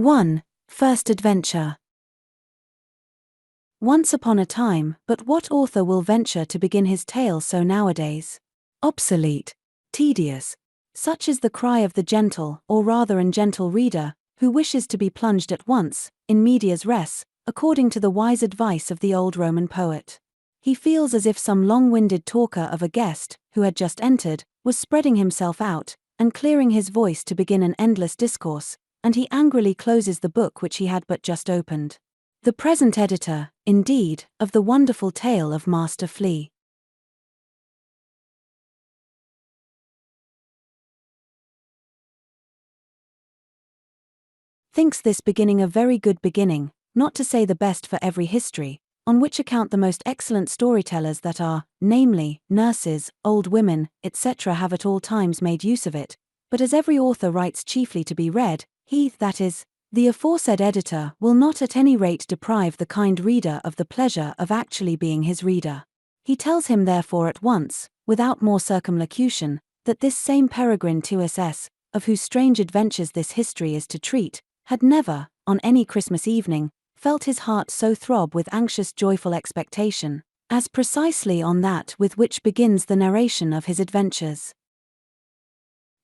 1. First adventure. Once upon a time, but what author will venture to begin his tale so nowadays? Obsolete. Tedious. Such is the cry of the gentle, or rather ungentle reader, who wishes to be plunged at once, in medias res, according to the wise advice of the old Roman poet. He feels as if some long-winded talker of a guest, who had just entered, was spreading himself out, and clearing his voice to begin an endless discourse, and he angrily closes the book which he had but just opened. The present editor, indeed, of the wonderful tale of Master Flea. Thinks this beginning a very good beginning, not to say the best for every history, on which account the most excellent storytellers that are, namely, nurses, old women, etc. have at all times made use of it, but as every author writes chiefly to be read, he, that is, the aforesaid editor, will not at any rate deprive the kind reader of the pleasure of actually being his reader. He tells him therefore at once, without more circumlocution, that this same Peregrinus Tyss, of whose strange adventures this history is to treat, had never, on any Christmas evening, felt his heart so throb with anxious joyful expectation, as precisely on that with which begins the narration of his adventures.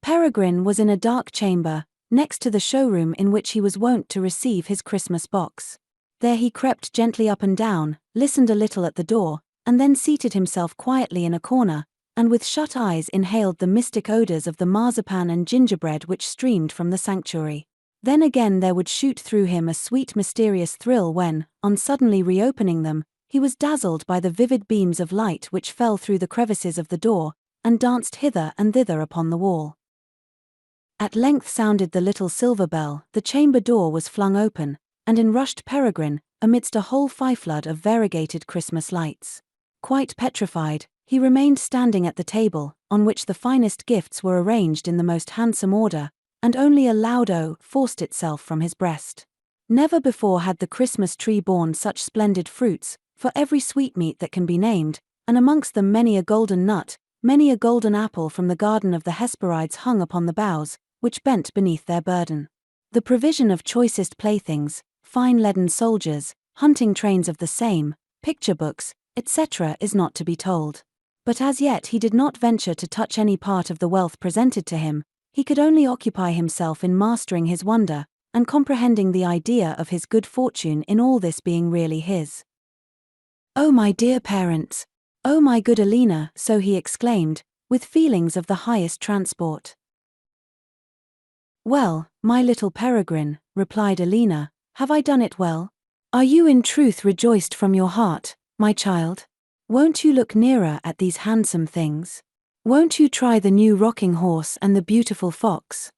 Peregrine was in a dark chamber, next to the showroom in which he was wont to receive his Christmas box. There he crept gently up and down, listened a little at the door, and then seated himself quietly in a corner, and with shut eyes inhaled the mystic odors of the marzipan and gingerbread which streamed from the sanctuary. Then again there would shoot through him a sweet mysterious thrill when, on suddenly reopening them, he was dazzled by the vivid beams of light which fell through the crevices of the door, and danced hither and thither upon the wall. At length sounded the little silver bell, the chamber door was flung open, and in rushed Peregrine, amidst a whole fiflood of variegated Christmas lights. Quite petrified, he remained standing at the table, on which the finest gifts were arranged in the most handsome order, and only a loud "oh" forced itself from his breast. Never before had the Christmas tree borne such splendid fruits, for every sweetmeat that can be named, and amongst them many a golden nut, many a golden apple from the garden of the Hesperides hung upon the boughs, which bent beneath their burden. The provision of choicest playthings, fine leaden soldiers, hunting trains of the same, picture books, etc. is not to be told. But as yet he did not venture to touch any part of the wealth presented to him. He could only occupy himself in mastering his wonder, and comprehending the idea of his good fortune in all this being really his. "Oh my dear parents! Oh my good Alina!" so he exclaimed, with feelings of the highest transport. "Well, my little Peregrine," replied Alina, "have I done it well? Are you in truth rejoiced from your heart, my child? Won't you look nearer at these handsome things? Won't you try the new rocking horse and the beautiful fox?"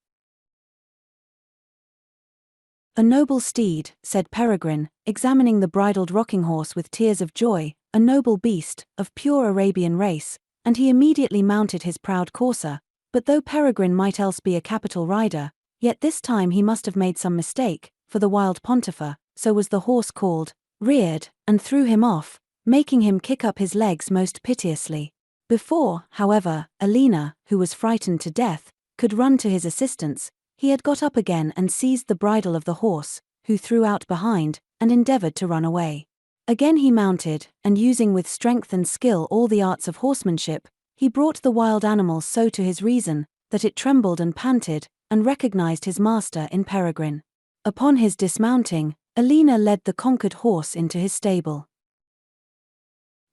"A noble steed," said Peregrine, examining the bridled rocking horse with tears of joy, "a noble beast, of pure Arabian race," and he immediately mounted his proud courser. But though Peregrine might else be a capital rider, yet this time he must have made some mistake, for the wild Pontifer, so was the horse called, reared, and threw him off, making him kick up his legs most piteously. Before, however, Alina, who was frightened to death, could run to his assistance, he had got up again and seized the bridle of the horse, who threw out behind, and endeavored to run away. Again he mounted, and using with strength and skill all the arts of horsemanship, he brought the wild animal so to his reason, that it trembled and panted, and recognized his master in Peregrine. Upon his dismounting, Alina led the conquered horse into his stable.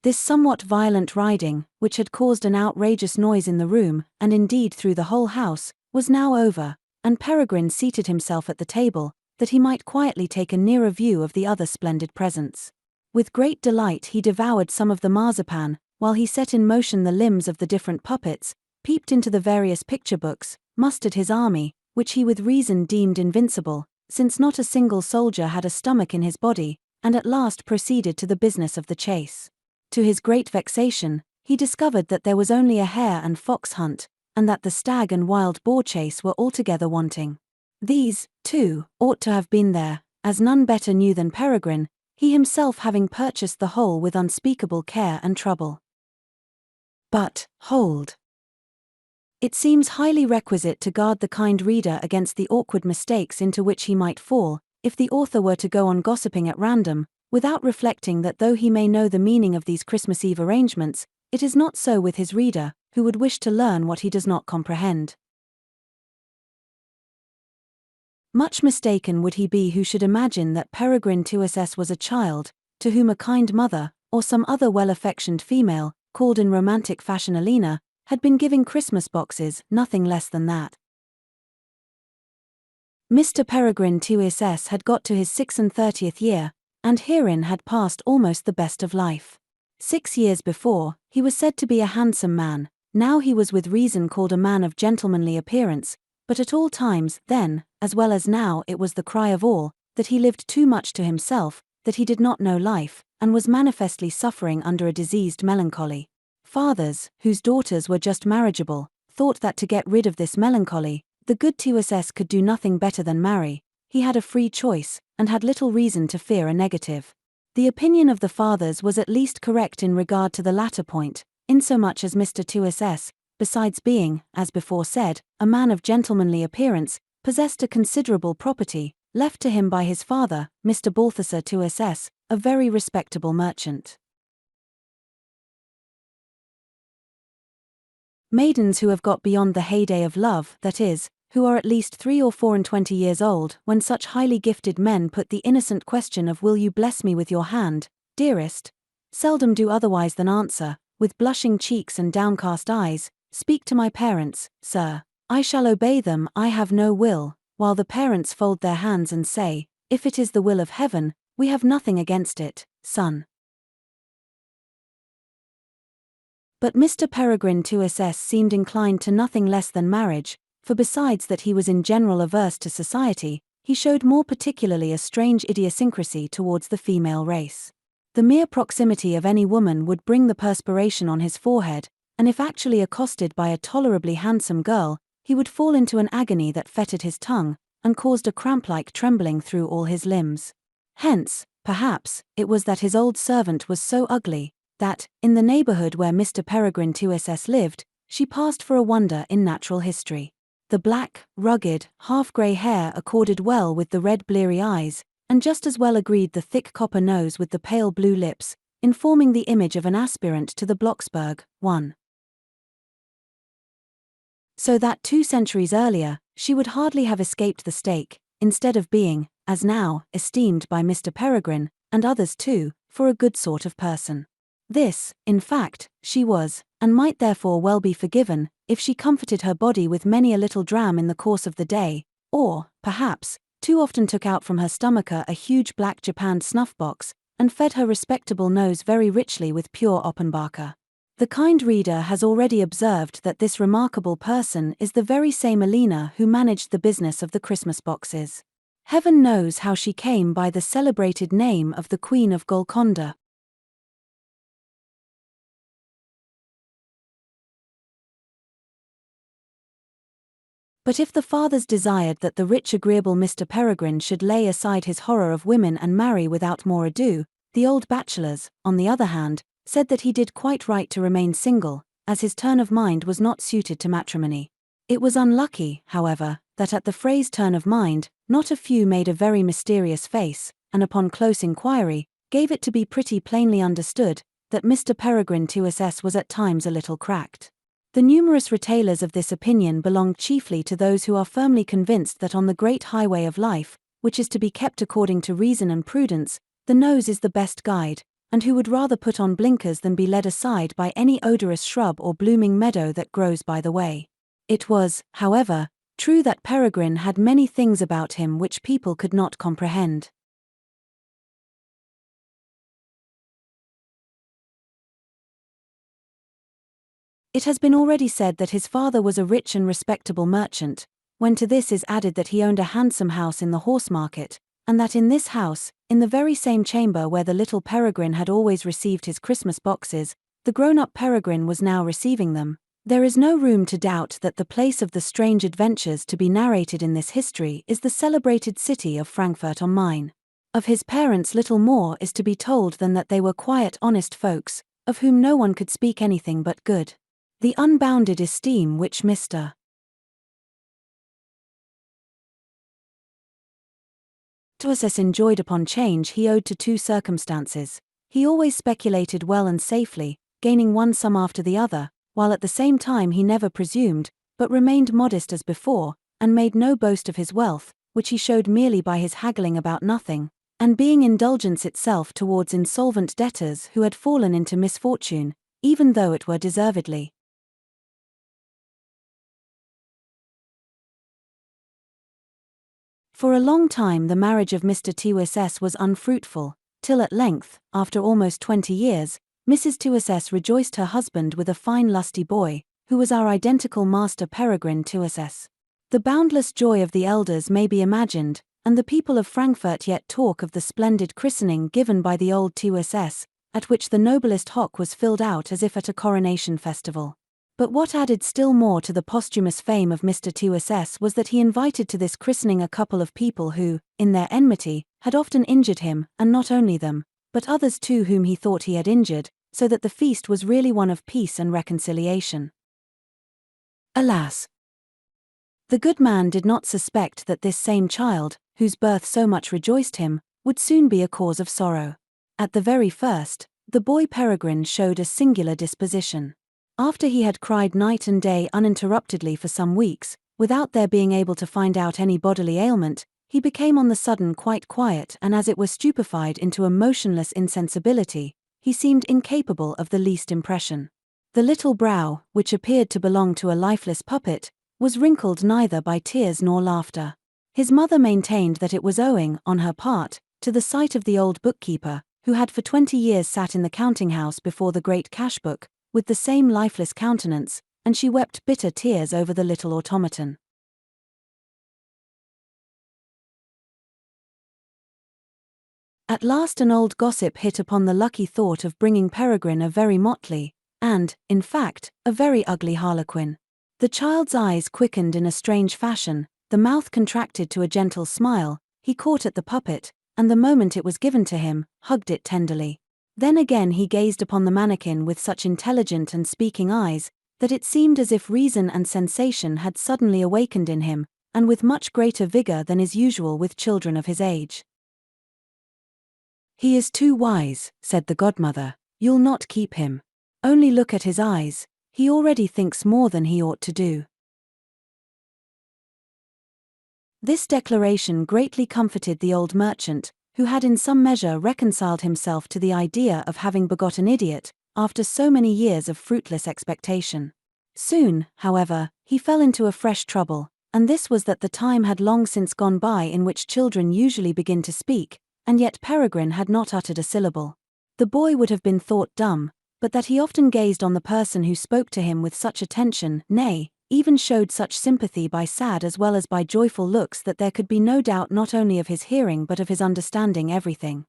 This somewhat violent riding, which had caused an outrageous noise in the room, and indeed through the whole house, was now over, and Peregrine seated himself at the table, that he might quietly take a nearer view of the other splendid presents. With great delight he devoured some of the marzipan, while he set in motion the limbs of the different puppets, peeped into the various picture books, mustered his army, which he with reason deemed invincible, since not a single soldier had a stomach in his body, and at last proceeded to the business of the chase. To his great vexation, he discovered that there was only a hare and fox hunt, and that the stag and wild boar chase were altogether wanting. These, too, ought to have been there, as none better knew than Peregrine, he himself having purchased the whole with unspeakable care and trouble. But, hold! It seems highly requisite to guard the kind reader against the awkward mistakes into which he might fall, if the author were to go on gossiping at random, without reflecting that though he may know the meaning of these Christmas Eve arrangements, it is not so with his reader, who would wish to learn what he does not comprehend. Much mistaken would he be who should imagine that Peregrine Tyss was a child, to whom a kind mother, or some other well-affectioned female, called in romantic fashion Alina, had been giving Christmas boxes, nothing less than that. Mr. Peregrine Tyss had got to his 36th year, and herein had passed almost the best of life. 6 years before, he was said to be a handsome man, now he was with reason called a man of gentlemanly appearance, but at all times, then, as well as now, it was the cry of all, that he lived too much to himself, that he did not know life, and was manifestly suffering under a diseased melancholy. Fathers, whose daughters were just marriageable, thought that to get rid of this melancholy, the good Tyss could do nothing better than marry. He had a free choice, and had little reason to fear a negative. The opinion of the fathers was at least correct in regard to the latter point, insomuch as Mr. Tyss, besides being, as before said, a man of gentlemanly appearance, possessed a considerable property, left to him by his father, Mr. Balthasar Tyss, a very respectable merchant. Maidens who have got beyond the heyday of love, that is, who are at least 3 or 24 years old, when such highly gifted men put the innocent question of "Will you bless me with your hand, dearest?" seldom do otherwise than answer, with blushing cheeks and downcast eyes, "Speak to my parents, sir. I shall obey them, I have no will," while the parents fold their hands and say, "If it is the will of heaven, we have nothing against it, son." But Mr. Peregrine Tyss seemed inclined to nothing less than marriage, for besides that he was in general averse to society, he showed more particularly a strange idiosyncrasy towards the female race. The mere proximity of any woman would bring the perspiration on his forehead, and if actually accosted by a tolerably handsome girl, he would fall into an agony that fettered his tongue, and caused a cramp-like trembling through all his limbs. Hence, perhaps, it was that his old servant was so ugly, that, in the neighborhood where Mr. Peregrine Tyss lived, she passed for a wonder in natural history. The black, rugged, half-grey hair accorded well with the red bleary eyes, and just as well agreed the thick copper nose with the pale blue lips, in forming the image of an aspirant to the Bourgeois. So that 2 centuries earlier, she would hardly have escaped the stake, instead of being, as now, esteemed by Mr. Peregrine, and others too, for a good sort of person. This, in fact, she was, and might therefore well be forgiven, if she comforted her body with many a little dram in the course of the day, or, perhaps, too often took out from her stomacher a huge black japanned snuff-box, and fed her respectable nose very richly with pure Offenbacher. The kind reader has already observed that this remarkable person is the very same Alina who managed the business of the Christmas boxes. Heaven knows how she came by the celebrated name of the Queen of Golconda. But if the fathers desired that the rich agreeable Mr. Peregrine should lay aside his horror of women and marry without more ado, the old bachelors, on the other hand, said that he did quite right to remain single, as his turn of mind was not suited to matrimony. It was unlucky, however, that at the phrase turn of mind, not a few made a very mysterious face, and upon close inquiry, gave it to be pretty plainly understood, that Mr. Peregrine Tyss was at times a little cracked. The numerous retailers of this opinion belong chiefly to those who are firmly convinced that on the great highway of life, which is to be kept according to reason and prudence, the nose is the best guide, and who would rather put on blinkers than be led aside by any odorous shrub or blooming meadow that grows by the way. It was, however, true that Peregrine had many things about him which people could not comprehend. It has been already said that his father was a rich and respectable merchant, when to this is added that he owned a handsome house in the horse market, and that in this house, in the very same chamber where the little Peregrine had always received his Christmas boxes, the grown-up Peregrine was now receiving them. There is no room to doubt that the place of the strange adventures to be narrated in this history is the celebrated city of Frankfurt on Main. Of his parents little more is to be told than that they were quiet honest folks, of whom no one could speak anything but good. The unbounded esteem which Mr. Tyss enjoyed upon change he owed to two circumstances. He always speculated well and safely, gaining one sum after the other, while at the same time he never presumed, but remained modest as before, and made no boast of his wealth, which he showed merely by his haggling about nothing, and being indulgence itself towards insolvent debtors who had fallen into misfortune, even though it were deservedly. For a long time the marriage of Mr. Tyss was unfruitful, till at length, after almost 20 years, Mrs. Tyss rejoiced her husband with a fine lusty boy, who was our identical Master Peregrinus Tyss. The boundless joy of the elders may be imagined, and the people of Frankfurt yet talk of the splendid christening given by the old Tyss, at which the noblest hock was filled out as if at a coronation festival. But what added still more to the posthumous fame of Mr. Tyss was that he invited to this christening a couple of people who, in their enmity, had often injured him, and not only them, but others too whom he thought he had injured, so that the feast was really one of peace and reconciliation. Alas! The good man did not suspect that this same child, whose birth so much rejoiced him, would soon be a cause of sorrow. At the very first, the boy Peregrine showed a singular disposition. After he had cried night and day uninterruptedly for some weeks, without their being able to find out any bodily ailment, he became on the sudden quite quiet and as it were stupefied into a motionless insensibility. He seemed incapable of the least impression. The little brow, which appeared to belong to a lifeless puppet, was wrinkled neither by tears nor laughter. His mother maintained that it was owing, on her part, to the sight of the old bookkeeper, who had for 20 years sat in the counting-house before the great cash-book, with the same lifeless countenance, and she wept bitter tears over the little automaton. At last an old gossip hit upon the lucky thought of bringing Peregrine a very motley, and, in fact, a very ugly harlequin. The child's eyes quickened in a strange fashion, the mouth contracted to a gentle smile, he caught at the puppet, and the moment it was given to him, hugged it tenderly. Then again he gazed upon the mannequin with such intelligent and speaking eyes, that it seemed as if reason and sensation had suddenly awakened in him, and with much greater vigor than is usual with children of his age. "He is too wise," said the godmother, "you'll not keep him. Only look at his eyes, he already thinks more than he ought to do." This declaration greatly comforted the old merchant, who had in some measure reconciled himself to the idea of having begot an idiot, after so many years of fruitless expectation. Soon, however, he fell into a fresh trouble, and this was that the time had long since gone by in which children usually begin to speak, and yet Peregrine had not uttered a syllable. The boy would have been thought dumb, but that he often gazed on the person who spoke to him with such attention, nay, even showed such sympathy by sad as well as by joyful looks that there could be no doubt not only of his hearing but of his understanding everything.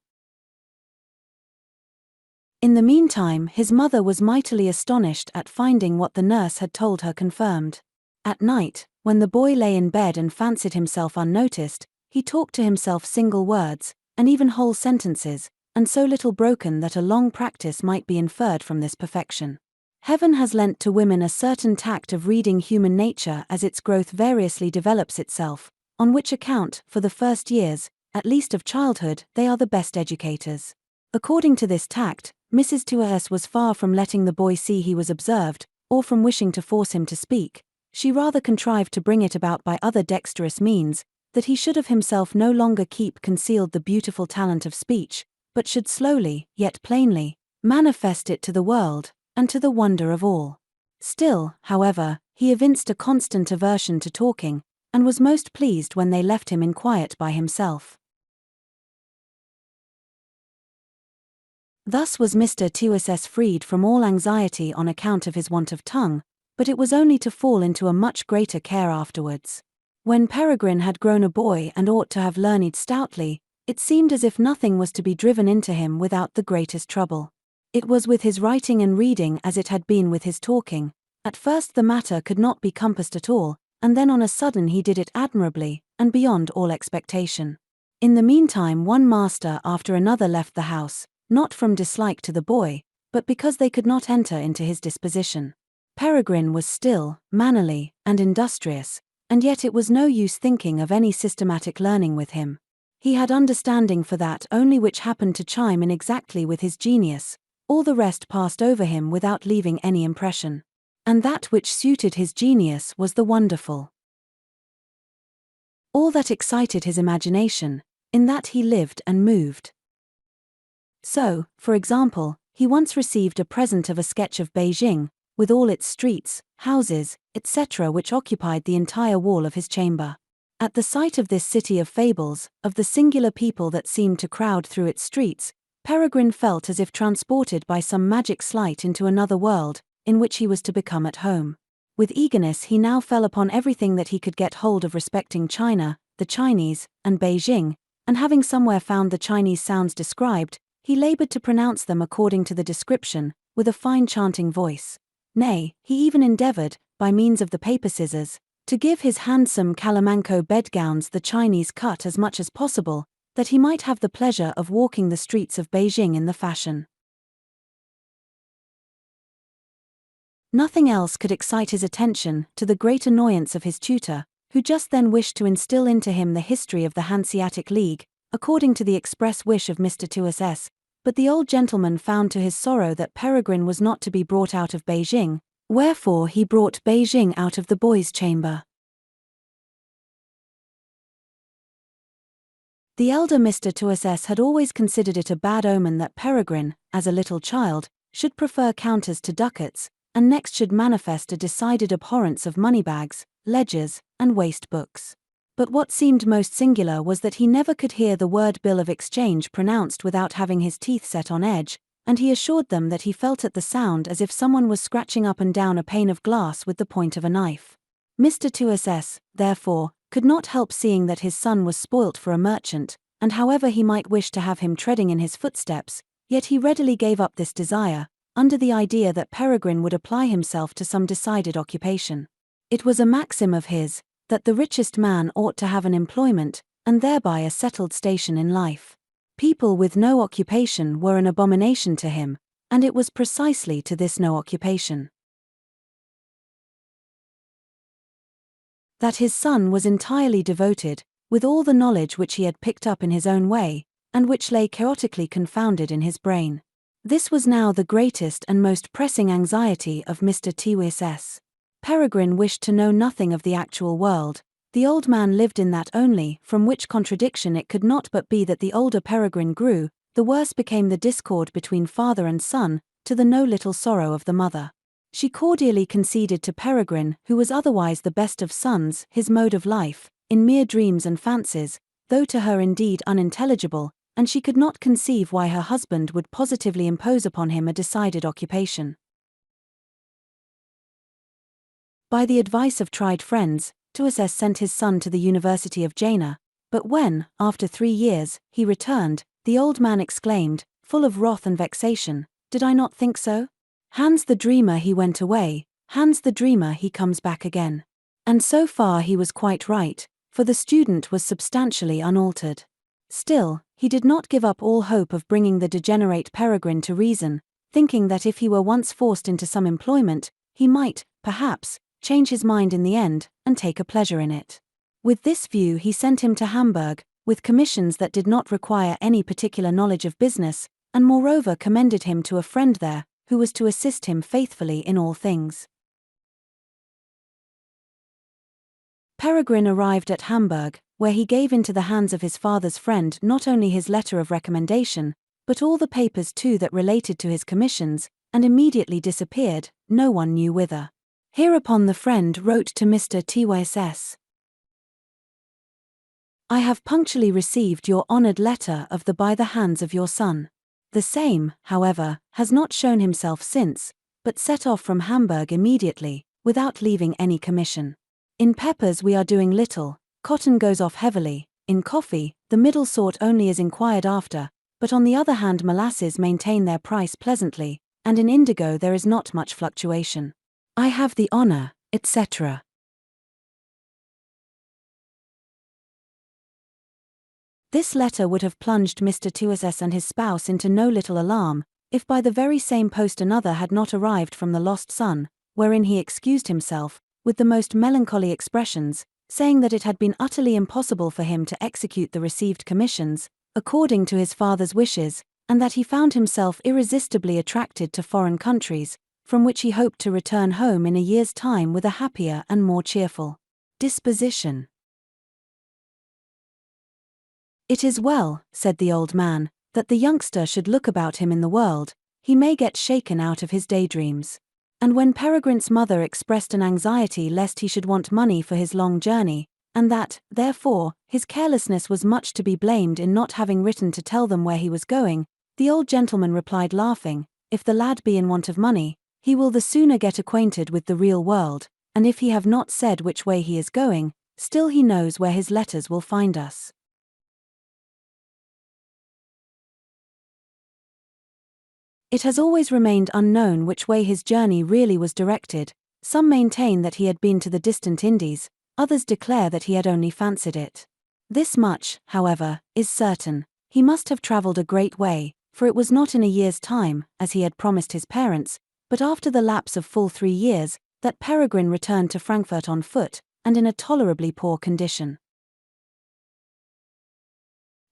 In the meantime his mother was mightily astonished at finding what the nurse had told her confirmed. At night, when the boy lay in bed and fancied himself unnoticed, he talked to himself single words, and even whole sentences, and so little broken that a long practice might be inferred from this perfection. Heaven has lent to women a certain tact of reading human nature as its growth variously develops itself, on which account, for the first years, at least of childhood, they are the best educators. According to this tact, Mrs. Tyss was far from letting the boy see he was observed, or from wishing to force him to speak. She rather contrived to bring it about by other dexterous means, that he should of himself no longer keep concealed the beautiful talent of speech, but should slowly, yet plainly, manifest it to the world, and to the wonder of all. Still, however, he evinced a constant aversion to talking, and was most pleased when they left him in quiet by himself. Thus was Mr. Tyss freed from all anxiety on account of his want of tongue, but it was only to fall into a much greater care afterwards. When Peregrine had grown a boy and ought to have learned stoutly, it seemed as if nothing was to be driven into him without the greatest trouble. It was with his writing and reading as it had been with his talking. At first the matter could not be compassed at all, and then on a sudden he did it admirably, and beyond all expectation. In the meantime one master after another left the house, not from dislike to the boy, but because they could not enter into his disposition. Peregrine was still, mannerly, and industrious, and yet it was no use thinking of any systematic learning with him. He had understanding for that only which happened to chime in exactly with his genius, all the rest passed over him without leaving any impression. And that which suited his genius was the wonderful. All that excited his imagination, in that he lived and moved. So, for example, he once received a present of a sketch of Beijing, with all its streets, houses, etc., which occupied the entire wall of his chamber. At the sight of this city of fables, of the singular people that seemed to crowd through its streets, Peregrine felt as if transported by some magic sleight into another world, in which he was to become at home. With eagerness he now fell upon everything that he could get hold of respecting China, the Chinese, and Beijing, and having somewhere found the Chinese sounds described, he labored to pronounce them according to the description, with a fine chanting voice. Nay, he even endeavored, by means of the paper scissors, to give his handsome calamanco bedgowns the Chinese cut as much as possible, that he might have the pleasure of walking the streets of Beijing in the fashion. Nothing else could excite his attention, to the great annoyance of his tutor, who just then wished to instill into him the history of the Hanseatic League, according to the express wish of Mr. Tyss, but the old gentleman found to his sorrow that Peregrine was not to be brought out of Beijing, wherefore he brought Beijing out of the boys' chamber. The elder Mr. Tyss had always considered it a bad omen that Peregrine, as a little child, should prefer counters to ducats, and next should manifest a decided abhorrence of moneybags, ledgers, and waste books. But what seemed most singular was that he never could hear the word bill of exchange pronounced without having his teeth set on edge, and he assured them that he felt at the sound as if someone was scratching up and down a pane of glass with the point of a knife. Mr. Tyss, therefore, could not help seeing that his son was spoilt for a merchant, and however he might wish to have him treading in his footsteps, yet he readily gave up this desire, under the idea that Peregrine would apply himself to some decided occupation. It was a maxim of his, that the richest man ought to have an employment, and thereby a settled station in life. People with no occupation were an abomination to him, and it was precisely to this no occupation that his son was entirely devoted, with all the knowledge which he had picked up in his own way, and which lay chaotically confounded in his brain. This was now the greatest and most pressing anxiety of Mr. Tyss. Peregrine wished to know nothing of the actual world. The old man lived in that only, from which contradiction it could not but be that the older Peregrine grew, the worse became the discord between father and son, to the no little sorrow of the mother. She cordially conceded to Peregrine, who was otherwise the best of sons, his mode of life, in mere dreams and fancies, though to her indeed unintelligible, and she could not conceive why her husband would positively impose upon him a decided occupation. By the advice of tried friends, Tyss sent his son to the University of Jena, but when, after 3 years, he returned, the old man exclaimed, full of wrath and vexation, "Did I not think so? Hans the dreamer he went away, Hans the dreamer he comes back again." And so far he was quite right, for the student was substantially unaltered. Still, he did not give up all hope of bringing the degenerate Peregrine to reason, thinking that if he were once forced into some employment, he might, perhaps, change his mind in the end, and take a pleasure in it. With this view he sent him to Hamburg, with commissions that did not require any particular knowledge of business, and moreover commended him to a friend there, who was to assist him faithfully in all things. Peregrine arrived at Hamburg, where he gave into the hands of his father's friend not only his letter of recommendation, but all the papers too that related to his commissions, and immediately disappeared, no one knew whither. Hereupon the friend wrote to Mr. Tyss. "I have punctually received your honoured letter of the by the hands of your son. The same, however, has not shown himself since, but set off from Hamburg immediately, without leaving any commission. In peppers we are doing little, cotton goes off heavily, in coffee, the middle sort only is inquired after, but on the other hand molasses maintain their price pleasantly, and in indigo there is not much fluctuation. I have the honour, etc." This letter would have plunged Mr. Tyss and his spouse into no little alarm, if by the very same post another had not arrived from the lost son, wherein he excused himself, with the most melancholy expressions, saying that it had been utterly impossible for him to execute the received commissions, according to his father's wishes, and that he found himself irresistibly attracted to foreign countries, from which he hoped to return home in a year's time with a happier and more cheerful disposition. "It is well," said the old man, "that the youngster should look about him in the world, he may get shaken out of his daydreams." And when Peregrine's mother expressed an anxiety lest he should want money for his long journey, and that, therefore, his carelessness was much to be blamed in not having written to tell them where he was going, the old gentleman replied laughing, "If the lad be in want of money, he will the sooner get acquainted with the real world, and if he have not said which way he is going, still he knows where his letters will find us." It has always remained unknown which way his journey really was directed. Some maintain that he had been to the distant Indies, others declare that he had only fancied it. This much, however, is certain: he must have travelled a great way, for it was not in a year's time, as he had promised his parents, but after the lapse of full 3 years, that Peregrine returned to Frankfurt on foot, and in a tolerably poor condition.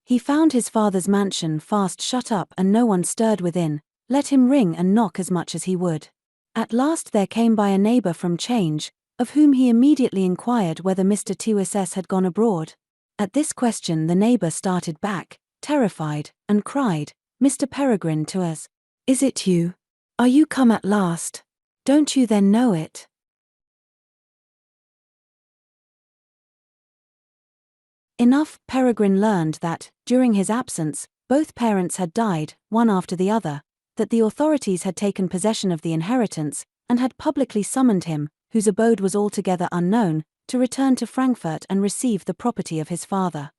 He found his father's mansion fast shut up and no one stirred within, let him ring and knock as much as he would. At last there came by a neighbour from Change, of whom he immediately inquired whether Mr. Tyss had gone abroad. At this question the neighbour started back, terrified, and cried, "Mr. Peregrine Tyss, is it you? Are you come at last? Don't you then know it?" Enough, Peregrine learned that, during his absence, both parents had died, one after the other, that the authorities had taken possession of the inheritance, and had publicly summoned him, whose abode was altogether unknown, to return to Frankfurt and receive the property of his father.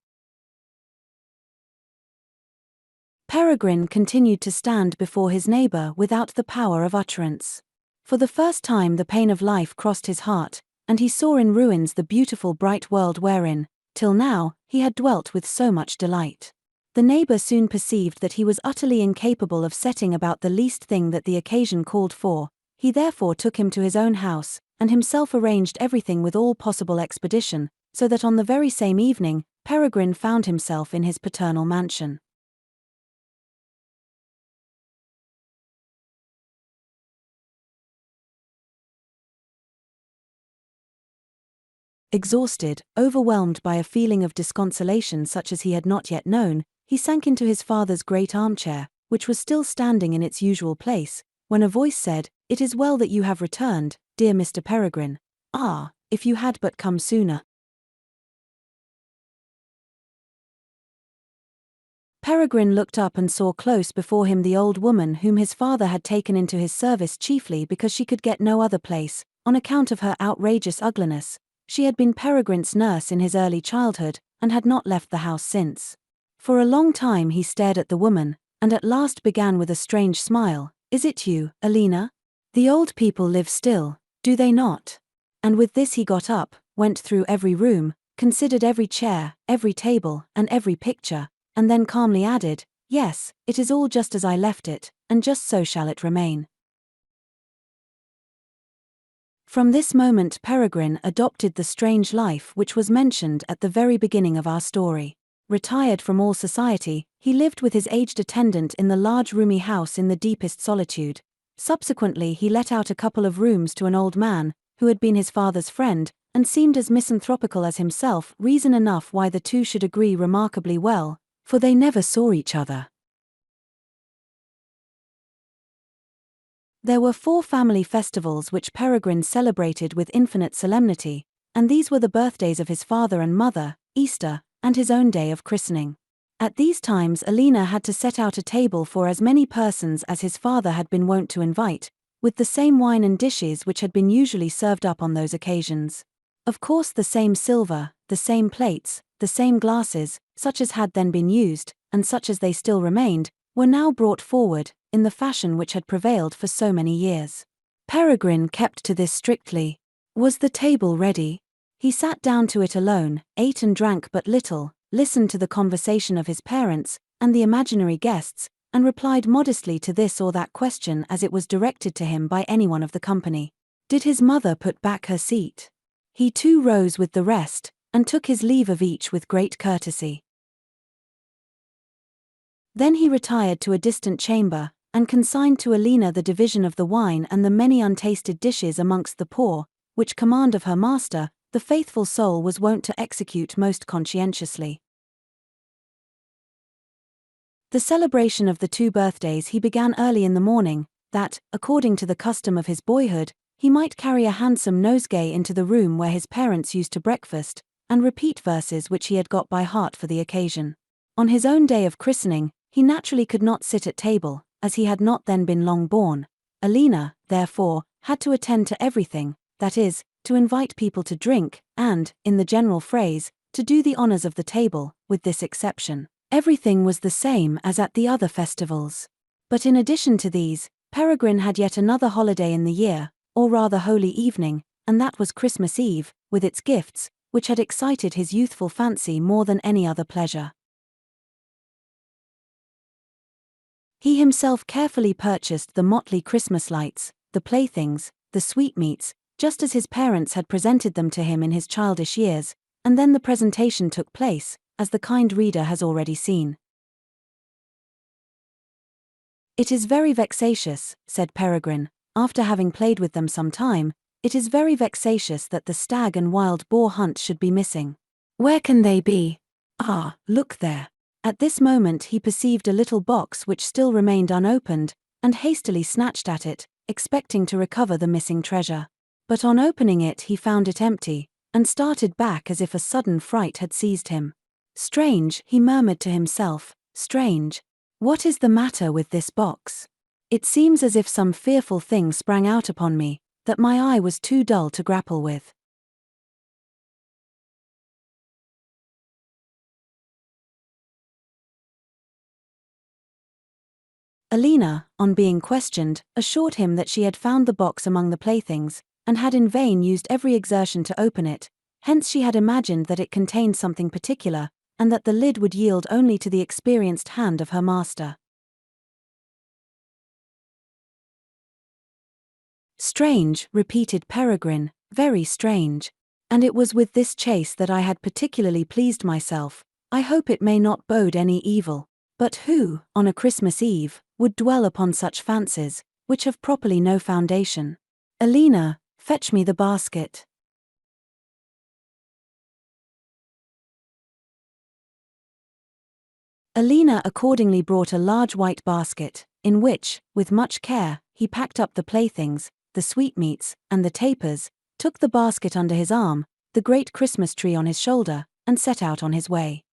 Peregrine continued to stand before his neighbour without the power of utterance. For the first time the pain of life crossed his heart, and he saw in ruins the beautiful bright world wherein, till now, he had dwelt with so much delight. The neighbour soon perceived that he was utterly incapable of setting about the least thing that the occasion called for. He therefore took him to his own house, and himself arranged everything with all possible expedition, so that on the very same evening, Peregrine found himself in his paternal mansion. Exhausted, overwhelmed by a feeling of disconsolation such as he had not yet known, he sank into his father's great armchair, which was still standing in its usual place, when a voice said, "It is well that you have returned, dear Mr. Peregrine. Ah, if you had but come sooner." Peregrine looked up and saw close before him the old woman whom his father had taken into his service chiefly because she could get no other place, on account of her outrageous ugliness. She had been Peregrine's nurse in his early childhood, and had not left the house since. For a long time he stared at the woman, and at last began with a strange smile, "Is it you, Alina? The old people live still, do they not?" And with this he got up, went through every room, considered every chair, every table, and every picture, and then calmly added, "Yes, it is all just as I left it, and just so shall it remain." From this moment Peregrine adopted the strange life which was mentioned at the very beginning of our story. Retired from all society, he lived with his aged attendant in the large roomy house in the deepest solitude. Subsequently he let out a couple of rooms to an old man, who had been his father's friend, and seemed as misanthropical as himself. Reason enough why the two should agree remarkably well, for they never saw each other. There were 4 family festivals which Peregrine celebrated with infinite solemnity, and these were the birthdays of his father and mother, Easter, and his own day of christening. At these times Alina had to set out a table for as many persons as his father had been wont to invite, with the same wine and dishes which had been usually served up on those occasions. Of course the same silver, the same plates, the same glasses, such as had then been used, and such as they still remained, were now brought forward, in the fashion which had prevailed for so many years. Peregrine kept to this strictly. Was the table ready? He sat down to it alone, ate and drank but little, listened to the conversation of his parents, and the imaginary guests, and replied modestly to this or that question as it was directed to him by anyone of the company. Did his mother put back her seat? He too rose with the rest, and took his leave of each with great courtesy. Then he retired to a distant chamber, and consigned to Alina the division of the wine and the many untasted dishes amongst the poor, which command of her master, the faithful soul was wont to execute most conscientiously. The celebration of the 2 birthdays he began early in the morning, that, according to the custom of his boyhood, he might carry a handsome nosegay into the room where his parents used to breakfast, and repeat verses which he had got by heart for the occasion. On his own day of christening, he naturally could not sit at table, as he had not then been long born. Alina, therefore, had to attend to everything, that is, to invite people to drink, and, in the general phrase, to do the honors of the table, with this exception. Everything was the same as at the other festivals. But in addition to these, Peregrine had yet another holiday in the year, or rather holy evening, and that was Christmas Eve, with its gifts, which had excited his youthful fancy more than any other pleasure. He himself carefully purchased the motley Christmas lights, the playthings, the sweetmeats, just as his parents had presented them to him in his childish years, and then the presentation took place, as the kind reader has already seen. "It is very vexatious," said Peregrine, after having played with them some time, "it is very vexatious that the stag and wild boar hunt should be missing. Where can they be? Ah, look there." At this moment he perceived a little box which still remained unopened, and hastily snatched at it, expecting to recover the missing treasure. But on opening it he found it empty, and started back as if a sudden fright had seized him. "Strange," he murmured to himself, "strange. What is the matter with this box? It seems as if some fearful thing sprang out upon me, that my eye was too dull to grapple with." Alina, on being questioned, assured him that she had found the box among the playthings, and had in vain used every exertion to open it, hence she had imagined that it contained something particular, and that the lid would yield only to the experienced hand of her master. "Strange," repeated Peregrine, "very strange. And it was with this chase that I had particularly pleased myself. I hope it may not bode any evil. But who, on a Christmas Eve, would dwell upon such fancies, which have properly no foundation? Alina, fetch me the basket." Alina accordingly brought a large white basket, in which, with much care, he packed up the playthings, the sweetmeats, and the tapers, took the basket under his arm, the great Christmas tree on his shoulder, and set out on his way.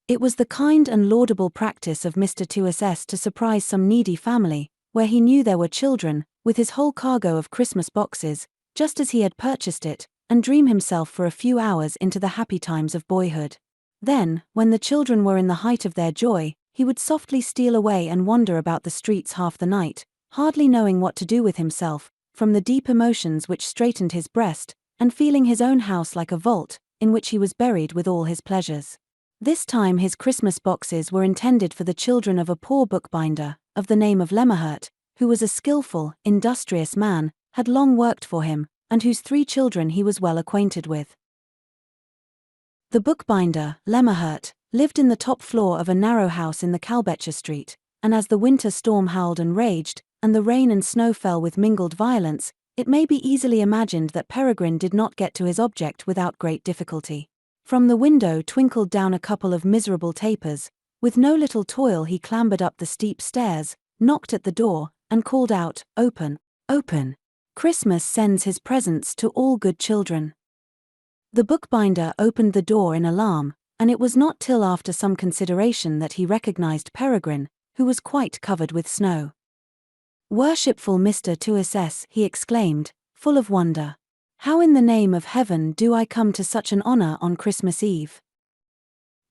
It was the kind and laudable practice of Mr. Tyss to surprise some needy family, where he knew there were children, with his whole cargo of Christmas boxes, just as he had purchased it, and dream himself for a few hours into the happy times of boyhood. Then, when the children were in the height of their joy, he would softly steal away and wander about the streets half the night, hardly knowing what to do with himself, from the deep emotions which straitened his breast, and feeling his own house like a vault, in which he was buried with all his pleasures. This time his Christmas boxes were intended for the children of a poor bookbinder, of the name of Gamaheh, who was a skillful, industrious man, had long worked for him, and whose 3 children he was well acquainted with. The bookbinder, Gamaheh, lived in the top floor of a narrow house in the Kalbecher Street, and as the winter storm howled and raged, and the rain and snow fell with mingled violence, it may be easily imagined that Peregrine did not get to his object without great difficulty. From the window twinkled down a couple of miserable tapers. With no little toil he clambered up the steep stairs, knocked at the door, and called out, "Open, open! Christmas sends his presents to all good children." The bookbinder opened the door in alarm, and it was not till after some consideration that he recognized Peregrine, who was quite covered with snow. "Worshipful Mr. Tyss," he exclaimed, full of wonder. "How in the name of heaven do I come to such an honor on Christmas Eve?"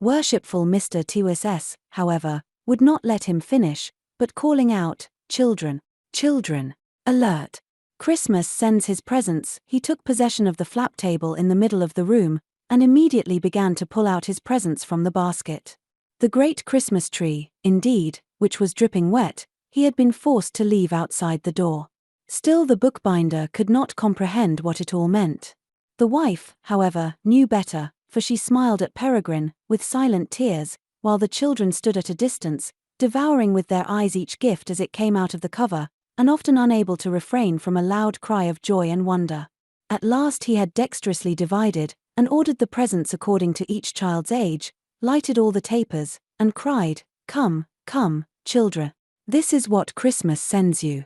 Worshipful Mr. Tyss, however, would not let him finish, but calling out, "Children, children, alert! Christmas sends his presents," he took possession of the flap table in the middle of the room, and immediately began to pull out his presents from the basket. The great Christmas tree, indeed, which was dripping wet, he had been forced to leave outside the door. Still, the bookbinder could not comprehend what it all meant. The wife, however, knew better, for she smiled at Peregrine, with silent tears, while the children stood at a distance, devouring with their eyes each gift as it came out of the cover, and often unable to refrain from a loud cry of joy and wonder. At last he had dexterously divided, and ordered the presents according to each child's age, lighted all the tapers, and cried, "Come, come, children. This is what Christmas sends you."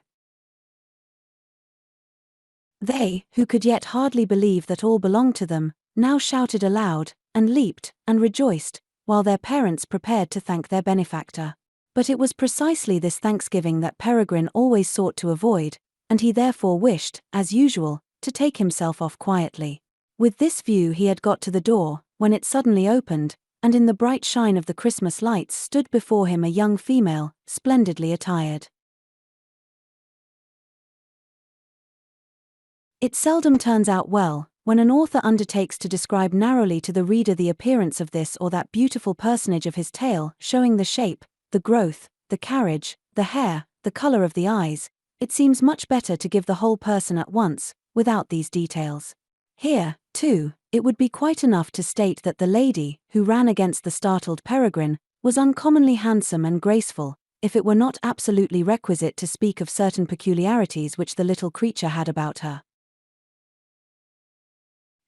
They, who could yet hardly believe that all belonged to them, now shouted aloud, and leaped, and rejoiced, while their parents prepared to thank their benefactor. But it was precisely this thanksgiving that Peregrine always sought to avoid, and he therefore wished, as usual, to take himself off quietly. With this view he had got to the door, when it suddenly opened, and in the bright shine of the Christmas lights stood before him a young female, splendidly attired. It seldom turns out well, when an author undertakes to describe narrowly to the reader the appearance of this or that beautiful personage of his tale, showing the shape, the growth, the carriage, the hair, the color of the eyes. It seems much better to give the whole person at once, without these details. Here, too, it would be quite enough to state that the lady, who ran against the startled Peregrine, was uncommonly handsome and graceful, if it were not absolutely requisite to speak of certain peculiarities which the little creature had about her.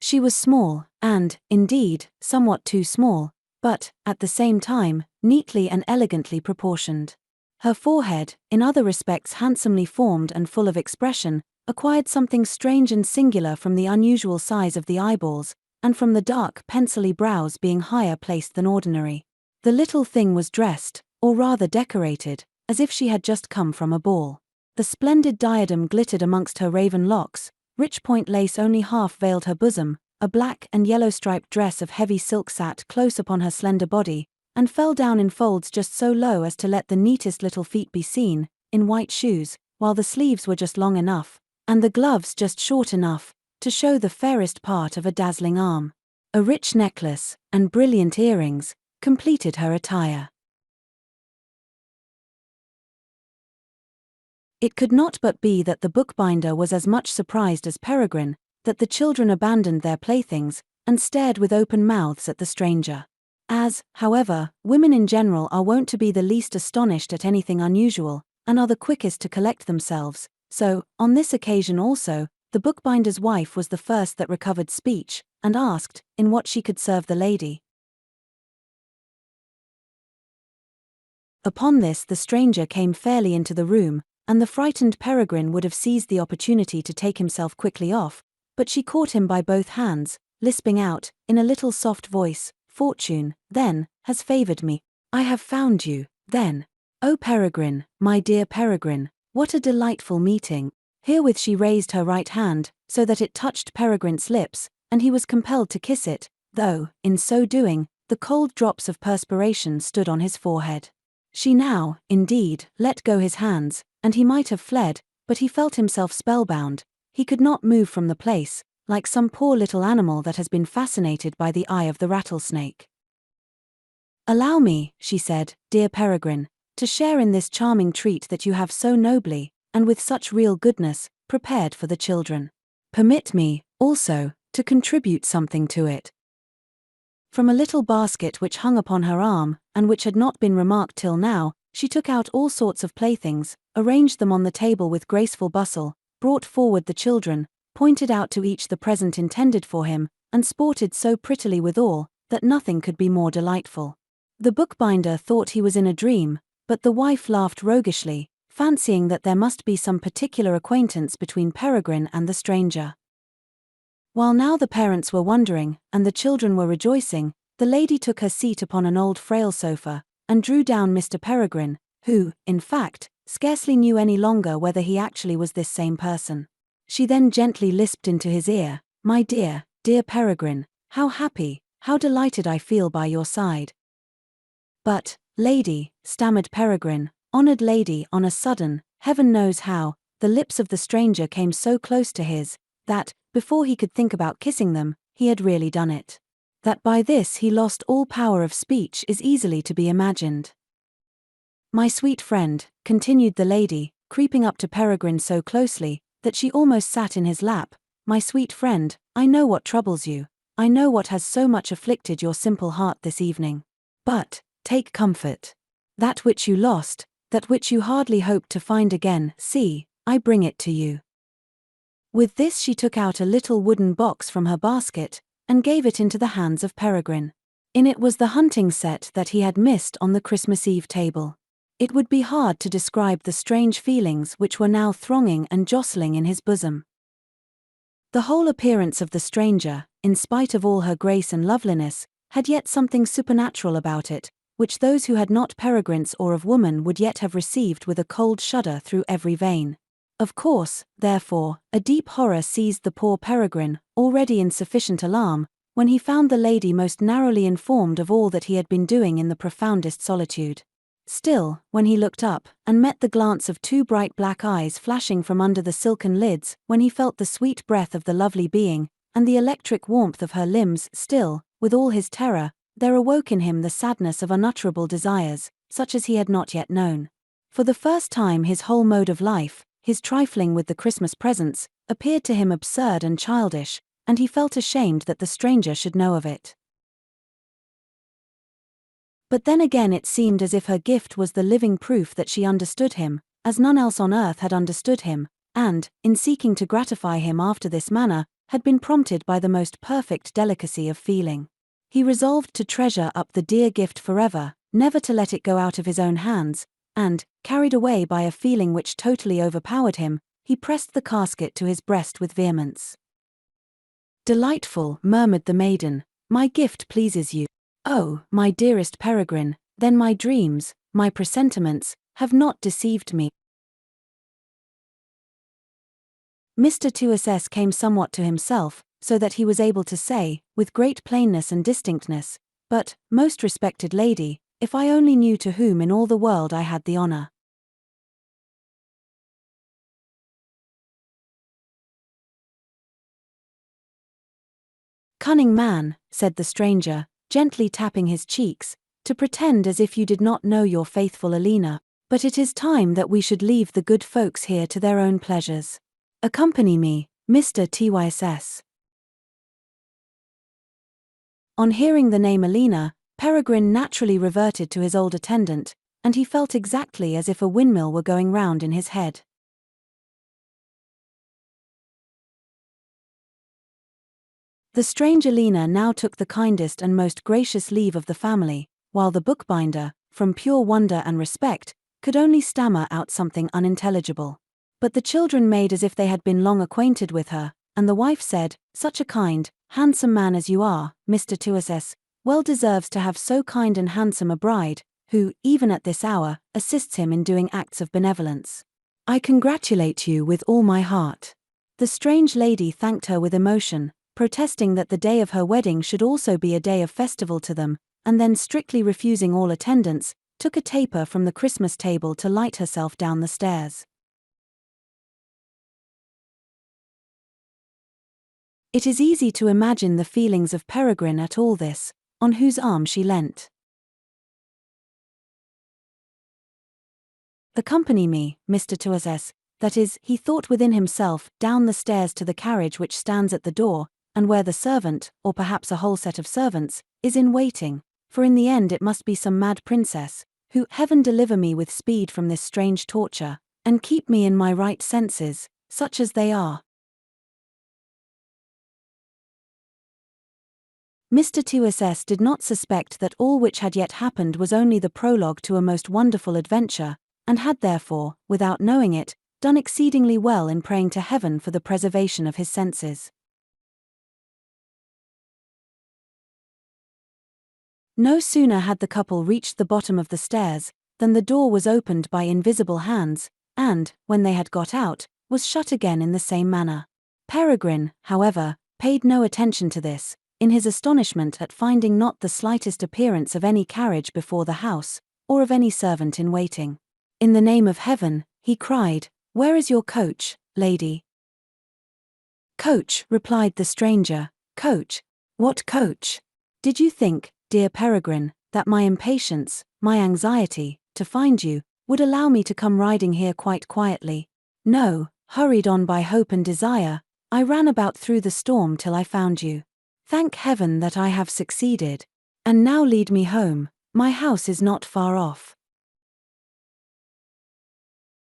She was small, and, indeed, somewhat too small, but, at the same time, neatly and elegantly proportioned. Her forehead, in other respects handsomely formed and full of expression, acquired something strange and singular from the unusual size of the eyeballs, and from the dark pencilly brows being higher placed than ordinary. The little thing was dressed, or rather decorated, as if she had just come from a ball. The splendid diadem glittered amongst her raven locks, rich point lace only half veiled her bosom, a black and yellow striped dress of heavy silk sat close upon her slender body, and fell down in folds just so low as to let the neatest little feet be seen, in white shoes, while the sleeves were just long enough, and the gloves just short enough, to show the fairest part of a dazzling arm. A rich necklace, and brilliant earrings, completed her attire. It could not but be that the bookbinder was as much surprised as Peregrine, that the children abandoned their playthings, and stared with open mouths at the stranger. As, however, women in general are wont to be the least astonished at anything unusual, and are the quickest to collect themselves, so, on this occasion also, the bookbinder's wife was the first that recovered speech, and asked, in what she could serve the lady. Upon this the stranger came fairly into the room, and the frightened Peregrine would have seized the opportunity to take himself quickly off, but she caught him by both hands, lisping out, in a little soft voice, "Fortune, then, has favored me. I have found you, then. Oh Peregrine, my dear Peregrine, what a delightful meeting." Herewith she raised her right hand, so that it touched Peregrine's lips, and he was compelled to kiss it, though, in so doing, the cold drops of perspiration stood on his forehead. She now, indeed, let go his hands, and he might have fled, but he felt himself spellbound. He could not move from the place, like some poor little animal that has been fascinated by the eye of the rattlesnake. "Allow me," she said, "dear Peregrine, to share in this charming treat that you have so nobly, and with such real goodness, prepared for the children. Permit me, also, to contribute something to it." From a little basket which hung upon her arm, and which had not been remarked till now, she took out all sorts of playthings, arranged them on the table with graceful bustle, brought forward the children, pointed out to each the present intended for him, and sported so prettily withal, that nothing could be more delightful. The bookbinder thought he was in a dream, but the wife laughed roguishly, fancying that there must be some particular acquaintance between Peregrine and the stranger. While now the parents were wondering, and the children were rejoicing, the lady took her seat upon an old frail sofa, and drew down Mr. Peregrine, who, in fact, scarcely knew any longer whether he actually was this same person. She then gently lisped into his ear, "My dear, dear Peregrine, how happy, how delighted I feel by your side." "But, lady," stammered Peregrine, "honored lady," on a sudden, heaven knows how, the lips of the stranger came so close to his, that, before he could think about kissing them, he had really done it. That by this he lost all power of speech is easily to be imagined. My sweet friend, continued the lady, creeping up to Peregrine so closely that she almost sat in his lap, my sweet friend, I know what troubles you, I know what has so much afflicted your simple heart this evening. But, take comfort. That which you lost, that which you hardly hoped to find again, see, I bring it to you. With this she took out a little wooden box from her basket, and gave it into the hands of Peregrine. In it was the hunting set that he had missed on the Christmas Eve table. It would be hard to describe the strange feelings which were now thronging and jostling in his bosom. The whole appearance of the stranger, in spite of all her grace and loveliness, had yet something supernatural about it, which those who had not Peregrine's awe of woman would yet have received with a cold shudder through every vein. Of course, therefore, a deep horror seized the poor Peregrine, already in sufficient alarm, when he found the lady most narrowly informed of all that he had been doing in the profoundest solitude. Still, when he looked up, and met the glance of two bright black eyes flashing from under the silken lids, when he felt the sweet breath of the lovely being, and the electric warmth of her limbs, still, with all his terror, there awoke in him the sadness of unutterable desires, such as he had not yet known. For the first time his whole mode of life, his trifling with the Christmas presents, appeared to him absurd and childish, and he felt ashamed that the stranger should know of it. But then again it seemed as if her gift was the living proof that she understood him, as none else on earth had understood him, and, in seeking to gratify him after this manner, had been prompted by the most perfect delicacy of feeling. He resolved to treasure up the dear gift forever, never to let it go out of his own hands, and, carried away by a feeling which totally overpowered him, he pressed the casket to his breast with vehemence. "Delightful," murmured the maiden, "my gift pleases you. Oh, my dearest Peregrine, then my dreams, my presentiments, have not deceived me." Mr. Tyss came somewhat to himself, so that he was able to say, with great plainness and distinctness, "But, most respected lady, if I only knew to whom in all the world I had the honor." "Cunning man," said the stranger, gently tapping his cheeks, "to pretend as if you did not know your faithful Alina, but it is time that we should leave the good folks here to their own pleasures. Accompany me, Mr. Tyss." On hearing the name Alina, Peregrine naturally reverted to his old attendant, and he felt exactly as if a windmill were going round in his head. The strange Alina now took the kindest and most gracious leave of the family, while the bookbinder, from pure wonder and respect, could only stammer out something unintelligible. But the children made as if they had been long acquainted with her, and the wife said, "Such a kind, handsome man as you are, Mr. Tyss, well deserves to have so kind and handsome a bride, who, even at this hour, assists him in doing acts of benevolence. I congratulate you with all my heart." The strange lady thanked her with emotion, protesting that the day of her wedding should also be a day of festival to them, and then strictly refusing all attendance, took a taper from the Christmas table to light herself down the stairs. It is easy to imagine the feelings of Peregrine at all this, on whose arm she leant. "Accompany me, Mr. Tyss," that is, he thought within himself, down the stairs to the carriage which stands at the door, and where the servant, or perhaps a whole set of servants, is in waiting, for in the end it must be some mad princess, who, "Heaven deliver me with speed from this strange torture, and keep me in my right senses, such as they are." Mr. Tyss did not suspect that all which had yet happened was only the prologue to a most wonderful adventure, and had therefore, without knowing it, done exceedingly well in praying to heaven for the preservation of his senses. No sooner had the couple reached the bottom of the stairs, than the door was opened by invisible hands, and, when they had got out, was shut again in the same manner. Peregrine, however, paid no attention to this, in his astonishment at finding not the slightest appearance of any carriage before the house, or of any servant in waiting. "In the name of heaven," he cried, "where is your coach, lady?" "Coach," replied the stranger, "coach? What coach? Did you think, dear Peregrine, that my impatience, my anxiety, to find you, would allow me to come riding here quite quietly. No, hurried on by hope and desire, I ran about through the storm till I found you. Thank heaven that I have succeeded. And now lead me home, my house is not far off.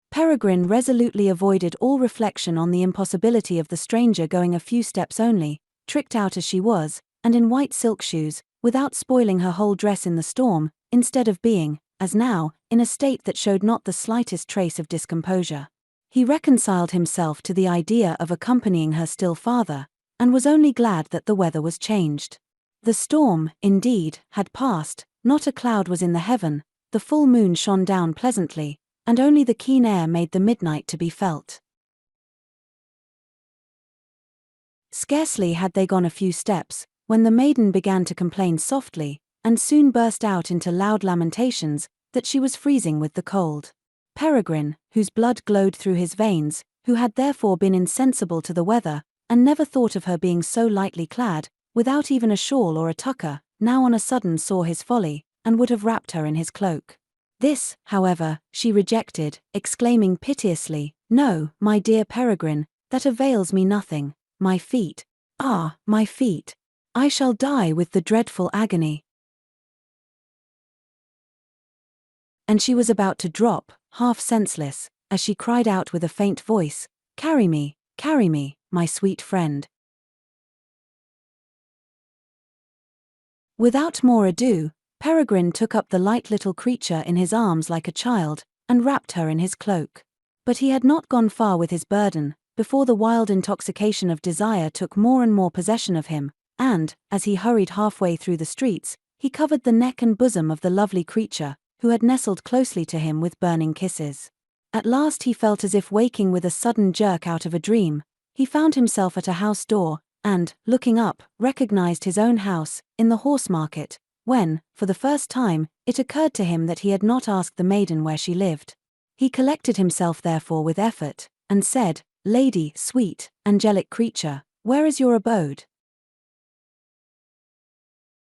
Peregrine resolutely avoided all reflection on the impossibility of the stranger going a few steps only, tricked out as she was, and in white silk shoes, without spoiling her whole dress in the storm, instead of being, as now, in a state that showed not the slightest trace of discomposure. He reconciled himself to the idea of accompanying her still farther, and was only glad that the weather was changed. The storm, indeed, had passed, not a cloud was in the heaven, the full moon shone down pleasantly, and only the keen air made the midnight to be felt. Scarcely had they gone a few steps, when the maiden began to complain softly, and soon burst out into loud lamentations, that she was freezing with the cold. Peregrine, whose blood glowed through his veins, who had therefore been insensible to the weather, and never thought of her being so lightly clad, without even a shawl or a tucker, now on a sudden saw his folly, and would have wrapped her in his cloak. This, however, she rejected, exclaiming piteously, "No, my dear Peregrine, that avails me nothing. My feet, ah, my feet! I shall die with the dreadful agony." And she was about to drop, half senseless, as she cried out with a faint voice, "Carry me, my sweet friend." Without more ado, Peregrine took up the light little creature in his arms like a child, and wrapped her in his cloak. But he had not gone far with his burden, before the wild intoxication of desire took more and more possession of him, and, as he hurried halfway through the streets, he covered the neck and bosom of the lovely creature, who had nestled closely to him with burning kisses. At last he felt as if waking with a sudden jerk out of a dream. He found himself at a house door, and, looking up, recognized his own house, in the horse market, when, for the first time, it occurred to him that he had not asked the maiden where she lived. He collected himself therefore with effort, and said, "Lady, sweet, angelic creature, where is your abode?"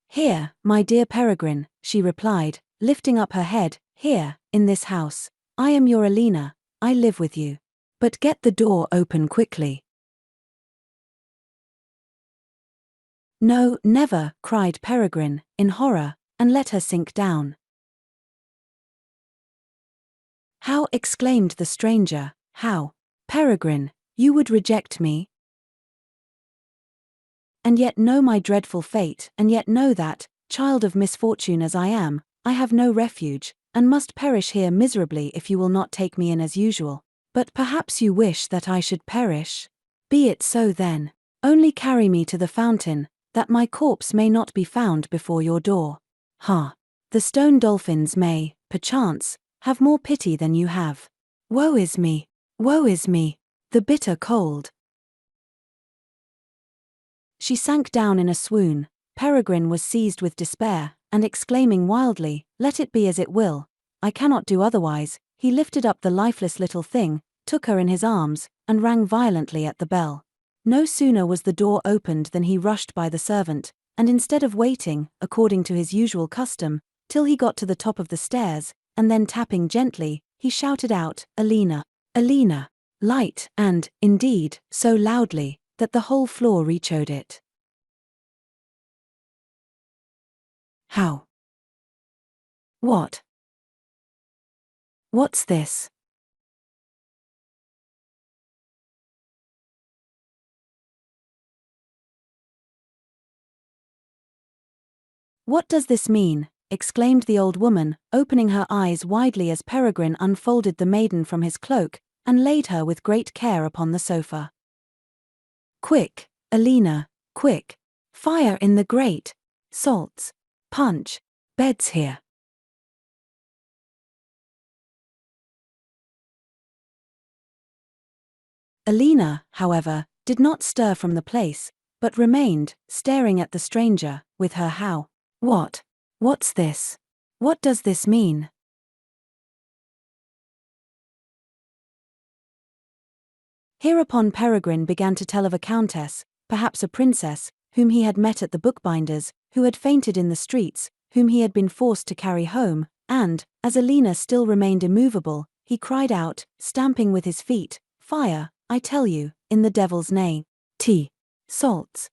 "Here, my dear Peregrine," she replied, lifting up her head, "here, in this house. I am your Alina, I live with you. But get the door open quickly." "No, never," cried Peregrine, in horror, and let her sink down. "How?" exclaimed the stranger, "how? Peregrine, you would reject me? And yet know my dreadful fate, and yet know that, child of misfortune as I am, I have no refuge, and must perish here miserably if you will not take me in as usual. But perhaps you wish that I should perish? Be it so then. Only carry me to the fountain, that my corpse may not be found before your door. Ha! The stone dolphins may, perchance, have more pity than you have. Woe is me! Woe is me! The bitter cold!" She sank down in a swoon. Peregrine was seized with despair, and exclaiming wildly, "Let it be as it will, I cannot do otherwise," he lifted up the lifeless little thing, took her in his arms, and rang violently at the bell. No sooner was the door opened than he rushed by the servant, and instead of waiting, according to his usual custom, till he got to the top of the stairs, and then tapping gently, he shouted out, "Alina, Alina," light, and, indeed, so loudly, that the whole floor re-echoed it. "How? What? What's this?" "What does this mean?" exclaimed the old woman, opening her eyes widely as Peregrine unfolded the maiden from his cloak, and laid her with great care upon the sofa. "Quick, Alina, quick! Fire in the grate! Salts! Punch! Beds here!" Alina, however, did not stir from the place, but remained, staring at the stranger, with her "How? What? What's this? What does this mean?" Hereupon Peregrine began to tell of a countess, perhaps a princess, whom he had met at the bookbinder's, who had fainted in the streets, whom he had been forced to carry home, And, as Alina still remained immovable, he cried out, stamping with his feet, "Fire, I tell you, in the devil's name. Tea. Salts."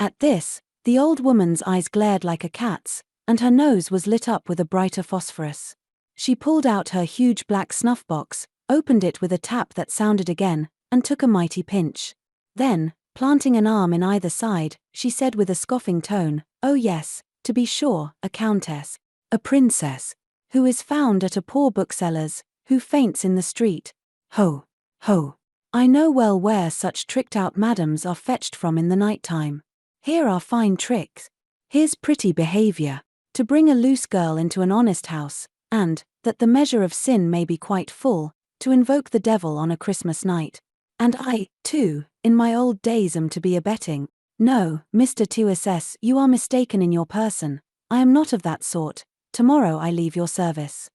At this, the old woman's eyes glared like a cat's, and her nose was lit up with a brighter phosphorus. She pulled out her huge black snuff-box, opened it with a tap that sounded again, and took a mighty pinch. Then, planting an arm in either side, she said with a scoffing tone, "Oh yes, to be sure, a countess. A princess. Who is found at a poor bookseller's, who faints in the street. Ho! Ho! I know well where such tricked-out madams are fetched from in the night-time. Here are fine tricks. Here's pretty behavior, to bring a loose girl into an honest house, and, that the measure of sin may be quite full, to invoke the devil on a Christmas night. And I, too, in my old days am to be abetting. No, Mr. Tyss, you are mistaken in your person. I am not of that sort. Tomorrow I leave your service."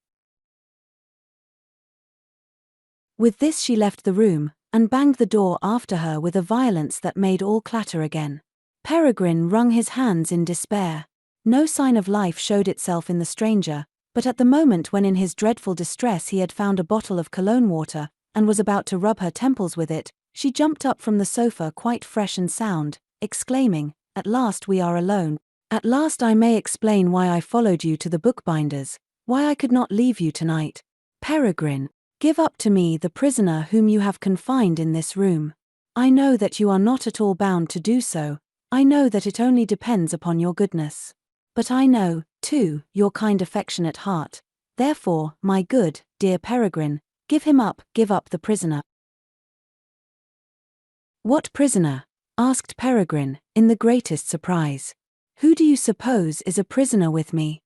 With this she left the room, and banged the door after her with a violence that made all clatter again. Peregrine wrung his hands in despair. No sign of life showed itself in the stranger, but at the moment when in his dreadful distress he had found a bottle of cologne water, and was about to rub her temples with it, she jumped up from the sofa quite fresh and sound, exclaiming, "At last we are alone. At last I may explain why I followed you to the bookbinder's, why I could not leave you tonight. Peregrine, give up to me the prisoner whom you have confined in this room. I know that you are not at all bound to do so. I know that it only depends upon your goodness. But I know, too, your kind affectionate heart. Therefore, my good, dear Peregrine, give up the prisoner." "What prisoner?" asked Peregrine, in the greatest surprise. "Who do you suppose is a prisoner with me?"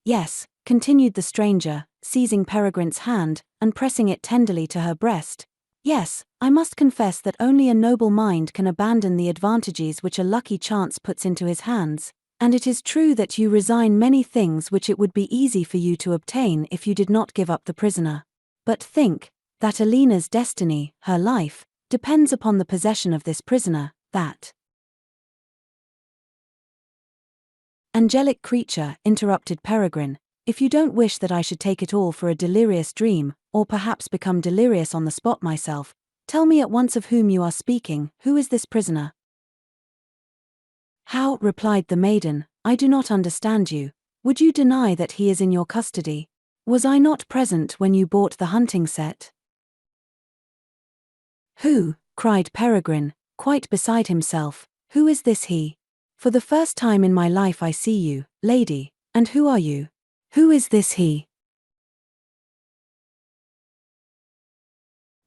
"Yes," continued the stranger, seizing Peregrine's hand, and pressing it tenderly to her breast. "Yes, I must confess that only a noble mind can abandon the advantages which a lucky chance puts into his hands, and it is true that you resign many things which it would be easy for you to obtain if you did not give up the prisoner. But think, that Alina's destiny, her life, depends upon the possession of this prisoner, that—" "Angelic creature," interrupted Peregrine, "if you don't wish that I should take it all for a delirious dream, or perhaps become delirious on the spot myself, tell me at once of whom you are speaking. Who is this prisoner?" "How," replied the maiden, "I do not understand you. Would you deny that he is in your custody? Was I not present when you bought the hunting set?" "Who?" cried Peregrine, quite beside himself, "who is this he? For the first time in my life I see you, lady, and who are you? Who is this he?"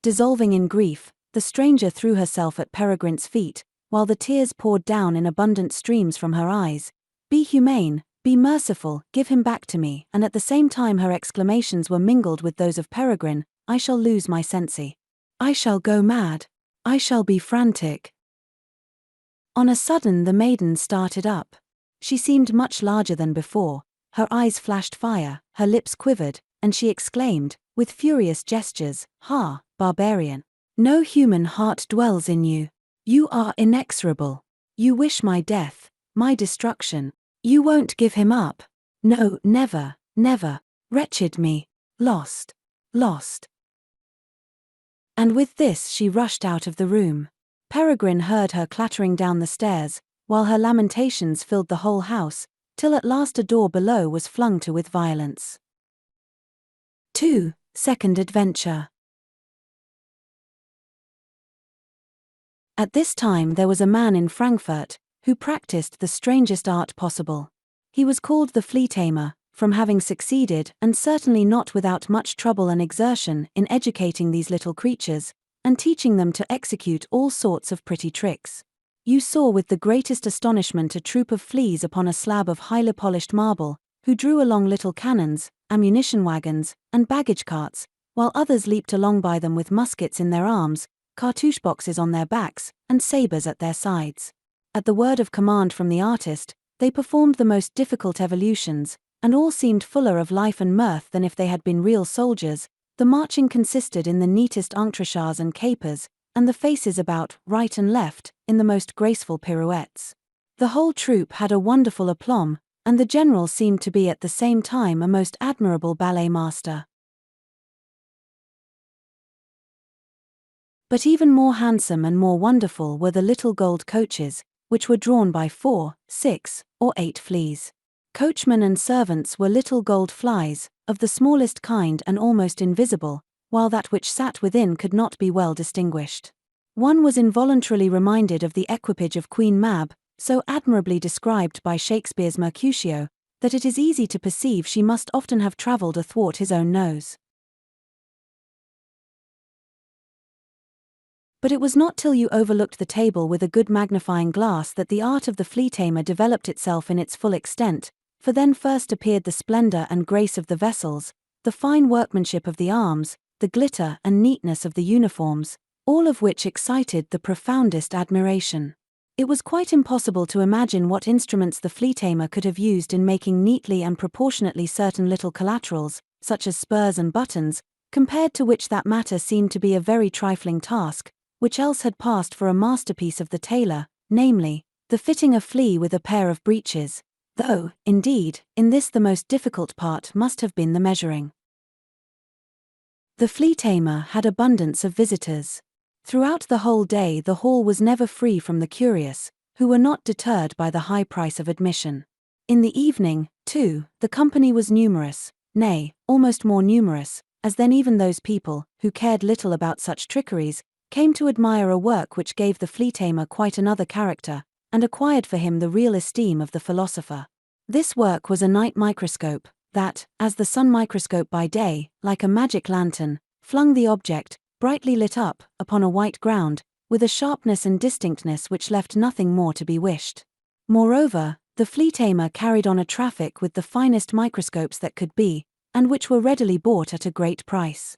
Dissolving in grief, the stranger threw herself at Peregrine's feet, while the tears poured down in abundant streams from her eyes. "Be humane, be merciful, give him back to me," and at the same time her exclamations were mingled with those of Peregrine, "I shall lose my sense. I shall go mad. I shall be frantic." On a sudden the maiden started up. She seemed much larger than before, her eyes flashed fire, her lips quivered, and she exclaimed, with furious gestures, "Ha, barbarian! No human heart dwells in you. You are inexorable. You wish my death, my destruction. You won't give him up. No, never, never. Wretched me. Lost. Lost." And with this she rushed out of the room. Peregrine heard her clattering down the stairs, while her lamentations filled the whole house, till at last a door below was flung to with violence. 2. Second Adventure. At this time there was a man in Frankfurt, who practiced the strangest art possible. He was called the flea tamer, from having succeeded, and certainly not without much trouble and exertion, in educating these little creatures, and teaching them to execute all sorts of pretty tricks. You saw with the greatest astonishment a troop of fleas upon a slab of highly polished marble, who drew along little cannons, ammunition wagons, and baggage carts, while others leaped along by them with muskets in their arms, cartouche boxes on their backs, and sabres at their sides. At the word of command from the artist, they performed the most difficult evolutions, and all seemed fuller of life and mirth than if they had been real soldiers. The marching consisted in the neatest entrechats and capers, and the faces about, right and left, in the most graceful pirouettes. The whole troop had a wonderful aplomb, and the general seemed to be at the same time a most admirable ballet master. But even more handsome and more wonderful were the little gold coaches, which were drawn by 4, 6, or 8 fleas. Coachmen and servants were little gold flies, of the smallest kind and almost invisible, while that which sat within could not be well distinguished. One was involuntarily reminded of the equipage of Queen Mab, so admirably described by Shakespeare's Mercutio, that it is easy to perceive she must often have travelled athwart his own nose. But it was not till you overlooked the table with a good magnifying glass that the art of the flea tamer developed itself in its full extent, for then first appeared the splendour and grace of the vessels, the fine workmanship of the arms, the glitter and neatness of the uniforms, all of which excited the profoundest admiration. It was quite impossible to imagine what instruments the flea tamer could have used in making neatly and proportionately certain little collaterals, such as spurs and buttons, compared to which that matter seemed to be a very trifling task, which else had passed for a masterpiece of the tailor, namely, the fitting a flea with a pair of breeches, though, indeed, in this the most difficult part must have been the measuring. The flea tamer had abundance of visitors. Throughout the whole day the hall was never free from the curious, who were not deterred by the high price of admission. In the evening, too, the company was numerous, nay, almost more numerous, as then even those people, who cared little about such trickeries, came to admire a work which gave the flea tamer quite another character, and acquired for him the real esteem of the philosopher. This work was a night microscope, that, as the sun microscope by day, like a magic lantern, flung the object, brightly lit up, upon a white ground, with a sharpness and distinctness which left nothing more to be wished. Moreover, the flea tamer carried on a traffic with the finest microscopes that could be, and which were readily bought at a great price.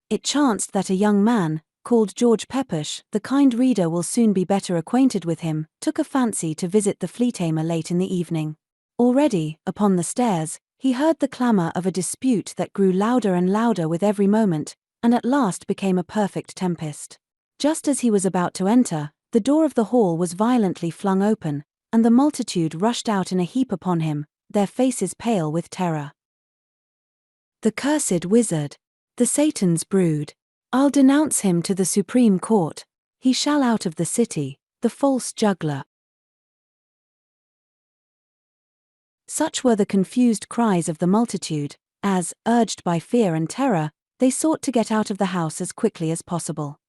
It chanced that a young man, called George Pepusch, the kind reader will soon be better acquainted with him, took a fancy to visit the flea tamer late in the evening. Already, upon the stairs, he heard the clamour of a dispute that grew louder and louder with every moment, and at last became a perfect tempest. Just as he was about to enter, the door of the hall was violently flung open, and the multitude rushed out in a heap upon him, their faces pale with terror. "The cursed wizard! The Satan's brood! I'll denounce him to the Supreme Court! He shall out of the city, the false juggler!" Such were the confused cries of the multitude, as, urged by fear and terror, they sought to get out of the house as quickly as possible.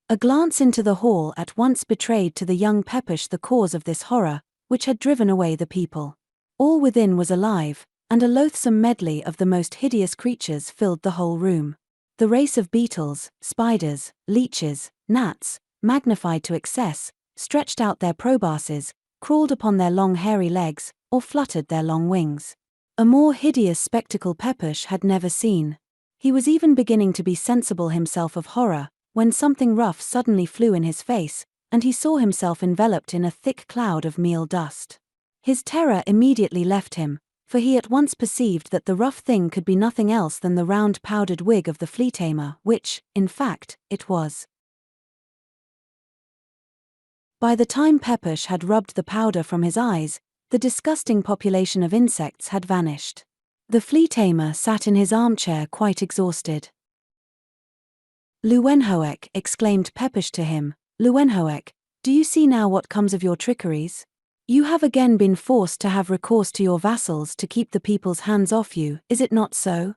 A glance into the hall at once betrayed to the young Pepusch the cause of this horror, which had driven away the people. All within was alive, and a loathsome medley of the most hideous creatures filled the whole room. The race of beetles, spiders, leeches, gnats, magnified to excess, stretched out their probosces, crawled upon their long hairy legs, or fluttered their long wings. A more hideous spectacle Pepusch had never seen. He was even beginning to be sensible himself of horror, when something rough suddenly flew in his face, and he saw himself enveloped in a thick cloud of meal dust. His terror immediately left him, for he at once perceived that the rough thing could be nothing else than the round powdered wig of the flea tamer, which, in fact, it was. By the time Pepusch had rubbed the powder from his eyes, the disgusting population of insects had vanished. The flea tamer sat in his armchair quite exhausted. "Leeuwenhoek," exclaimed Pepusch to him, "Leeuwenhoek, do you see now what comes of your trickeries? You have again been forced to have recourse to your vassals to keep the people's hands off you, is it not so?"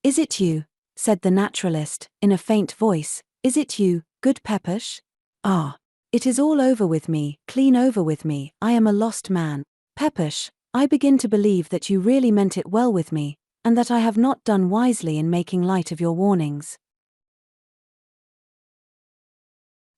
"Is it you?" said the naturalist, in a faint voice, "is it you, good Pepusch? Ah! It is all over with me, clean over with me, I am a lost man. Pepusch, I begin to believe that you really meant it well with me, and that I have not done wisely in making light of your warnings."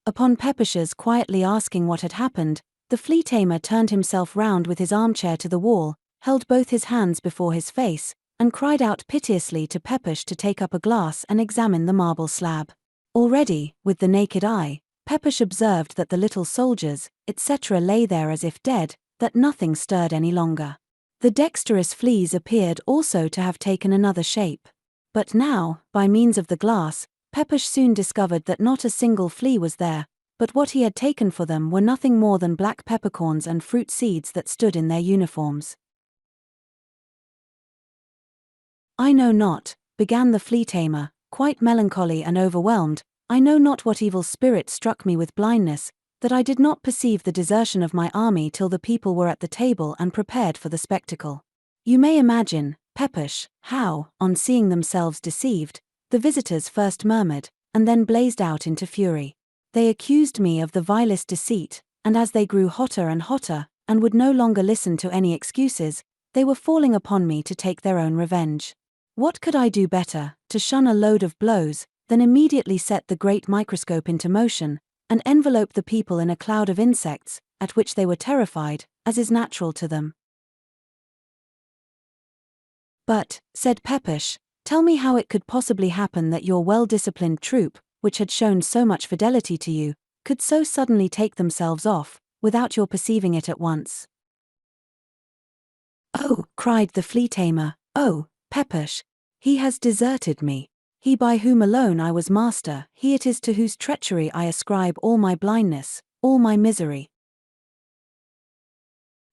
Upon Pepusch's quietly asking what had happened, the flea tamer turned himself round with his armchair to the wall, held both his hands before his face, and cried out piteously to Pepusch to take up a glass and examine the marble slab. Already, with the naked eye, Pepusch observed that the little soldiers, etc. lay there as if dead, that nothing stirred any longer. The dexterous fleas appeared also to have taken another shape. But now, by means of the glass, Pepusch soon discovered that not a single flea was there, but what he had taken for them were nothing more than black peppercorns and fruit seeds that stood in their uniforms. "I know not," began the flea tamer, quite melancholy and overwhelmed, "I know not what evil spirit struck me with blindness, that I did not perceive the desertion of my army till the people were at the table and prepared for the spectacle. You may imagine, Pepusch, how, on seeing themselves deceived, the visitors first murmured, and then blazed out into fury. They accused me of the vilest deceit, and as they grew hotter and hotter, and would no longer listen to any excuses, they were falling upon me to take their own revenge. What could I do better, to shun a load of blows, than immediately set the great microscope into motion, and envelope the people in a cloud of insects, at which they were terrified, as is natural to them." "But," said Pepusch, "tell me how it could possibly happen that your well-disciplined troop, which had shown so much fidelity to you, could so suddenly take themselves off, without your perceiving it at once?" "Oh," cried the flea tamer, "oh, Pepusch, he has deserted me. He by whom alone I was master, he it is to whose treachery I ascribe all my blindness, all my misery."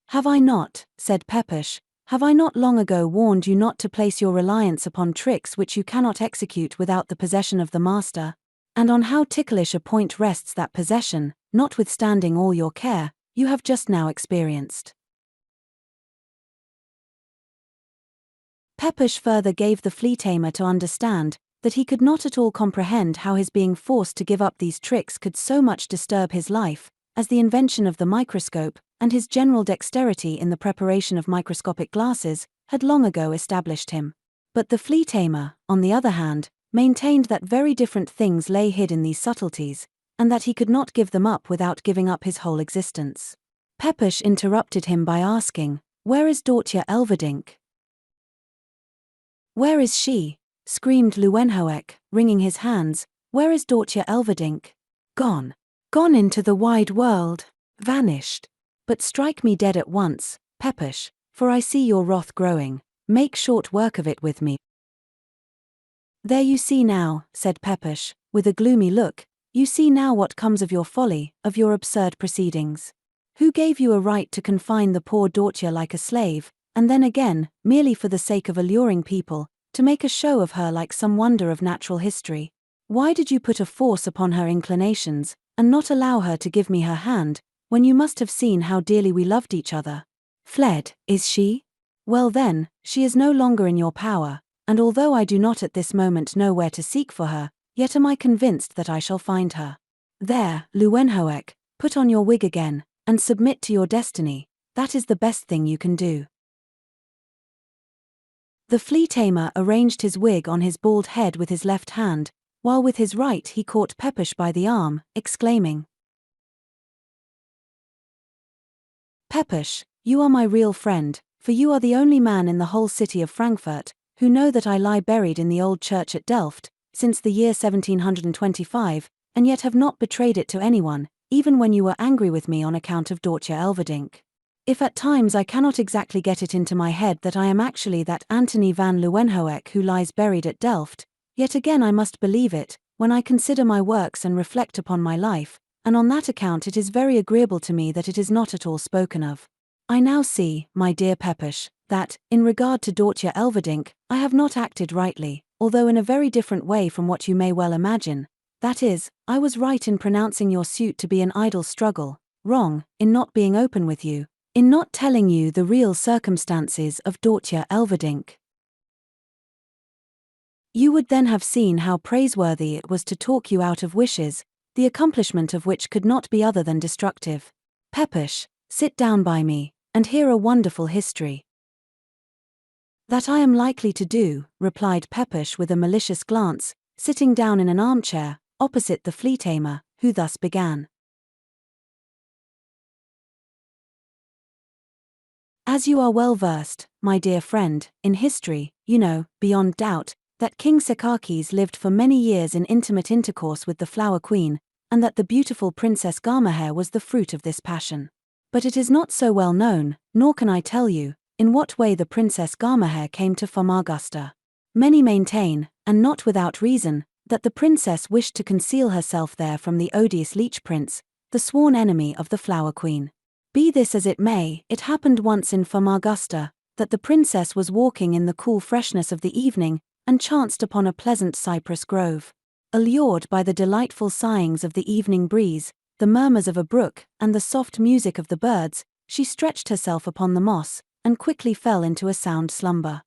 "Have I not," said Pepusch, "have I not long ago warned you not to place your reliance upon tricks which you cannot execute without the possession of the master? And on how ticklish a point rests that possession, notwithstanding all your care, you have just now experienced." Pepusch further gave the flea tamer to understand that he could not at all comprehend how his being forced to give up these tricks could so much disturb his life, as the invention of the microscope, and his general dexterity in the preparation of microscopic glasses, had long ago established him. But the flea tamer, on the other hand, maintained that very different things lay hid in these subtleties, and that he could not give them up without giving up his whole existence. Pepusch interrupted him by asking, "Where is Dörtje Elverdink?" "Where is she?" screamed Leeuwenhoek, wringing his hands. "Where is Dörtje Elverdink? Gone. Gone into the wide world. Vanished. But strike me dead at once, Pepusch, for I see your wrath growing. Make short work of it with me." "There you see now," said Pepusch, with a gloomy look, "you see now what comes of your folly, of your absurd proceedings. Who gave you a right to confine the poor Dörtje like a slave, and then again, merely for the sake of alluring people, to make a show of her like some wonder of natural history? Why did you put a force upon her inclinations, and not allow her to give me her hand, when you must have seen how dearly we loved each other? Fled, is she? Well then, she is no longer in your power, and although I do not at this moment know where to seek for her, yet am I convinced that I shall find her. There, Leeuwenhoek, put on your wig again, and submit to your destiny. That is the best thing you can do." The flea tamer arranged his wig on his bald head with his left hand, while with his right he caught Pepusch by the arm, exclaiming, "Pepusch, you are my real friend, for you are the only man in the whole city of Frankfurt who know that I lie buried in the old church at Delft, since the year 1725, and yet have not betrayed it to anyone, even when you were angry with me on account of Dörtje Elverdink. If at times I cannot exactly get it into my head that I am actually that Antony van Leeuwenhoek who lies buried at Delft, yet again I must believe it, when I consider my works and reflect upon my life, and on that account it is very agreeable to me that it is not at all spoken of. I now see, my dear Pepusch, that, in regard to Dörtje Elverdink, I have not acted rightly, although in a very different way from what you may well imagine. That is, I was right in pronouncing your suit to be an idle struggle, wrong, in not being open with you, in not telling you the real circumstances of Dörtje Elverdink. You would then have seen how praiseworthy it was to talk you out of wishes, the accomplishment of which could not be other than destructive. Pepusch, sit down by me, and hear a wonderful history." "That I am likely to do," replied Pepusch with a malicious glance, sitting down in an armchair, opposite the flea tamer, who thus began. "As you are well versed, my dear friend, in history, you know, beyond doubt, that King Sekakis lived for many years in intimate intercourse with the Flower Queen, and that the beautiful Princess Gamaheh was the fruit of this passion. But it is not so well known, nor can I tell you, in what way the Princess Gamaheh came to Famagusta. Many maintain, and not without reason, that the princess wished to conceal herself there from the odious leech prince, the sworn enemy of the flower queen. Be this as it may, it happened once in Famagusta, that the princess was walking in the cool freshness of the evening, and chanced upon a pleasant cypress grove. Allured by the delightful sighings of the evening breeze, the murmurs of a brook, and the soft music of the birds, she stretched herself upon the moss, and quickly fell into a sound slumber.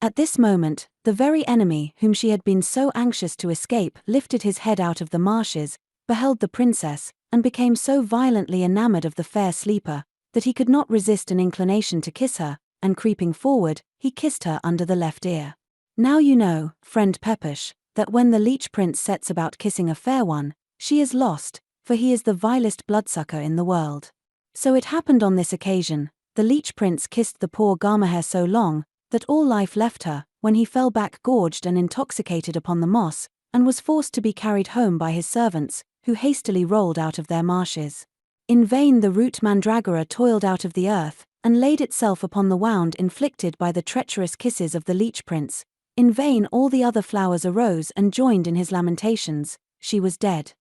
At this moment, the very enemy whom she had been so anxious to escape lifted his head out of the marshes, beheld the princess, and became so violently enamored of the fair sleeper, that he could not resist an inclination to kiss her, and creeping forward, he kissed her under the left ear. Now you know, friend Pepusch, that when the leech prince sets about kissing a fair one, she is lost, for he is the vilest bloodsucker in the world. So it happened on this occasion, the leech prince kissed the poor Gamaheh so long, that all life left her, when he fell back gorged and intoxicated upon the moss, and was forced to be carried home by his servants, who hastily rolled out of their marshes. In vain the root mandragora toiled out of the earth, and laid itself upon the wound inflicted by the treacherous kisses of the leech prince. In vain all the other flowers arose and joined in his lamentations. She was dead.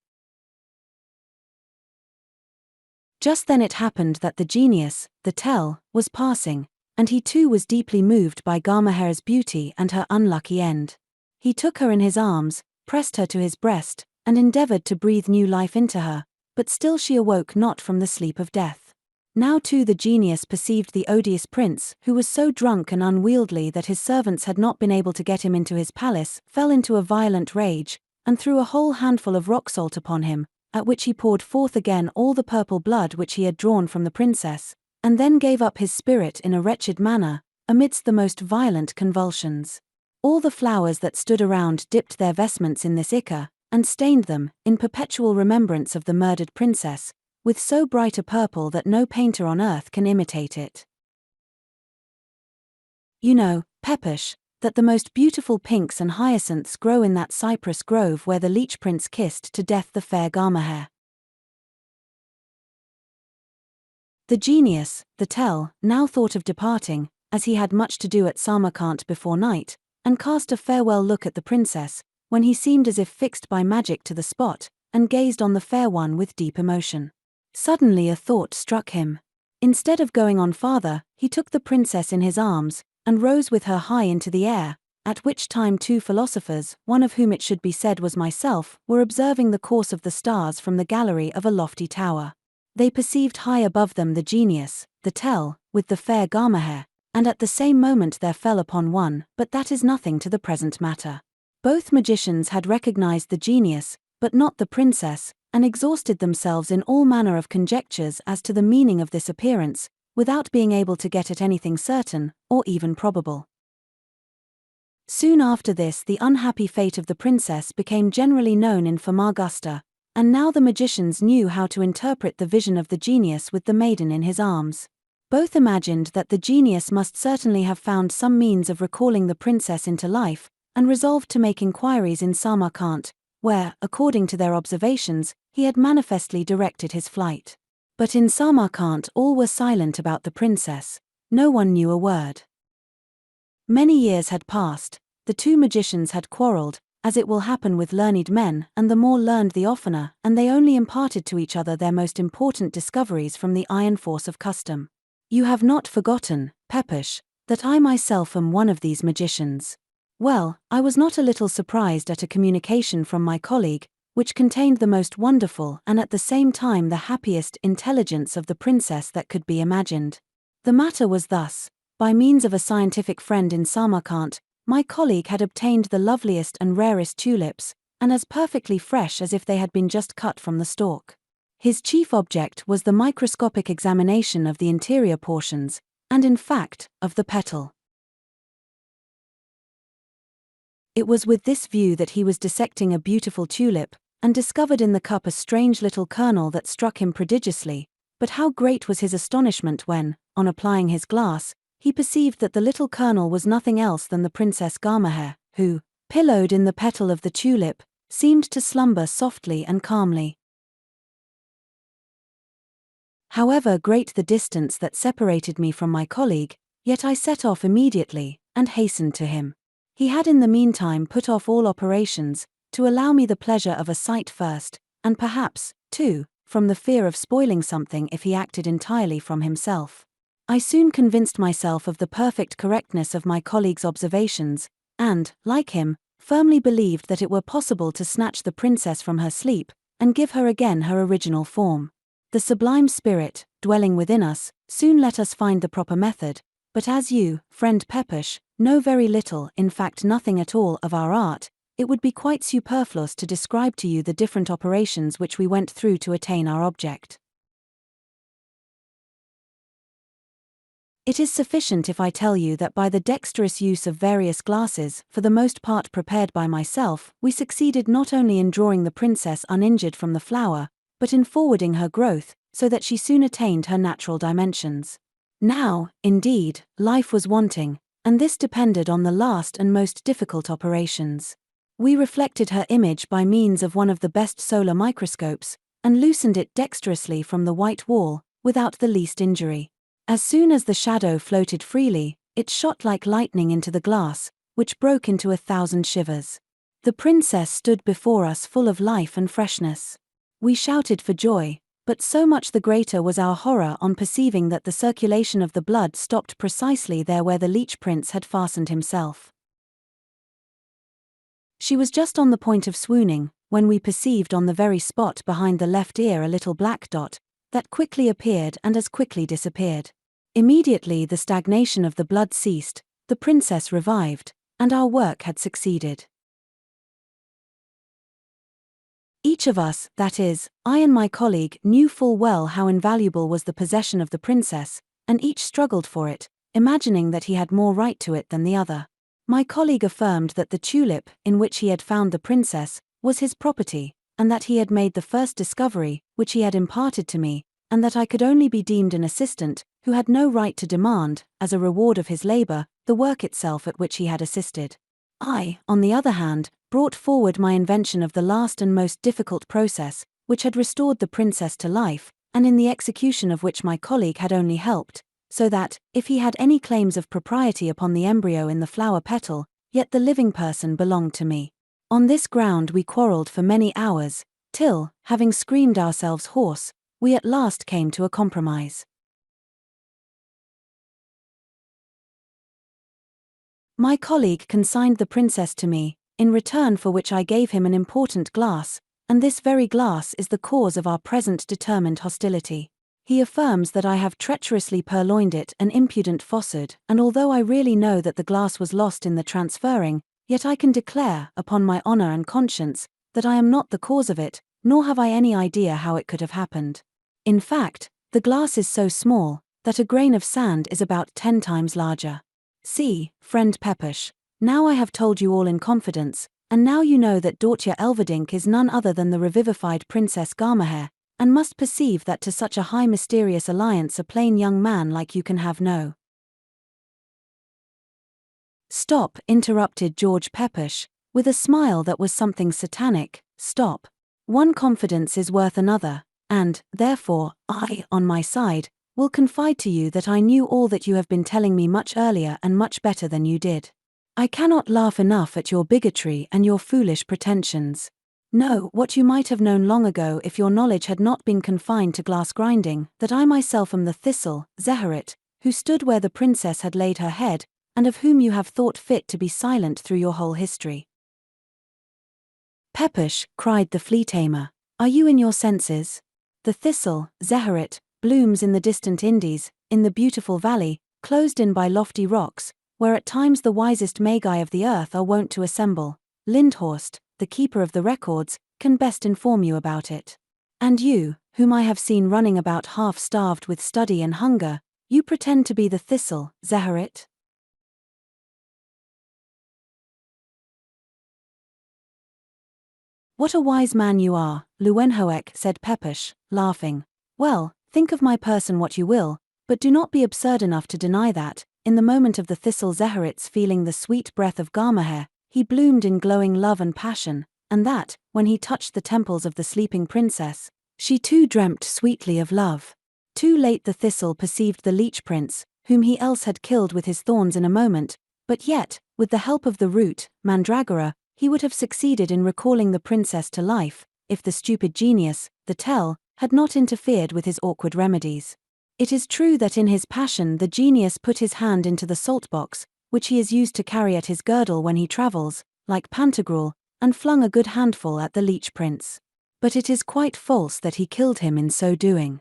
Just then it happened that the genius, the tell, was passing, and he too was deeply moved by Gamaheh's beauty and her unlucky end. He took her in his arms, pressed her to his breast, and endeavored to breathe new life into her, but still she awoke not from the sleep of death. Now too the genius perceived the odious prince, who was so drunk and unwieldy that his servants had not been able to get him into his palace, fell into a violent rage, and threw a whole handful of rock salt upon him, at which he poured forth again all the purple blood which he had drawn from the princess, and then gave up his spirit in a wretched manner, amidst the most violent convulsions. All the flowers that stood around dipped their vestments in this ichor, and stained them, in perpetual remembrance of the murdered princess, with so bright a purple that no painter on earth can imitate it. You know, Pepusch, that the most beautiful pinks and hyacinths grow in that cypress grove where the leech prince kissed to death the fair Gamaheh. The genius, the tell, now thought of departing, as he had much to do at Samarkand before night, and cast a farewell look at the princess, when he seemed as if fixed by magic to the spot, and gazed on the fair one with deep emotion. Suddenly a thought struck him. Instead of going on farther, he took the princess in his arms, and rose with her high into the air, at which time two philosophers, one of whom it should be said was myself, were observing the course of the stars from the gallery of a lofty tower. They perceived high above them the genius, the tell, with the fair Gamaheh, and at the same moment there fell upon one, but that is nothing to the present matter. Both magicians had recognized the genius, but not the princess, and exhausted themselves in all manner of conjectures as to the meaning of this appearance, without being able to get at anything certain, or even probable. Soon after this the unhappy fate of the princess became generally known in Famagusta, and now the magicians knew how to interpret the vision of the genius with the maiden in his arms. Both imagined that the genius must certainly have found some means of recalling the princess into life, and resolved to make inquiries in Samarkand, where, according to their observations, he had manifestly directed his flight. But in Samarkand all were silent about the princess. No one knew a word. Many years had passed, the two magicians had quarreled, as it will happen with learned men, and the more learned the oftener, and they only imparted to each other their most important discoveries from the iron force of custom. You have not forgotten, Pepusch, that I myself am one of these magicians. Well, I was not a little surprised at a communication from my colleague, which contained the most wonderful and at the same time the happiest intelligence of the princess that could be imagined. The matter was thus: by means of a scientific friend in Samarkand, my colleague had obtained the loveliest and rarest tulips, and as perfectly fresh as if they had been just cut from the stalk. His chief object was the microscopic examination of the interior portions, and in fact, of the petal. It was with this view that he was dissecting a beautiful tulip, and discovered in the cup a strange little kernel that struck him prodigiously, but how great was his astonishment when, on applying his glass, he perceived that the little kernel was nothing else than the Princess Gamaheh, who, pillowed in the petal of the tulip, seemed to slumber softly and calmly. However great the distance that separated me from my colleague, yet I set off immediately, and hastened to him. He had in the meantime put off all operations, to allow me the pleasure of a sight first, and perhaps, too, from the fear of spoiling something if he acted entirely from himself. I soon convinced myself of the perfect correctness of my colleague's observations, and, like him, firmly believed that it were possible to snatch the princess from her sleep, and give her again her original form. The sublime spirit, dwelling within us, soon let us find the proper method, but as you, friend Pepusch, know very little, in fact nothing at all, of our art, it would be quite superfluous to describe to you the different operations which we went through to attain our object. It is sufficient if I tell you that by the dexterous use of various glasses, for the most part prepared by myself, we succeeded not only in drawing the princess uninjured from the flower, but in forwarding her growth, so that she soon attained her natural dimensions. Now, indeed, life was wanting, and this depended on the last and most difficult operations. We reflected her image by means of one of the best solar microscopes, and loosened it dexterously from the white wall, without the least injury. As soon as the shadow floated freely, it shot like lightning into the glass, which broke into 1,000 shivers. The princess stood before us full of life and freshness. We shouted for joy, but so much the greater was our horror on perceiving that the circulation of the blood stopped precisely there where the leech prince had fastened himself. She was just on the point of swooning, when we perceived on the very spot behind the left ear a little black dot, that quickly appeared and as quickly disappeared. Immediately the stagnation of the blood ceased, the princess revived, and our work had succeeded. Each of us, that is, I and my colleague, knew full well how invaluable was the possession of the princess, and each struggled for it, imagining that he had more right to it than the other. My colleague affirmed that the tulip, in which he had found the princess, was his property, and that he had made the first discovery, which he had imparted to me, and that I could only be deemed an assistant, who had no right to demand, as a reward of his labor, the work itself at which he had assisted. I, on the other hand, brought forward my invention of the last and most difficult process, which had restored the princess to life, and in the execution of which my colleague had only helped, so that, if he had any claims of propriety upon the embryo in the flower petal, yet the living person belonged to me. On this ground we quarreled for many hours, till, having screamed ourselves hoarse, we at last came to a compromise. My colleague consigned the princess to me, in return for which I gave him an important glass, and this very glass is the cause of our present determined hostility. He affirms that I have treacherously purloined it, an impudent falsehood, and although I really know that the glass was lost in the transferring, yet I can declare, upon my honor and conscience, that I am not the cause of it, nor have I any idea how it could have happened. In fact, the glass is so small, that a grain of sand is about 10 times larger. See, friend Pepusch, now I have told you all in confidence, and now you know that Dörtje Elverdink is none other than the revivified Princess Gamaheh, and must perceive that to such a high mysterious alliance a plain young man like you can have no. Stop, interrupted George Pepusch, with a smile that was something satanic, stop. One confidence is worth another, and, therefore, I, on my side, will confide to you that I knew all that you have been telling me much earlier and much better than you did. I cannot laugh enough at your bigotry and your foolish pretensions. No, what you might have known long ago if your knowledge had not been confined to glass grinding, that I myself am the thistle, Zeherit, who stood where the princess had laid her head, and of whom you have thought fit to be silent through your whole history. Pepusch, cried the flea tamer, are you in your senses? The thistle, Zeherit, blooms in the distant Indies, in the beautiful valley, closed in by lofty rocks, where at times the wisest magi of the earth are wont to assemble. Lindhorst, the keeper of the records, can best inform you about it. And you, whom I have seen running about half-starved with study and hunger, you pretend to be the thistle, Zeherit? What a wise man you are, Leeuwenhoek, said Pepusch, laughing. Well, think of my person what you will, but do not be absurd enough to deny that, in the moment of the thistle Zeherit's feeling the sweet breath of Gamaheh, he bloomed in glowing love and passion, and that, when he touched the temples of the sleeping princess, she too dreamt sweetly of love. Too late the thistle perceived the leech prince, whom he else had killed with his thorns in a moment, but yet, with the help of the root, mandragora, he would have succeeded in recalling the princess to life, if the stupid genius, the tell, had not interfered with his awkward remedies. It is true that in his passion the genius put his hand into the salt box, which he is used to carry at his girdle when he travels, like Pantagruel, and flung a good handful at the leech prince. But it is quite false that he killed him in so doing.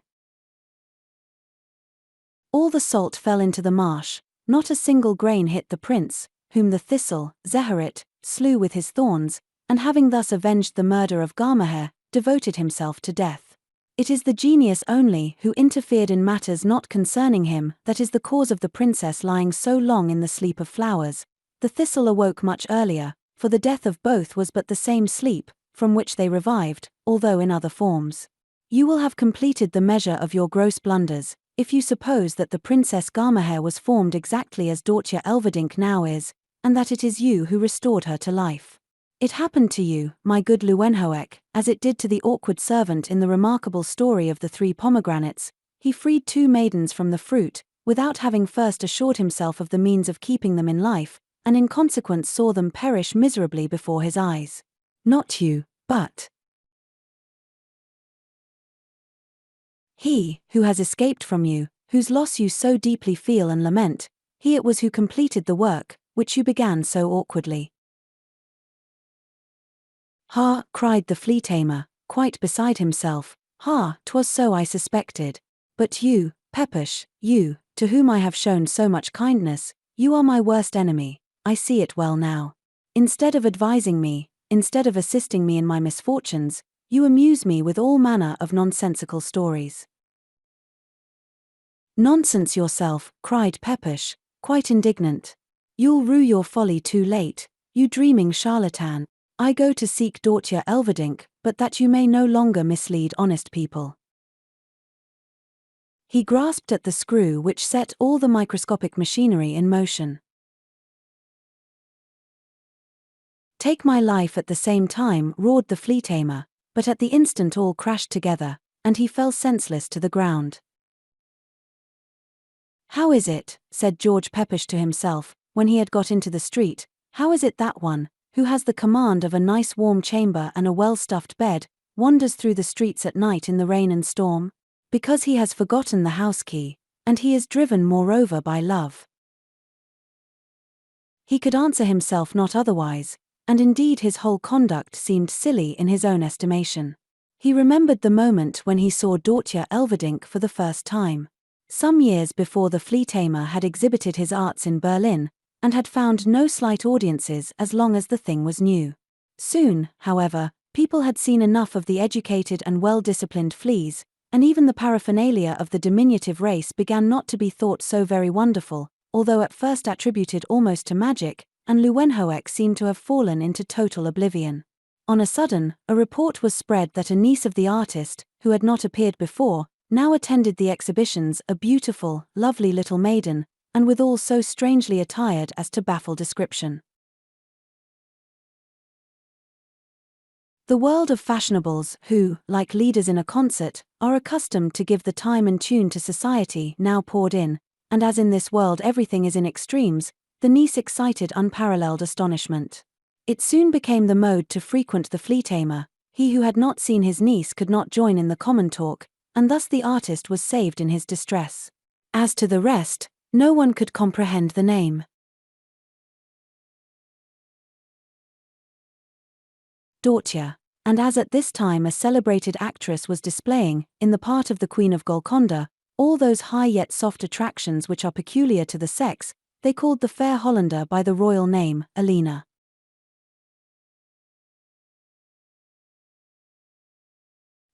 All the salt fell into the marsh, not a single grain hit the prince, whom the thistle, Zeherit, slew with his thorns, and having thus avenged the murder of Gamaheh, devoted himself to death. It is the genius only who interfered in matters not concerning him that is the cause of the princess lying so long in the sleep of flowers. The thistle awoke much earlier, for the death of both was but the same sleep, from which they revived, although in other forms. You will have completed the measure of your gross blunders, if you suppose that the Princess Gamaheh was formed exactly as Dörtje Elverdink now is, and that it is you who restored her to life. It happened to you, my good Lewenhoek, as it did to the awkward servant in the remarkable story of the 3 pomegranates. He freed 2 maidens from the fruit, without having first assured himself of the means of keeping them in life, and in consequence saw them perish miserably before his eyes. Not you, but he, who has escaped from you, whose loss you so deeply feel and lament, he it was who completed the work, which you began so awkwardly. Ha! Cried the flea tamer, quite beside himself, ha! 'Twas so I suspected. But you, Pepusch, you, to whom I have shown so much kindness, you are my worst enemy, I see it well now. Instead of advising me, instead of assisting me in my misfortunes, you amuse me with all manner of nonsensical stories. Nonsense yourself, cried Pepusch, quite indignant. You'll rue your folly too late, you dreaming charlatan. I go to seek Dörtje Elverdink, but that you may no longer mislead honest people. He grasped at the screw which set all the microscopic machinery in motion. Take my life at the same time, roared the flea tamer, but at the instant all crashed together, and he fell senseless to the ground. How is it, said George Pepusch to himself, when he had got into the street, how is it that one, who has the command of a nice warm chamber and a well-stuffed bed, wanders through the streets at night in the rain and storm? Because he has forgotten the house key, and he is driven moreover by love. He could answer himself not otherwise, and indeed his whole conduct seemed silly in his own estimation. He remembered the moment when he saw Dörtje Elverdink for the first time. Some years before the flea tamer had exhibited his arts in Berlin, and had found no slight audiences as long as the thing was new. Soon, however, people had seen enough of the educated and well-disciplined fleas, and even the paraphernalia of the diminutive race began not to be thought so very wonderful, although at first attributed almost to magic, and Lewenhoek seemed to have fallen into total oblivion. On a sudden, a report was spread that a niece of the artist, who had not appeared before, now attended the exhibitions, a beautiful, lovely little maiden, and withal so strangely attired as to baffle description. The world of fashionables who, like leaders in a concert, are accustomed to give the time and tune to society now poured in, and as in this world everything is in extremes, the niece excited unparalleled astonishment. It soon became the mode to frequent the flea tamer. He who had not seen his niece could not join in the common talk, and thus the artist was saved in his distress. As to the rest, no one could comprehend the name. Dörtje. And as at this time a celebrated actress was displaying, in the part of the Queen of Golconda, all those high yet soft attractions which are peculiar to the sex, they called the fair Hollander by the royal name, Alina.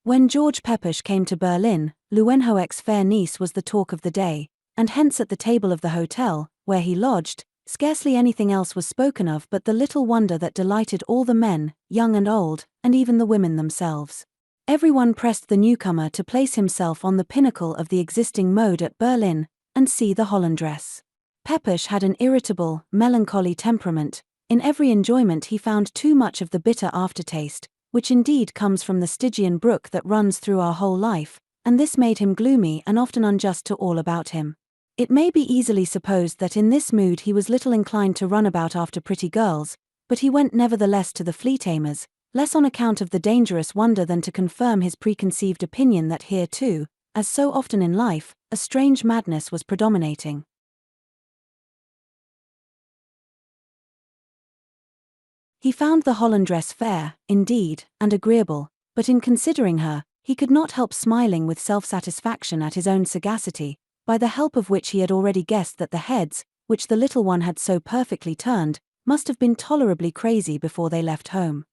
When George Pepusch came to Berlin, Lewenhoek's fair niece was the talk of the day, and hence at the table of the hotel, where he lodged, scarcely anything else was spoken of but the little wonder that delighted all the men, young and old, and even the women themselves. Everyone pressed the newcomer to place himself on the pinnacle of the existing mode at Berlin, and see the Hollandress. Pepusch had an irritable, melancholy temperament. In every enjoyment he found too much of the bitter aftertaste, which indeed comes from the Stygian brook that runs through our whole life, and this made him gloomy and often unjust to all about him. It may be easily supposed that in this mood he was little inclined to run about after pretty girls, but he went nevertheless to the flea tamers, less on account of the dangerous wonder than to confirm his preconceived opinion that here too, as so often in life, a strange madness was predominating. He found the Hollandress fair, indeed, and agreeable, but in considering her, he could not help smiling with self-satisfaction at his own sagacity, by the help of which he had already guessed that the heads, which the little one had so perfectly turned, must have been tolerably crazy before they left home.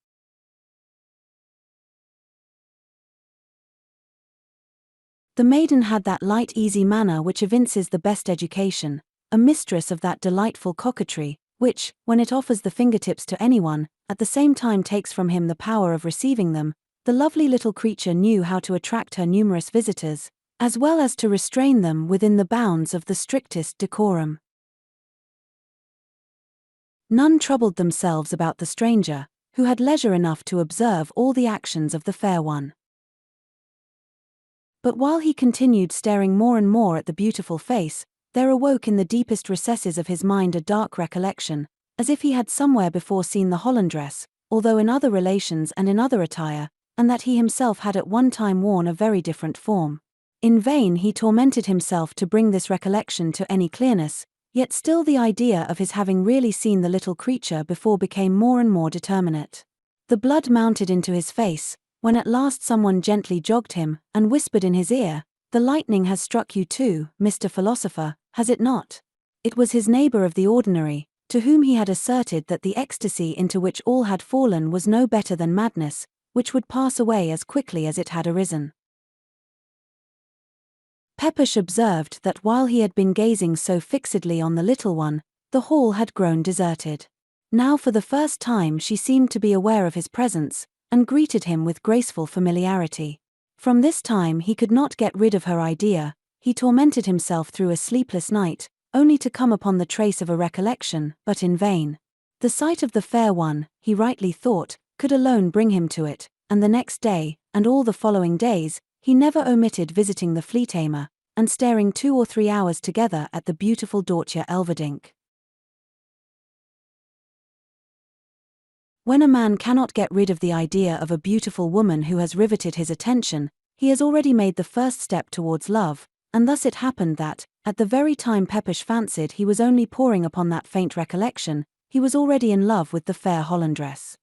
The maiden had that light easy manner which evinces the best education, a mistress of that delightful coquetry, which, when it offers the fingertips to anyone, at the same time takes from him the power of receiving them. The lovely little creature knew how to attract her numerous visitors, as well as to restrain them within the bounds of the strictest decorum. None troubled themselves about the stranger, who had leisure enough to observe all the actions of the fair one. But while he continued staring more and more at the beautiful face, there awoke in the deepest recesses of his mind a dark recollection, as if he had somewhere before seen the Hollandress, although in other relations and in other attire, and that he himself had at one time worn a very different form. In vain he tormented himself to bring this recollection to any clearness, yet still the idea of his having really seen the little creature before became more and more determinate. The blood mounted into his face, when at last someone gently jogged him, and whispered in his ear, "The lightning has struck you too, Mr. Philosopher, has it not?" It was his neighbor of the ordinary, to whom he had asserted that the ecstasy into which all had fallen was no better than madness, which would pass away as quickly as it had arisen. Pepusch observed that while he had been gazing so fixedly on the little one, the hall had grown deserted. Now for the first time she seemed to be aware of his presence, and greeted him with graceful familiarity. From this time he could not get rid of her idea. He tormented himself through a sleepless night, only to come upon the trace of a recollection, but in vain. The sight of the fair one, he rightly thought, could alone bring him to it, and the next day, and all the following days, he never omitted visiting the flea tamer, and staring 2 or 3 hours together at the beautiful Dörtje Elverdink. When a man cannot get rid of the idea of a beautiful woman who has riveted his attention, he has already made the first step towards love, and thus it happened that, at the very time Pepusch fancied he was only poring upon that faint recollection, he was already in love with the fair Hollandress.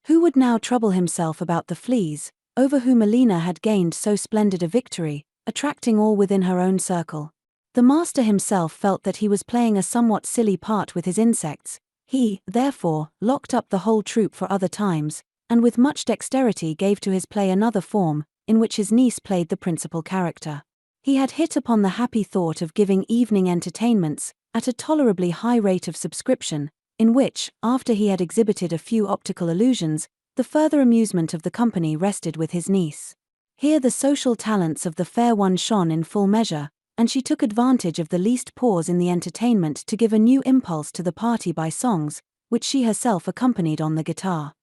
Who would now trouble himself about the fleas, over whom Alina had gained so splendid a victory, attracting all within her own circle? The master himself felt that he was playing a somewhat silly part with his insects. He, therefore, locked up the whole troop for other times, and with much dexterity gave to his play another form, in which his niece played the principal character. He had hit upon the happy thought of giving evening entertainments, at a tolerably high rate of subscription, in which, after he had exhibited a few optical illusions, the further amusement of the company rested with his niece. Here the social talents of the fair one shone in full measure, and she took advantage of the least pause in the entertainment to give a new impulse to the party by songs, which she herself accompanied on the guitar.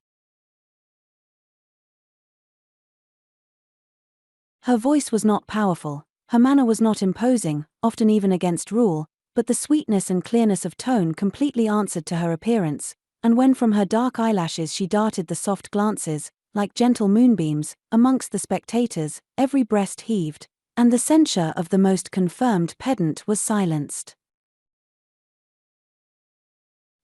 Her voice was not powerful, her manner was not imposing, often even against rule, but the sweetness and clearness of tone completely answered to her appearance, and when from her dark eyelashes she darted the soft glances, like gentle moonbeams, amongst the spectators, every breast heaved, and the censure of the most confirmed pedant was silenced.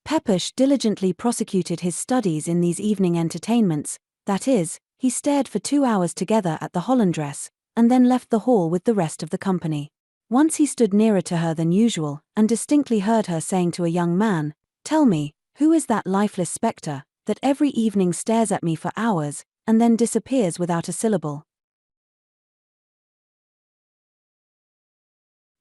Pepusch diligently prosecuted his studies in these evening entertainments, that is, he stared for 2 hours together at the Hollandress, and then left the hall with the rest of the company. Once he stood nearer to her than usual, and distinctly heard her saying to a young man, "Tell me, who is that lifeless spectre, that every evening stares at me for hours, and then disappears without a syllable?"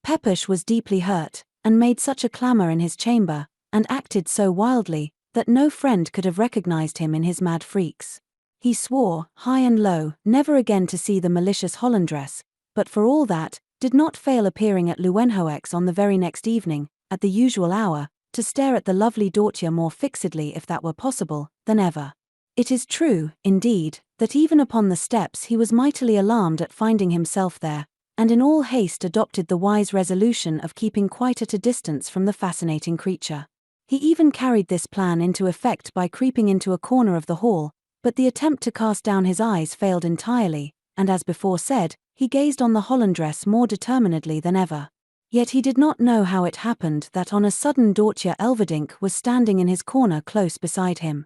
Pepusch was deeply hurt, and made such a clamour in his chamber, and acted so wildly, that no friend could have recognized him in his mad freaks. He swore, high and low, never again to see the malicious Hollandress, but for all that, did not fail appearing at Leeuwenhoek's on the very next evening, at the usual hour, to stare at the lovely Dörtje more fixedly if that were possible, than ever. It is true, indeed, that even upon the steps he was mightily alarmed at finding himself there, and in all haste adopted the wise resolution of keeping quite at a distance from the fascinating creature. He even carried this plan into effect by creeping into a corner of the hall, but the attempt to cast down his eyes failed entirely, and as before said, he gazed on the Hollandress more determinedly than ever. Yet he did not know how it happened that on a sudden Dörtje Elverdink was standing in his corner close beside him.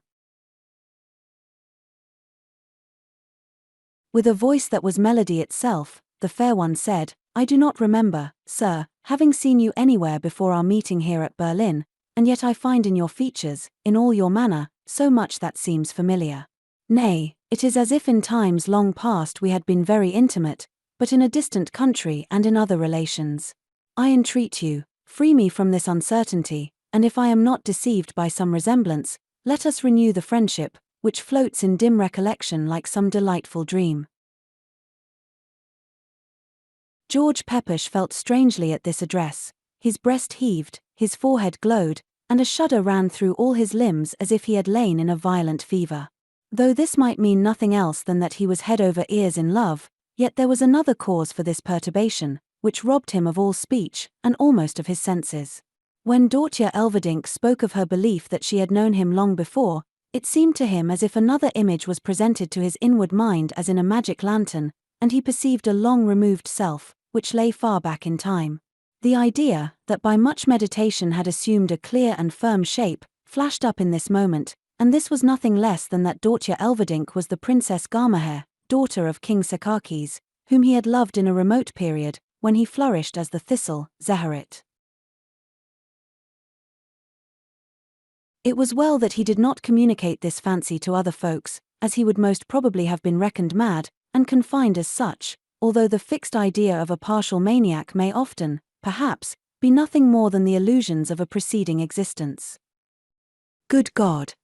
With a voice that was melody itself, the fair one said, "I do not remember, sir, having seen you anywhere before our meeting here at Berlin, and yet I find in your features, in all your manner, so much that seems familiar. Nay, it is as if in times long past we had been very intimate, but in a distant country and in other relations. I entreat you, free me from this uncertainty, and if I am not deceived by some resemblance, let us renew the friendship, which floats in dim recollection like some delightful dream." George Pepusch felt strangely at this address. His breast heaved, his forehead glowed, and a shudder ran through all his limbs as if he had lain in a violent fever. Though this might mean nothing else than that he was head over ears in love, yet there was another cause for this perturbation, which robbed him of all speech, and almost of his senses. When Dörtje Elverdink spoke of her belief that she had known him long before, it seemed to him as if another image was presented to his inward mind as in a magic lantern, and he perceived a long-removed self, which lay far back in time. The idea, that by much meditation had assumed a clear and firm shape, flashed up in this moment, and this was nothing less than that Dörtje Elverdink was the Princess Gamaheh, daughter of King Sekakis, whom he had loved in a remote period, when he flourished as the thistle, Zeherit. It was well that he did not communicate this fancy to other folks, as he would most probably have been reckoned mad, and confined as such, although the fixed idea of a partial maniac may often, perhaps, be nothing more than the illusions of a preceding existence. "Good God!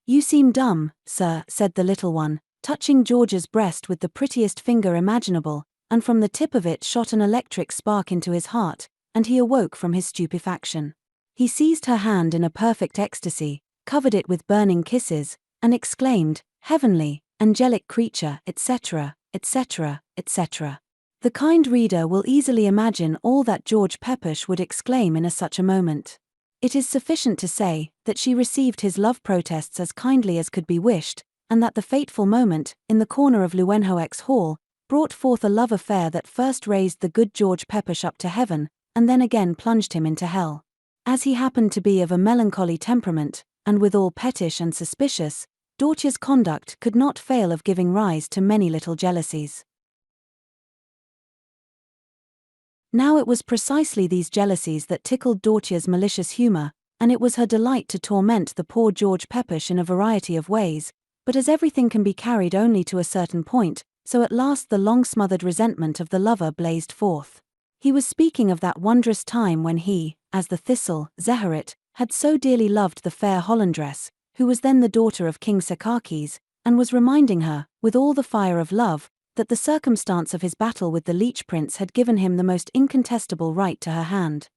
You seem dumb, sir," said the little one, touching George's breast with the prettiest finger imaginable, and from the tip of it shot an electric spark into his heart, and he awoke from his stupefaction. He seized her hand in a perfect ecstasy, covered it with burning kisses, and exclaimed, "Heavenly, angelic creature," etc., etc., etc. The kind reader will easily imagine all that George Pepusch would exclaim in such a moment. It is sufficient to say, that she received his love protests as kindly as could be wished, and that the fateful moment, in the corner of Leeuwenhoek's hall, brought forth a love affair that first raised the good George Pepusch up to heaven, and then again plunged him into hell. As he happened to be of a melancholy temperament, and withal pettish and suspicious, Dörtje's conduct could not fail of giving rise to many little jealousies. Now it was precisely these jealousies that tickled Dörtje's malicious humor, and it was her delight to torment the poor George Pepusch in a variety of ways, but as everything can be carried only to a certain point, so at last the long-smothered resentment of the lover blazed forth. He was speaking of that wondrous time when he, as the thistle, Zeherit, had so dearly loved the fair Hollandress, who was then the daughter of King Sekakis, and was reminding her, with all the fire of love, that the circumstance of his battle with the Leech Prince had given him the most incontestable right to her hand.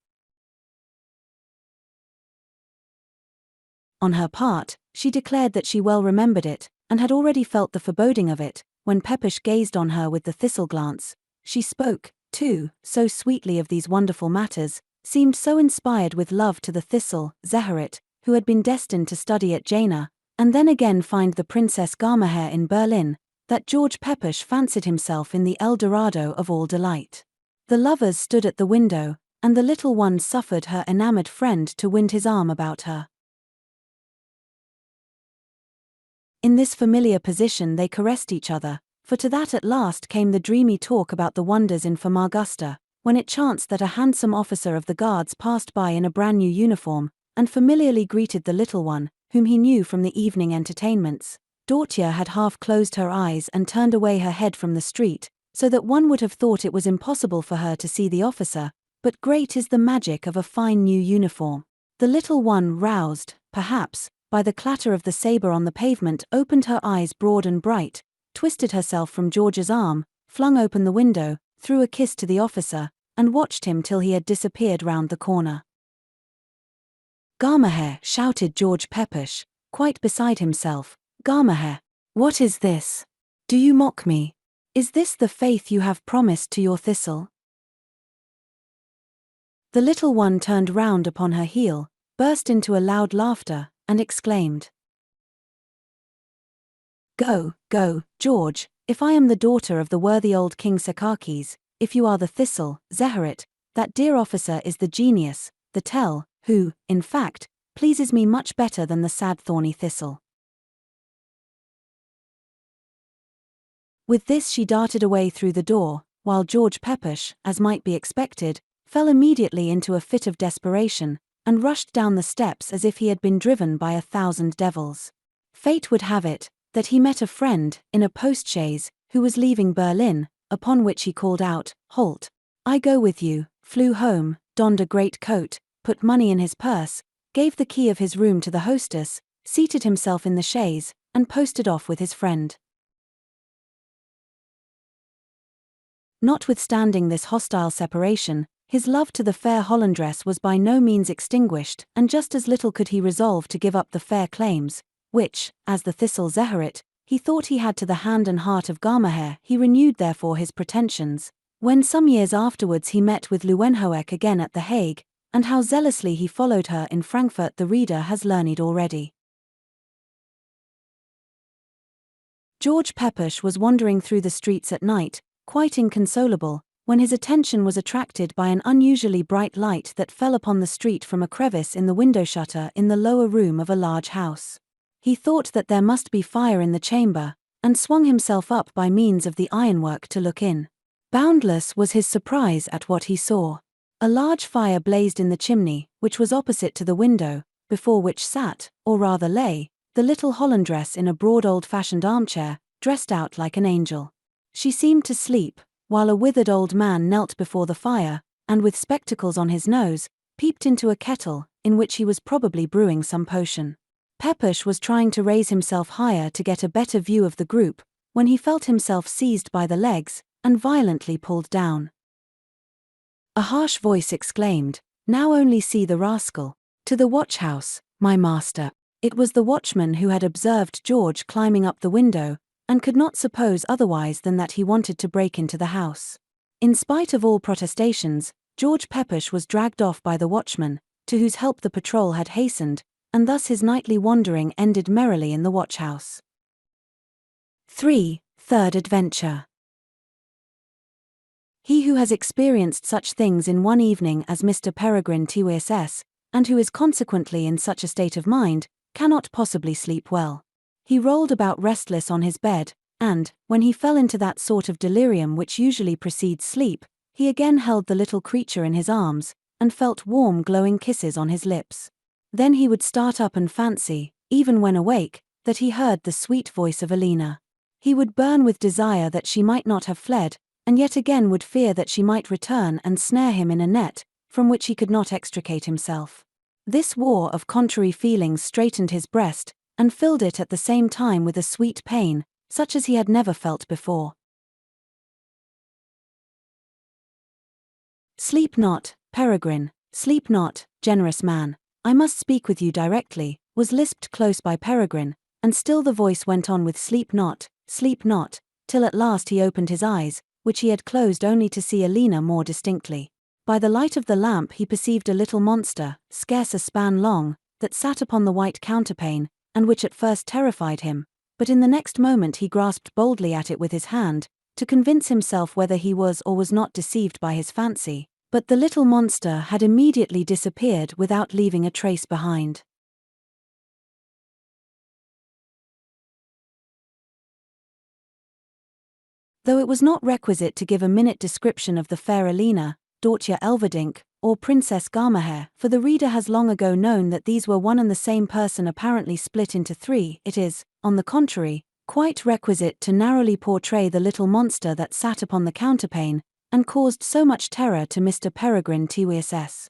On her part, she declared that she well remembered it, and had already felt the foreboding of it, when Pepusch gazed on her with the thistle glance. She spoke, too, so sweetly of these wonderful matters, seemed so inspired with love to the thistle, Zeherit, who had been destined to study at Jena, and then again find the Princess Gamaheh in Berlin, that George Pepusch fancied himself in the El Dorado of all delight. The lovers stood at the window, and the little one suffered her enamored friend to wind his arm about her. In this familiar position they caressed each other, for to that at last came the dreamy talk about the wonders in Famagusta, when it chanced that a handsome officer of the guards passed by in a brand new uniform, and familiarly greeted the little one, whom he knew from the evening entertainments. Dörtje had half closed her eyes and turned away her head from the street, so that one would have thought it was impossible for her to see the officer, but great is the magic of a fine new uniform. The little one, roused, perhaps, by the clatter of the sabre on the pavement, opened her eyes broad and bright, twisted herself from George's arm, flung open the window, threw a kiss to the officer, and watched him till he had disappeared round the corner. "Gamaheh!" shouted George Pepusch, quite beside himself. "Gamaheh! What is this? Do you mock me? Is this the faith you have promised to your thistle? The little one turned round upon her heel, burst into a loud laughter, and exclaimed, Go, go, George, if I am the daughter of the worthy old King Sekakis, if you are the thistle, Zeherit, that dear officer is the genius, the tell, who, in fact, pleases me much better than the sad thorny thistle. With this she darted away through the door, while George Pepusch, as might be expected, fell immediately into a fit of desperation, and rushed down the steps as if he had been driven by 1,000 devils. Fate would have it that he met a friend, in a postchaise, who was leaving Berlin, upon which he called out, Halt! I go with you, flew home, donned a great coat, put money in his purse, gave the key of his room to the hostess, seated himself in the chaise, and posted off with his friend. Notwithstanding this hostile separation, his love to the fair Hollandress was by no means extinguished, and just as little could he resolve to give up the fair claims, which, as the thistle Zeherit, he thought he had to the hand and heart of Gamaheh. He renewed therefore his pretensions, when some years afterwards he met with Leeuwenhoek again at The Hague, and how zealously he followed her in Frankfurt the reader has learned already. George Pepusch was wandering through the streets at night, quite inconsolable, when his attention was attracted by an unusually bright light that fell upon the street from a crevice in the window shutter in the lower room of a large house. He thought that there must be fire in the chamber, and swung himself up by means of the ironwork to look in. Boundless was his surprise at what he saw. A large fire blazed in the chimney, which was opposite to the window, before which sat, or rather lay, the little Hollandress in a broad old-fashioned armchair, dressed out like an angel. She seemed to sleep, while a withered old man knelt before the fire, and with spectacles on his nose, peeped into a kettle, in which he was probably brewing some potion. Pepusch was trying to raise himself higher to get a better view of the group, when he felt himself seized by the legs, and violently pulled down. A harsh voice exclaimed, Now only see the rascal. To the watch-house, my master. It was the watchman who had observed George climbing up the window, and could not suppose otherwise than that he wanted to break into the house. In spite of all protestations, George Pepusch was dragged off by the watchman, to whose help the patrol had hastened, and thus his nightly wandering ended merrily in the watch-house. 3. Third Adventure. He who has experienced such things in one evening as Mr. Peregrinus Tyss, and who is consequently in such a state of mind, cannot possibly sleep well. He rolled about restless on his bed, and, when he fell into that sort of delirium which usually precedes sleep, he again held the little creature in his arms, and felt warm glowing kisses on his lips. Then he would start up and fancy, even when awake, that he heard the sweet voice of Alina. He would burn with desire that she might not have fled, and yet again would fear that she might return and snare him in a net, from which he could not extricate himself. This war of contrary feelings straitened his breast, and filled it at the same time with a sweet pain, such as he had never felt before. Sleep not, Peregrine, sleep not, generous man, I must speak with you directly, was lisped close by Peregrine, and still the voice went on with sleep not, till at last he opened his eyes, which he had closed only to see Alina more distinctly. By the light of the lamp he perceived a little monster, scarce a span long, that sat upon the white counterpane, and which at first terrified him, but in the next moment he grasped boldly at it with his hand, to convince himself whether he was or was not deceived by his fancy, but the little monster had immediately disappeared without leaving a trace behind. Though it was not requisite to give a minute description of the fair Alina, Dörtje Elverdink, or Princess Gamaheh, for the reader has long ago known that these were one and the same person apparently split into three, it is, on the contrary, quite requisite to narrowly portray the little monster that sat upon the counterpane, and caused so much terror to Mr. Peregrinus Tyss.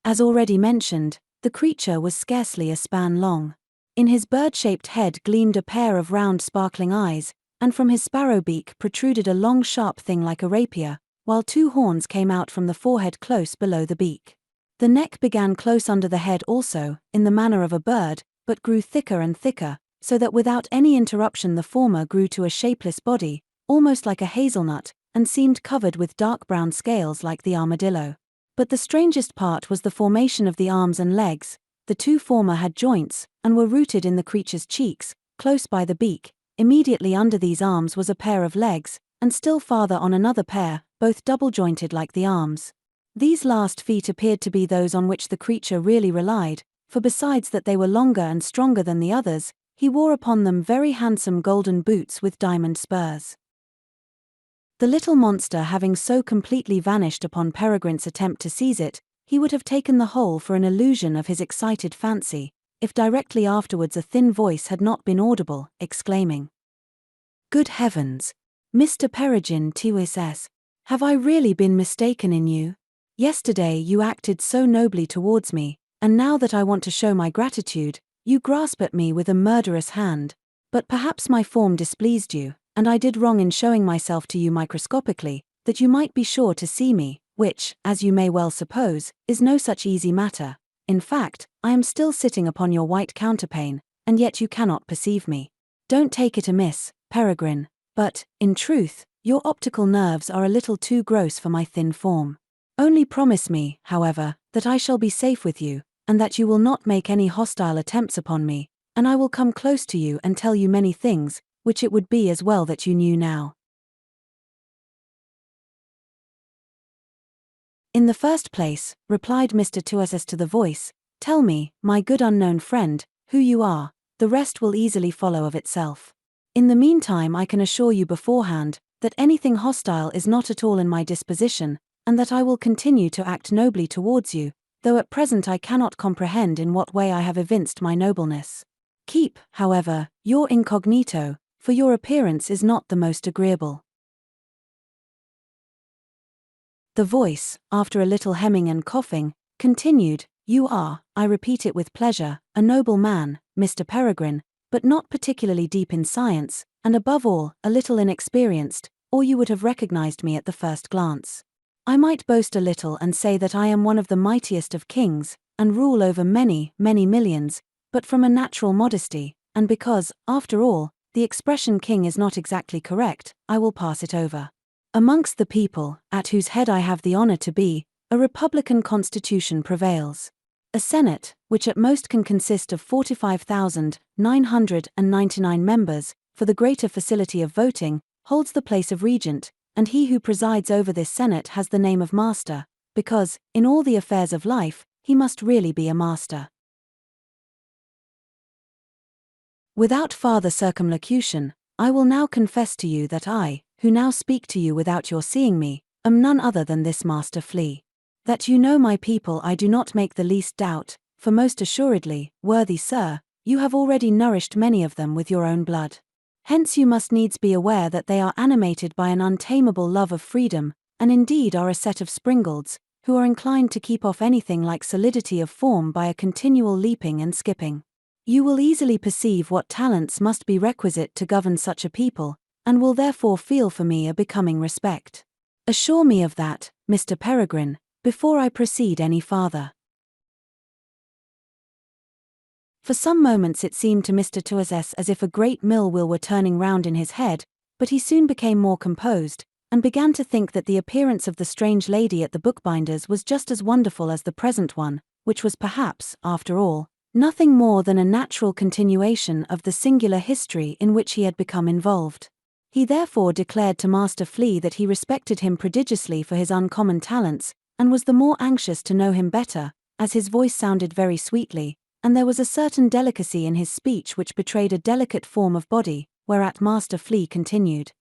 As already mentioned, the creature was scarcely a span long. In his bird-shaped head gleamed a pair of round sparkling eyes, and from his sparrow beak protruded a long sharp thing like a rapier, while two horns came out from the forehead close below the beak. The neck began close under the head also, in the manner of a bird, but grew thicker and thicker, so that without any interruption the former grew to a shapeless body, almost like a hazelnut, and seemed covered with dark brown scales like the armadillo. But the strangest part was the formation of the arms and legs. The two former had joints, and were rooted in the creature's cheeks, close by the beak. Immediately under these arms was a pair of legs, and still farther on another pair, both double-jointed like the arms. These last feet appeared to be those on which the creature really relied, for besides that they were longer and stronger than the others, he wore upon them very handsome golden boots with diamond spurs. The little monster having so completely vanished upon Peregrine's attempt to seize it, he would have taken the whole for an illusion of his excited fancy, if directly afterwards a thin voice had not been audible, exclaiming, "Good heavens! Mr. Peregrinus Tyss, have I really been mistaken in you? Yesterday you acted so nobly towards me, and now that I want to show my gratitude, you grasp at me with a murderous hand. But perhaps my form displeased you, and I did wrong in showing myself to you microscopically, that you might be sure to see me, which, as you may well suppose, is no such easy matter. In fact, I am still sitting upon your white counterpane, and yet you cannot perceive me. Don't take it amiss, Peregrine, but, in truth, your optical nerves are a little too gross for my thin form. Only promise me, however, that I shall be safe with you, and that you will not make any hostile attempts upon me, and I will come close to you and tell you many things, which it would be as well that you knew now." "In the first place," replied Mr. Tyss to the voice, "tell me, my good unknown friend, who you are. The rest will easily follow of itself. In the meantime I can assure you beforehand, that anything hostile is not at all in my disposition, and that I will continue to act nobly towards you, though at present I cannot comprehend in what way I have evinced my nobleness. Keep, however, your incognito, for your appearance is not the most agreeable." The voice, after a little hemming and coughing, continued, "You are, I repeat it with pleasure, a noble man, Mr. Peregrine, but not particularly deep in science, and above all, a little inexperienced, or you would have recognized me at the first glance. I might boast a little and say that I am one of the mightiest of kings, and rule over many, many millions, but from a natural modesty, and because, after all, the expression king is not exactly correct, I will pass it over. Amongst the people, at whose head I have the honor to be, a republican constitution prevails. A senate, which at most can consist of 45,999 members, for the greater facility of voting, holds the place of regent, and he who presides over this senate has the name of master, because, in all the affairs of life, he must really be a master. Without farther circumlocution, I will now confess to you that I, who now speak to you without your seeing me, am none other than this Master Flea. That you know my people I do not make the least doubt, for most assuredly, worthy sir, you have already nourished many of them with your own blood. Hence you must needs be aware that they are animated by an untamable love of freedom, and indeed are a set of springalds, who are inclined to keep off anything like solidity of form by a continual leaping and skipping. You will easily perceive what talents must be requisite to govern such a people, and will therefore feel for me a becoming respect. Assure me of that, Mr. Peregrine, before I proceed any farther." For some moments it seemed to Mr. Tyss as if a great mill wheel were turning round in his head, but he soon became more composed, and began to think that the appearance of the strange lady at the bookbinder's was just as wonderful as the present one, which was perhaps, after all, nothing more than a natural continuation of the singular history in which he had become involved. He therefore declared to Master Flea that he respected him prodigiously for his uncommon talents, and was the more anxious to know him better, as his voice sounded very sweetly, and there was a certain delicacy in his speech which betrayed a delicate form of body, whereat Master Flea continued,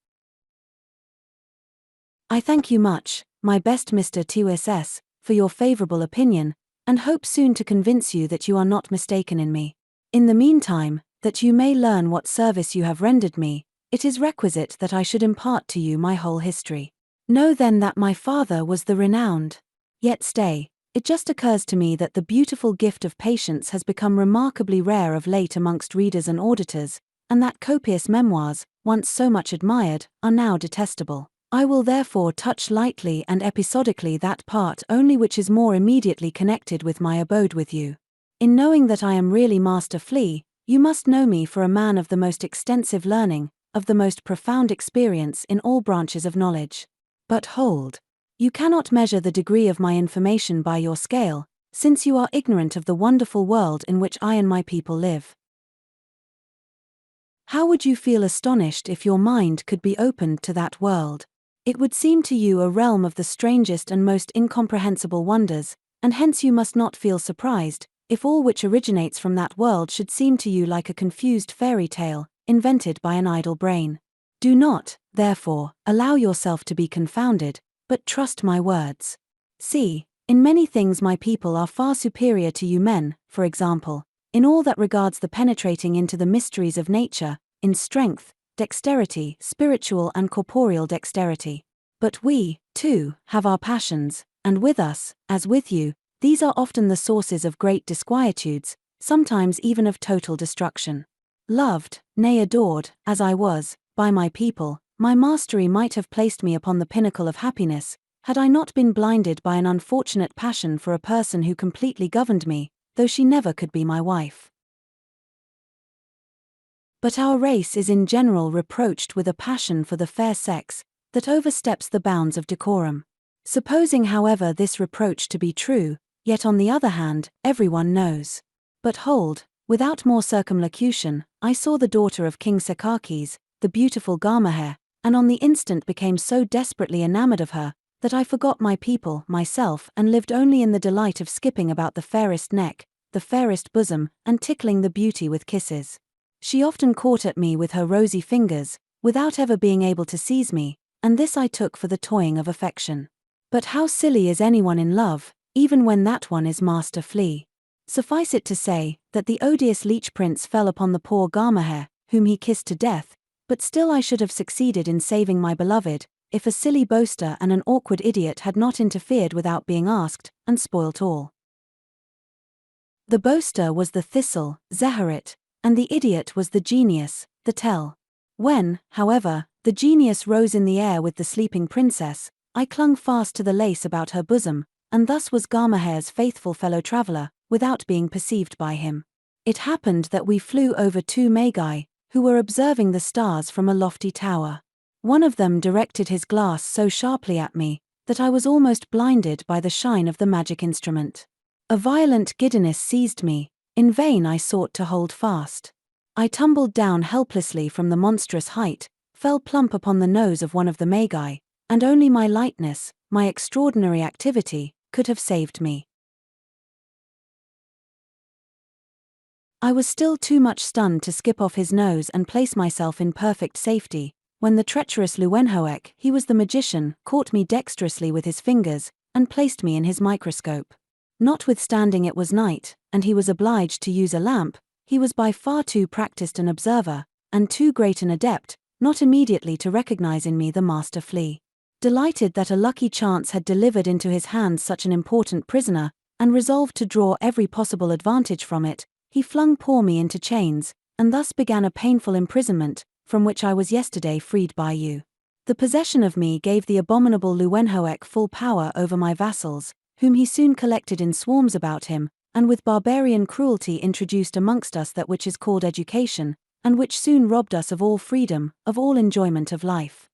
"I thank you much, my best Mr. Tyss, for your favorable opinion, and hope soon to convince you that you are not mistaken in me. In the meantime, that you may learn what service you have rendered me, it is requisite that I should impart to you my whole history. Know then that my father was the renowned. Yet stay, it just occurs to me that the beautiful gift of patience has become remarkably rare of late amongst readers and auditors, and that copious memoirs, once so much admired, are now detestable. I will therefore touch lightly and episodically that part only which is more immediately connected with my abode with you. In knowing that I am really Master Flea, You must know me for a man of the most extensive learning, of the most profound experience in all branches of knowledge. But hold! You cannot measure the degree of my information by your scale, since you are ignorant of the wonderful world in which I and my people live. How would you feel astonished if your mind could be opened to that world? It would seem to you a realm of the strangest and most incomprehensible wonders, and hence you must not feel surprised if all which originates from that world should seem to you like a confused fairy tale, invented by an idle brain. Do not, therefore, allow yourself to be confounded, but trust my words. See, in many things my people are far superior to you men, for example, in all that regards the penetrating into the mysteries of nature, in strength, dexterity, spiritual and corporeal dexterity. But we, too, have our passions, and with us, as with you, these are often the sources of great disquietudes, sometimes even of total destruction. Loved, nay adored, as I was, by my people, my mastery might have placed me upon the pinnacle of happiness, had I not been blinded by an unfortunate passion for a person who completely governed me, though she never could be my wife. But our race is in general reproached with a passion for the fair sex, that oversteps the bounds of decorum. Supposing however this reproach to be true, yet on the other hand, everyone knows. But hold, without more circumlocution, I saw the daughter of King Sekakis, the beautiful Gamaheh, and on the instant became so desperately enamored of her, that I forgot my people, myself, and lived only in the delight of skipping about the fairest neck, the fairest bosom, and tickling the beauty with kisses. She often caught at me with her rosy fingers, without ever being able to seize me, and this I took for the toying of affection. But how silly is anyone in love, even when that one is Master Flea. Suffice it to say, that the odious leech prince fell upon the poor Gamaheh, whom he kissed to death, but still I should have succeeded in saving my beloved, if a silly boaster and an awkward idiot had not interfered without being asked, and spoilt all. The boaster was the thistle, Zeherit, and the idiot was the genius, the tell. When, however, the genius rose in the air with the sleeping princess, I clung fast to the lace about her bosom, and thus was Gamaheh's faithful fellow-traveller, without being perceived by him. It happened that we flew over two magi, who were observing the stars from a lofty tower. One of them directed his glass so sharply at me, that I was almost blinded by the shine of the magic instrument. A violent giddiness seized me, in vain I sought to hold fast. I tumbled down helplessly from the monstrous height, fell plump upon the nose of one of the magi, and only my lightness, my extraordinary activity, could have saved me. I was still too much stunned to skip off his nose and place myself in perfect safety, when the treacherous Leuwenhoek, he was the magician, caught me dexterously with his fingers, and placed me in his microscope. Notwithstanding it was night, and he was obliged to use a lamp, he was by far too practiced an observer, and too great an adept, not immediately to recognize in me the Master Flea. Delighted that a lucky chance had delivered into his hands such an important prisoner, and resolved to draw every possible advantage from it, he flung poor me into chains, and thus began a painful imprisonment, from which I was yesterday freed by you. The possession of me gave the abominable Leuwenhoek full power over my vassals, whom he soon collected in swarms about him, and with barbarian cruelty introduced amongst us that which is called education, and which soon robbed us of all freedom, of all enjoyment of life.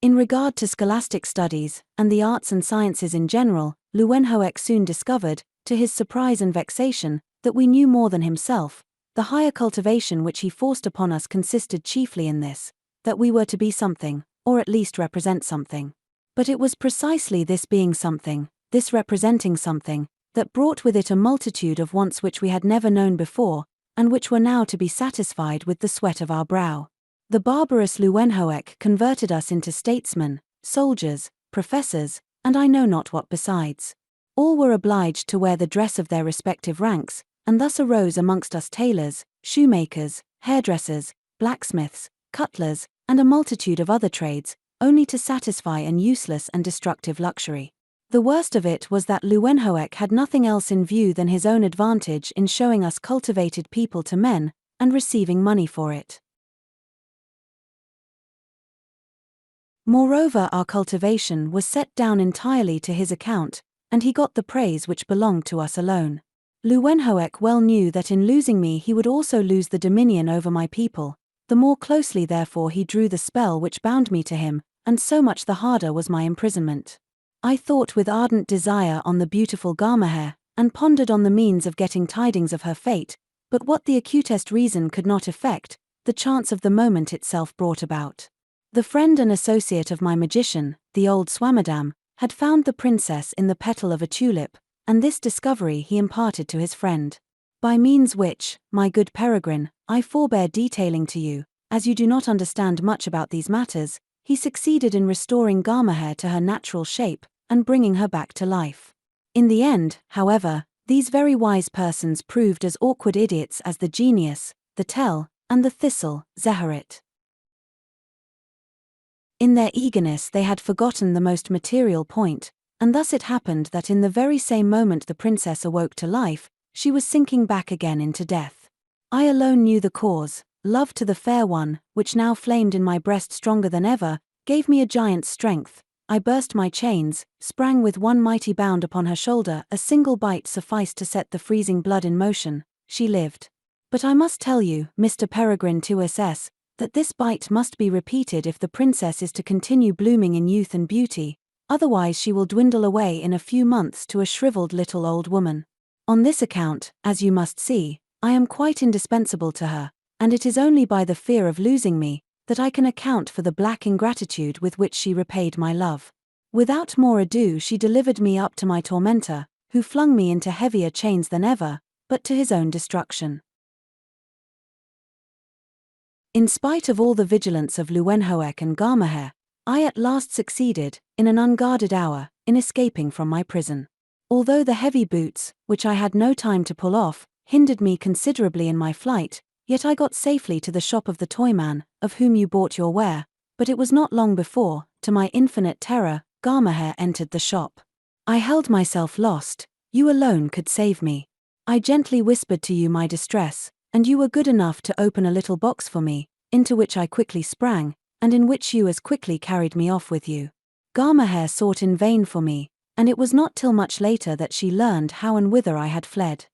In regard to scholastic studies, and the arts and sciences in general, Leuwenhoek soon discovered, to his surprise and vexation, that we knew more than himself. The higher cultivation which he forced upon us consisted chiefly in this, that we were to be something, or at least represent something. But it was precisely this being something, this representing something, that brought with it a multitude of wants which we had never known before, and which were now to be satisfied with the sweat of our brow. The barbarous Leuwenhoek converted us into statesmen, soldiers, professors, and I know not what besides. All were obliged to wear the dress of their respective ranks, and thus arose amongst us tailors, shoemakers, hairdressers, blacksmiths, cutlers, and a multitude of other trades, only to satisfy an useless and destructive luxury. The worst of it was that Leuwenhoek had nothing else in view than his own advantage in showing us cultivated people to men, and receiving money for it. Moreover, our cultivation was set down entirely to his account, and he got the praise which belonged to us alone. Leeuwenhoek well knew that in losing me he would also lose the dominion over my people. The more closely therefore he drew the spell which bound me to him, and so much the harder was my imprisonment. I thought with ardent desire on the beautiful Gamaheh, and pondered on the means of getting tidings of her fate, but what the acutest reason could not effect, the chance of the moment itself brought about. The friend and associate of my magician, the old Swammerdam, had found the princess in the petal of a tulip, and this discovery he imparted to his friend. By means which, my good Peregrine, I forbear detailing to you, as you do not understand much about these matters, he succeeded in restoring Gamaheh to her natural shape, and bringing her back to life. In the end, however, these very wise persons proved as awkward idiots as the genius, the tell, and the thistle, Zeherit. In their eagerness they had forgotten the most material point, and thus it happened that in the very same moment the princess awoke to life, she was sinking back again into death. I alone knew the cause. Love to the fair one, which now flamed in my breast stronger than ever, gave me a giant's strength. I burst my chains, sprang with one mighty bound upon her shoulder, a single bite sufficed to set the freezing blood in motion. She lived. But I must tell you, Mr. Peregrinus Tyss, that this bite must be repeated if the princess is to continue blooming in youth and beauty, otherwise she will dwindle away in a few months to a shriveled little old woman. On this account, as you must see, I am quite indispensable to her, and it is only by the fear of losing me that I can account for the black ingratitude with which she repaid my love. Without more ado she delivered me up to my tormentor, who flung me into heavier chains than ever, but to his own destruction. In spite of all the vigilance of Leeuwenhoek and Gamaheh, I at last succeeded, in an unguarded hour, in escaping from my prison. Although the heavy boots, which I had no time to pull off, hindered me considerably in my flight, yet I got safely to the shop of the toyman, of whom you bought your ware, but it was not long before, to my infinite terror, Gamaheh entered the shop. I held myself lost, you alone could save me. I gently whispered to you my distress, and you were good enough to open a little box for me, into which I quickly sprang, and in which you as quickly carried me off with you. Gamaheh sought in vain for me, and it was not till much later that she learned how and whither I had fled.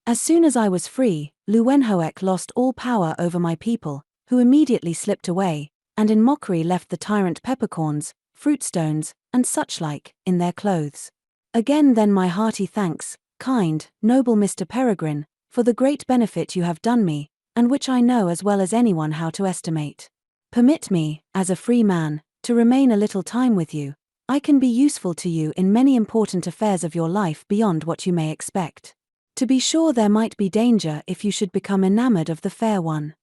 As soon as I was free, Leeuwenhoek lost all power over my people, who immediately slipped away, and in mockery left the tyrant peppercorns, fruitstones, and suchlike, in their clothes. Again then my hearty thanks, kind, noble Mr. Peregrine, for the great benefit you have done me, and which I know as well as anyone how to estimate. Permit me, as a free man, to remain a little time with you. I can be useful to you in many important affairs of your life beyond what you may expect. To be sure there might be danger if you should become enamored of the fair one.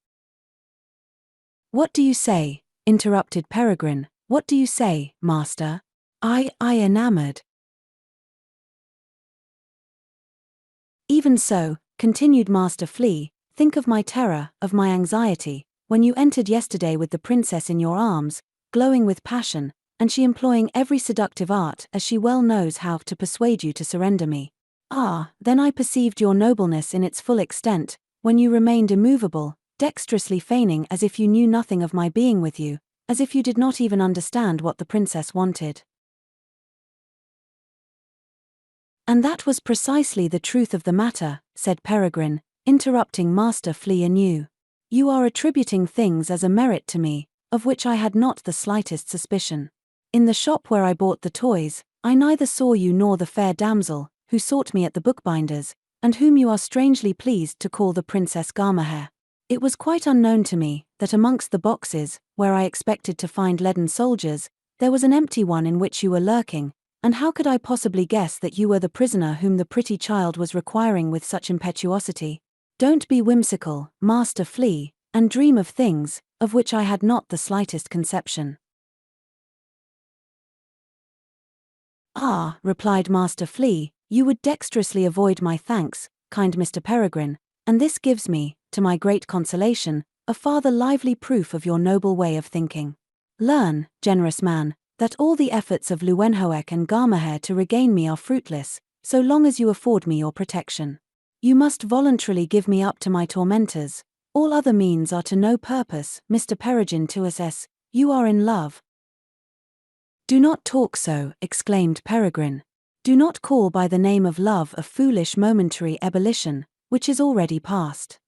What do you say? Interrupted Peregrine. What do you say, master? I enamored. Even so, continued Master Flea, think of my terror, of my anxiety, when you entered yesterday with the princess in your arms, glowing with passion, and she employing every seductive art as she well knows how to persuade you to surrender me. Ah, then I perceived your nobleness in its full extent, when you remained immovable, dexterously feigning as if you knew nothing of my being with you, as if you did not even understand what the princess wanted. And that was precisely the truth of the matter, said Peregrine, interrupting Master Flea anew. You are attributing things as a merit to me, of which I had not the slightest suspicion. In the shop where I bought the toys, I neither saw you nor the fair damsel, who sought me at the bookbinder's, and whom you are strangely pleased to call the Princess Gamaheh. It was quite unknown to me, that amongst the boxes, where I expected to find leaden soldiers, there was an empty one in which you were lurking, and how could I possibly guess that you were the prisoner whom the pretty child was requiring with such impetuosity? Don't be whimsical, Master Flea, and dream of things, of which I had not the slightest conception. Ah, replied Master Flea, you would dexterously avoid my thanks, kind Mr. Peregrine, and this gives me, to my great consolation, a farther lively proof of your noble way of thinking. Learn, generous man, that all the efforts of Leeuwenhoek and Gamaheh to regain me are fruitless, so long as you afford me your protection. You must voluntarily give me up to my tormentors. All other means are to no purpose, Mr. Peregrinus Tyss, you are in love. "Do not talk so," exclaimed Peregrine. "Do not call by the name of love a foolish momentary ebullition, which is already past."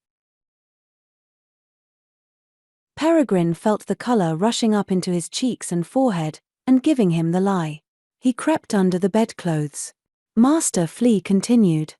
Peregrine felt the colour rushing up into his cheeks and forehead, and giving him the lie. He crept under the bedclothes. Master Flea continued.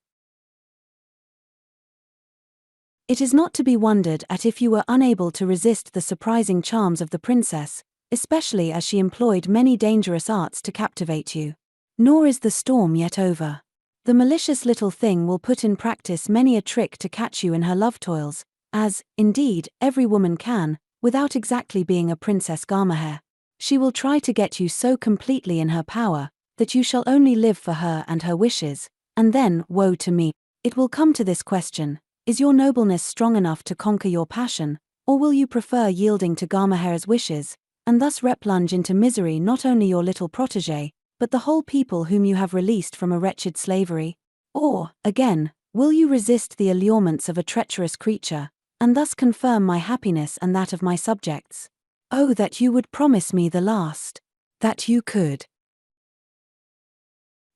"It is not to be wondered at if you were unable to resist the surprising charms of the princess, especially as she employed many dangerous arts to captivate you. Nor is the storm yet over. The malicious little thing will put in practice many a trick to catch you in her love toils, as, indeed, every woman can, without exactly being a Princess Gamaheh. She will try to get you so completely in her power, that you shall only live for her and her wishes, and then, woe to me, it will come to this question: is your nobleness strong enough to conquer your passion, or will you prefer yielding to Gamaheh's wishes, and thus replunge into misery not only your little protégé, but the whole people whom you have released from a wretched slavery? Or, again, will you resist the allurements of a treacherous creature, and thus confirm my happiness and that of my subjects? Oh, that you would promise me the last! That you could!"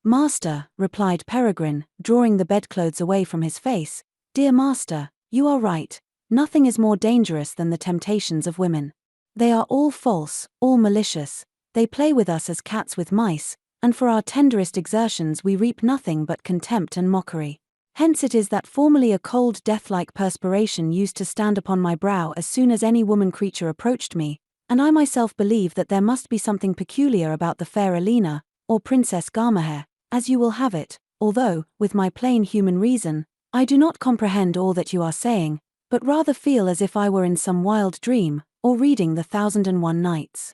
"Master," replied Peregrine, drawing the bedclothes away from his face, "dear master, you are right. Nothing is more dangerous than the temptations of women. They are all false, all malicious. They play with us as cats with mice, and for our tenderest exertions we reap nothing but contempt and mockery. Hence it is that formerly a cold death-like perspiration used to stand upon my brow as soon as any woman creature approached me, and I myself believe that there must be something peculiar about the fair Alina, or Princess Gamaheh, as you will have it, although, with my plain human reason, I do not comprehend all that you are saying, but rather feel as if I were in some wild dream, or reading the 1001 Nights.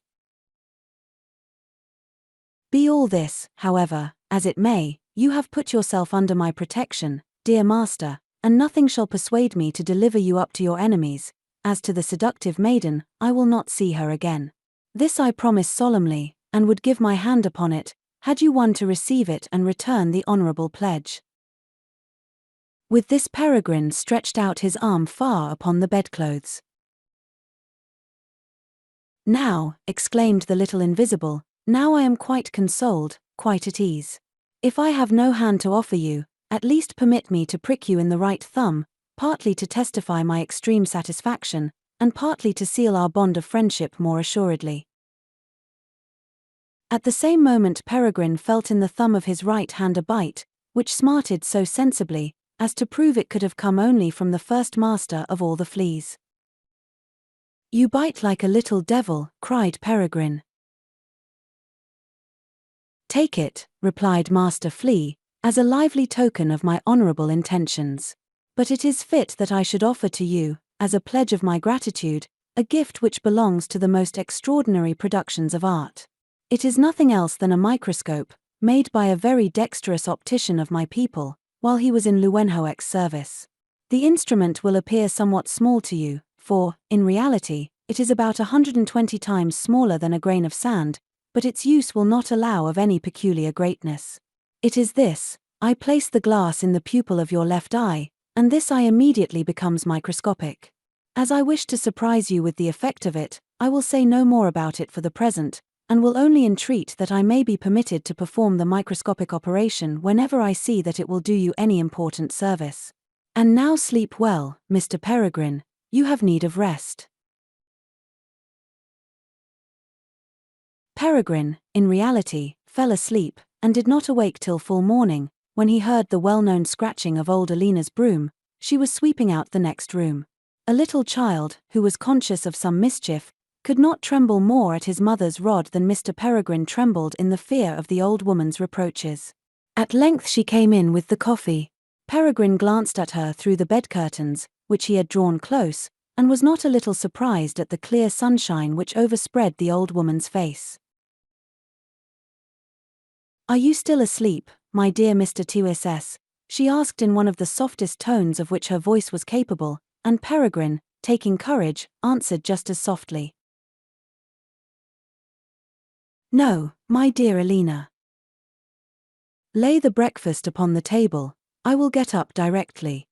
Be all this, however, as it may, you have put yourself under my protection, dear master, and nothing shall persuade me to deliver you up to your enemies. As to the seductive maiden, I will not see her again. This I promise solemnly, and would give my hand upon it, had you one to receive it and return the honourable pledge." With this Peregrine stretched out his arm far upon the bedclothes. "Now," exclaimed the little invisible, "now I am quite consoled, quite at ease. If I have no hand to offer you, at least permit me to prick you in the right thumb, partly to testify my extreme satisfaction, and partly to seal our bond of friendship more assuredly." At the same moment Peregrine felt in the thumb of his right hand a bite, which smarted so sensibly, as to prove it could have come only from the first master of all the fleas. "You bite like a little devil," cried Peregrine. "Take it," replied Master Flea, "as a lively token of my honourable intentions. But it is fit that I should offer to you, as a pledge of my gratitude, a gift which belongs to the most extraordinary productions of art. It is nothing else than a microscope, made by a very dexterous optician of my people, while he was in Leeuwenhoek's service. The instrument will appear somewhat small to you, for, in reality, it is about 120 times smaller than a grain of sand, but its use will not allow of any peculiar greatness. It is this: I place the glass in the pupil of your left eye, and this eye immediately becomes microscopic. As I wish to surprise you with the effect of it, I will say no more about it for the present, and will only entreat that I may be permitted to perform the microscopic operation whenever I see that it will do you any important service. And now sleep well, Mr. Peregrine, you have need of rest." Peregrine, in reality, fell asleep, and did not awake till full morning, when he heard the well-known scratching of old Alina's broom. She was sweeping out the next room. A little child, who was conscious of some mischief, could not tremble more at his mother's rod than Mr. Peregrine trembled in the fear of the old woman's reproaches. At length she came in with the coffee. Peregrine glanced at her through the bed curtains, which he had drawn close, and was not a little surprised at the clear sunshine which overspread the old woman's face. "Are you still asleep, my dear Mr. Tyss?" she asked in one of the softest tones of which her voice was capable, and Peregrine, taking courage, answered just as softly. "No, my dear Alina. Lay the breakfast upon the table, I will get up directly."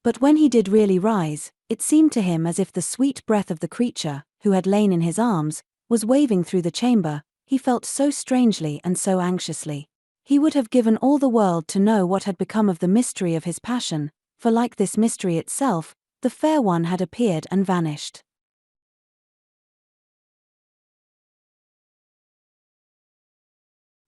But when he did really rise, it seemed to him as if the sweet breath of the creature, who had lain in his arms, was waving through the chamber. He felt so strangely and so anxiously. He would have given all the world to know what had become of the mystery of his passion, for like this mystery itself, the fair one had appeared and vanished.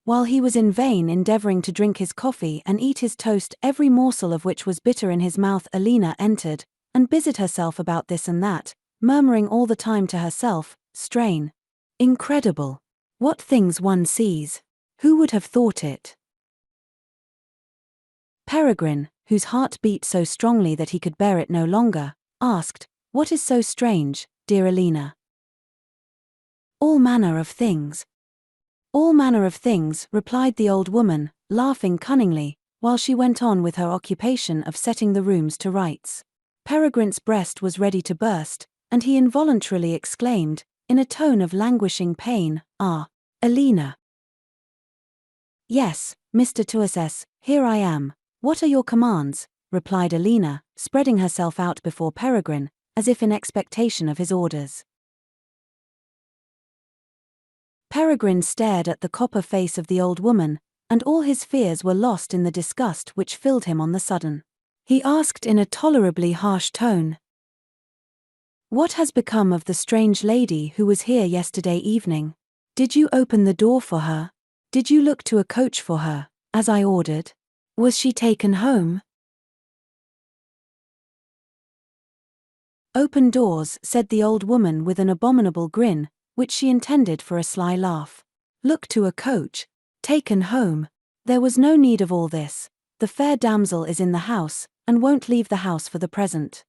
While he was in vain endeavoring to drink his coffee and eat his toast, every morsel of which was bitter in his mouth, Alina entered, and busied herself about this and that, murmuring all the time to herself, "Strain. Incredible. What things one sees. Who would have thought it?" Peregrine, whose heart beat so strongly that he could bear it no longer, asked, "What is so strange, dear Alina?" "All manner of things." "All manner of things," replied the old woman, laughing cunningly, while she went on with her occupation of setting the rooms to rights. Peregrine's breast was ready to burst, and he involuntarily exclaimed, in a tone of languishing pain, "Ah, Alina." "Yes, Mr. Tyss, here I am. What are your commands?" replied Alina, spreading herself out before Peregrine, as if in expectation of his orders. Peregrine stared at the copper face of the old woman, and all his fears were lost in the disgust which filled him on the sudden. He asked in a tolerably harsh tone, "What has become of the strange lady who was here yesterday evening? Did you open the door for her? Did you look to a coach for her, as I ordered? Was she taken home?" "Open doors," said the old woman with an abominable grin, which she intended for a sly laugh. "Look to a coach. Taken home. There was no need of all this. The fair damsel is in the house, and won't leave the house for the present."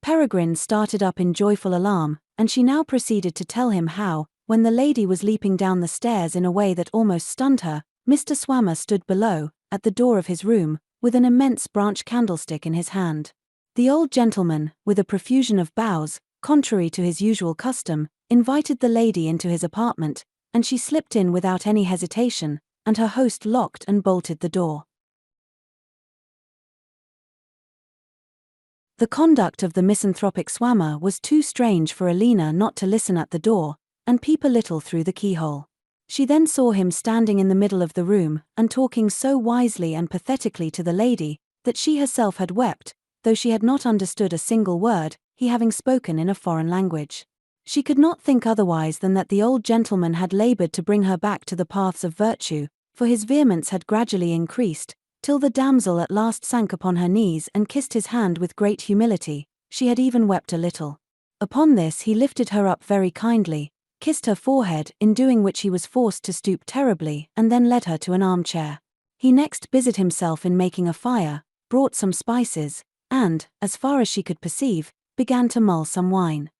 Peregrine started up in joyful alarm, and she now proceeded to tell him how, when the lady was leaping down the stairs in a way that almost stunned her, Mr. Swammer stood below, at the door of his room, with an immense branch candlestick in his hand. The old gentleman, with a profusion of bows, contrary to his usual custom, invited the lady into his apartment, and she slipped in without any hesitation, and her host locked and bolted the door. The conduct of the misanthropic Swammer was too strange for Alina not to listen at the door, and peep a little through the keyhole. She then saw him standing in the middle of the room, and talking so wisely and pathetically to the lady, that she herself had wept, though she had not understood a single word, he having spoken in a foreign language. She could not think otherwise than that the old gentleman had labored to bring her back to the paths of virtue, for his vehemence had gradually increased, till the damsel at last sank upon her knees and kissed his hand with great humility. She had even wept a little. Upon this he lifted her up very kindly, kissed her forehead, in doing which he was forced to stoop terribly, and then led her to an armchair. He next busied himself in making a fire, brought some spices, and, as far as she could perceive, began to mull some wine.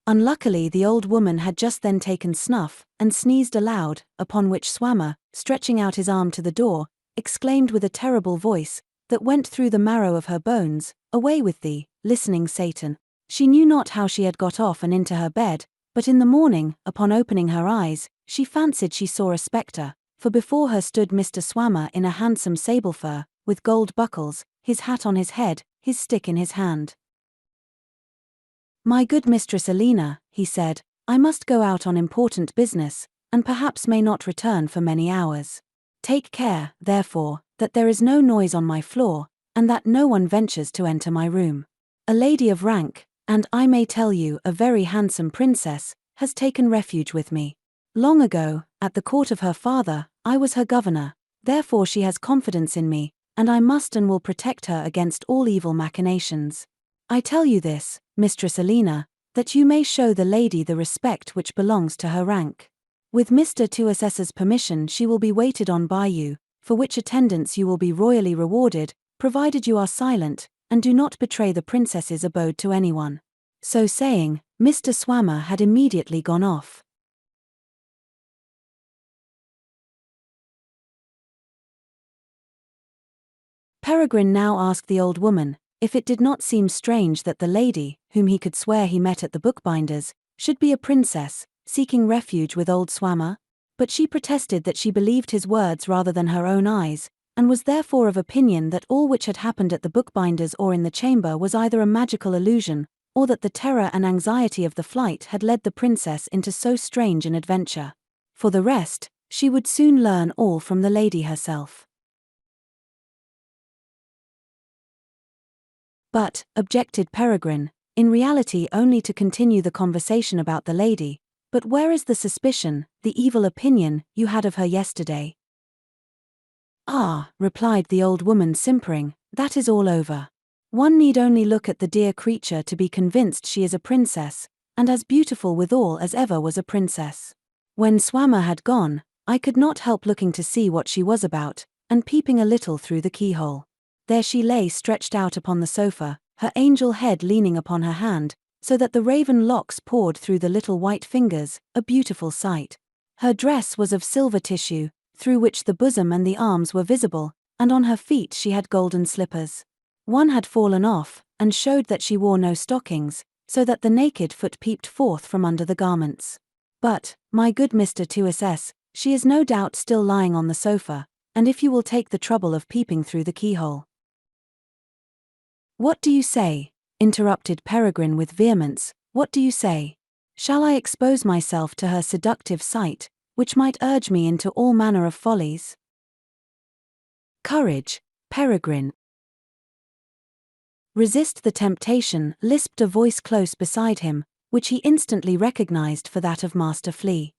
Unluckily the old woman had just then taken snuff, and sneezed aloud, upon which Swammer, stretching out his arm to the door, exclaimed with a terrible voice, that went through the marrow of her bones, "Away with thee, listening Satan." She knew not how she had got off and into her bed, but in the morning, upon opening her eyes, she fancied she saw a spectre, for before her stood Mr. Swammer in a handsome sable fur, with gold buckles, his hat on his head, his stick in his hand. "My good Mistress Alina," he said, "I must go out on important business, and perhaps may not return for many hours. Take care, therefore, that there is no noise on my floor, and that no one ventures to enter my room. A lady of rank, and I may tell you a very handsome princess, has taken refuge with me. Long ago, at the court of her father, I was her governor, therefore she has confidence in me, and I must and will protect her against all evil machinations. I tell you this, Mistress Alina, that you may show the lady the respect which belongs to her rank. With Mr. Tyss's permission she will be waited on by you, for which attendance you will be royally rewarded, provided you are silent, and do not betray the princess's abode to anyone." So saying, Mr. Swammer had immediately gone off. Peregrine now asked the old woman, if it did not seem strange that the lady, whom he could swear he met at the bookbinder's, should be a princess, seeking refuge with old Swammer? But she protested that she believed his words rather than her own eyes, and was therefore of opinion that all which had happened at the bookbinder's or in the chamber was either a magical illusion, or that the terror and anxiety of the flight had led the princess into so strange an adventure. For the rest, she would soon learn all from the lady herself. But, objected Peregrine, in reality only to continue the conversation about the lady, but where is the suspicion, the evil opinion, you had of her yesterday? Ah, replied the old woman simpering, that is all over. One need only look at the dear creature to be convinced she is a princess, and as beautiful withal as ever was a princess. When Swammer had gone, I could not help looking to see what she was about, and peeping a little through the keyhole. There she lay stretched out upon the sofa, her angel head leaning upon her hand, so that the raven locks poured through the little white fingers, a beautiful sight. Her dress was of silver tissue, through which the bosom and the arms were visible, and on her feet she had golden slippers. One had fallen off, and showed that she wore no stockings, so that the naked foot peeped forth from under the garments. But, my good Mr. Tyss, she is no doubt still lying on the sofa, and if you will take the trouble of peeping through the keyhole. What do you say? Interrupted Peregrine with vehemence, what do you say? Shall I expose myself to her seductive sight, which might urge me into all manner of follies? Courage, Peregrine. Resist the temptation, lisped a voice close beside him, which he instantly recognized for that of Master Flea.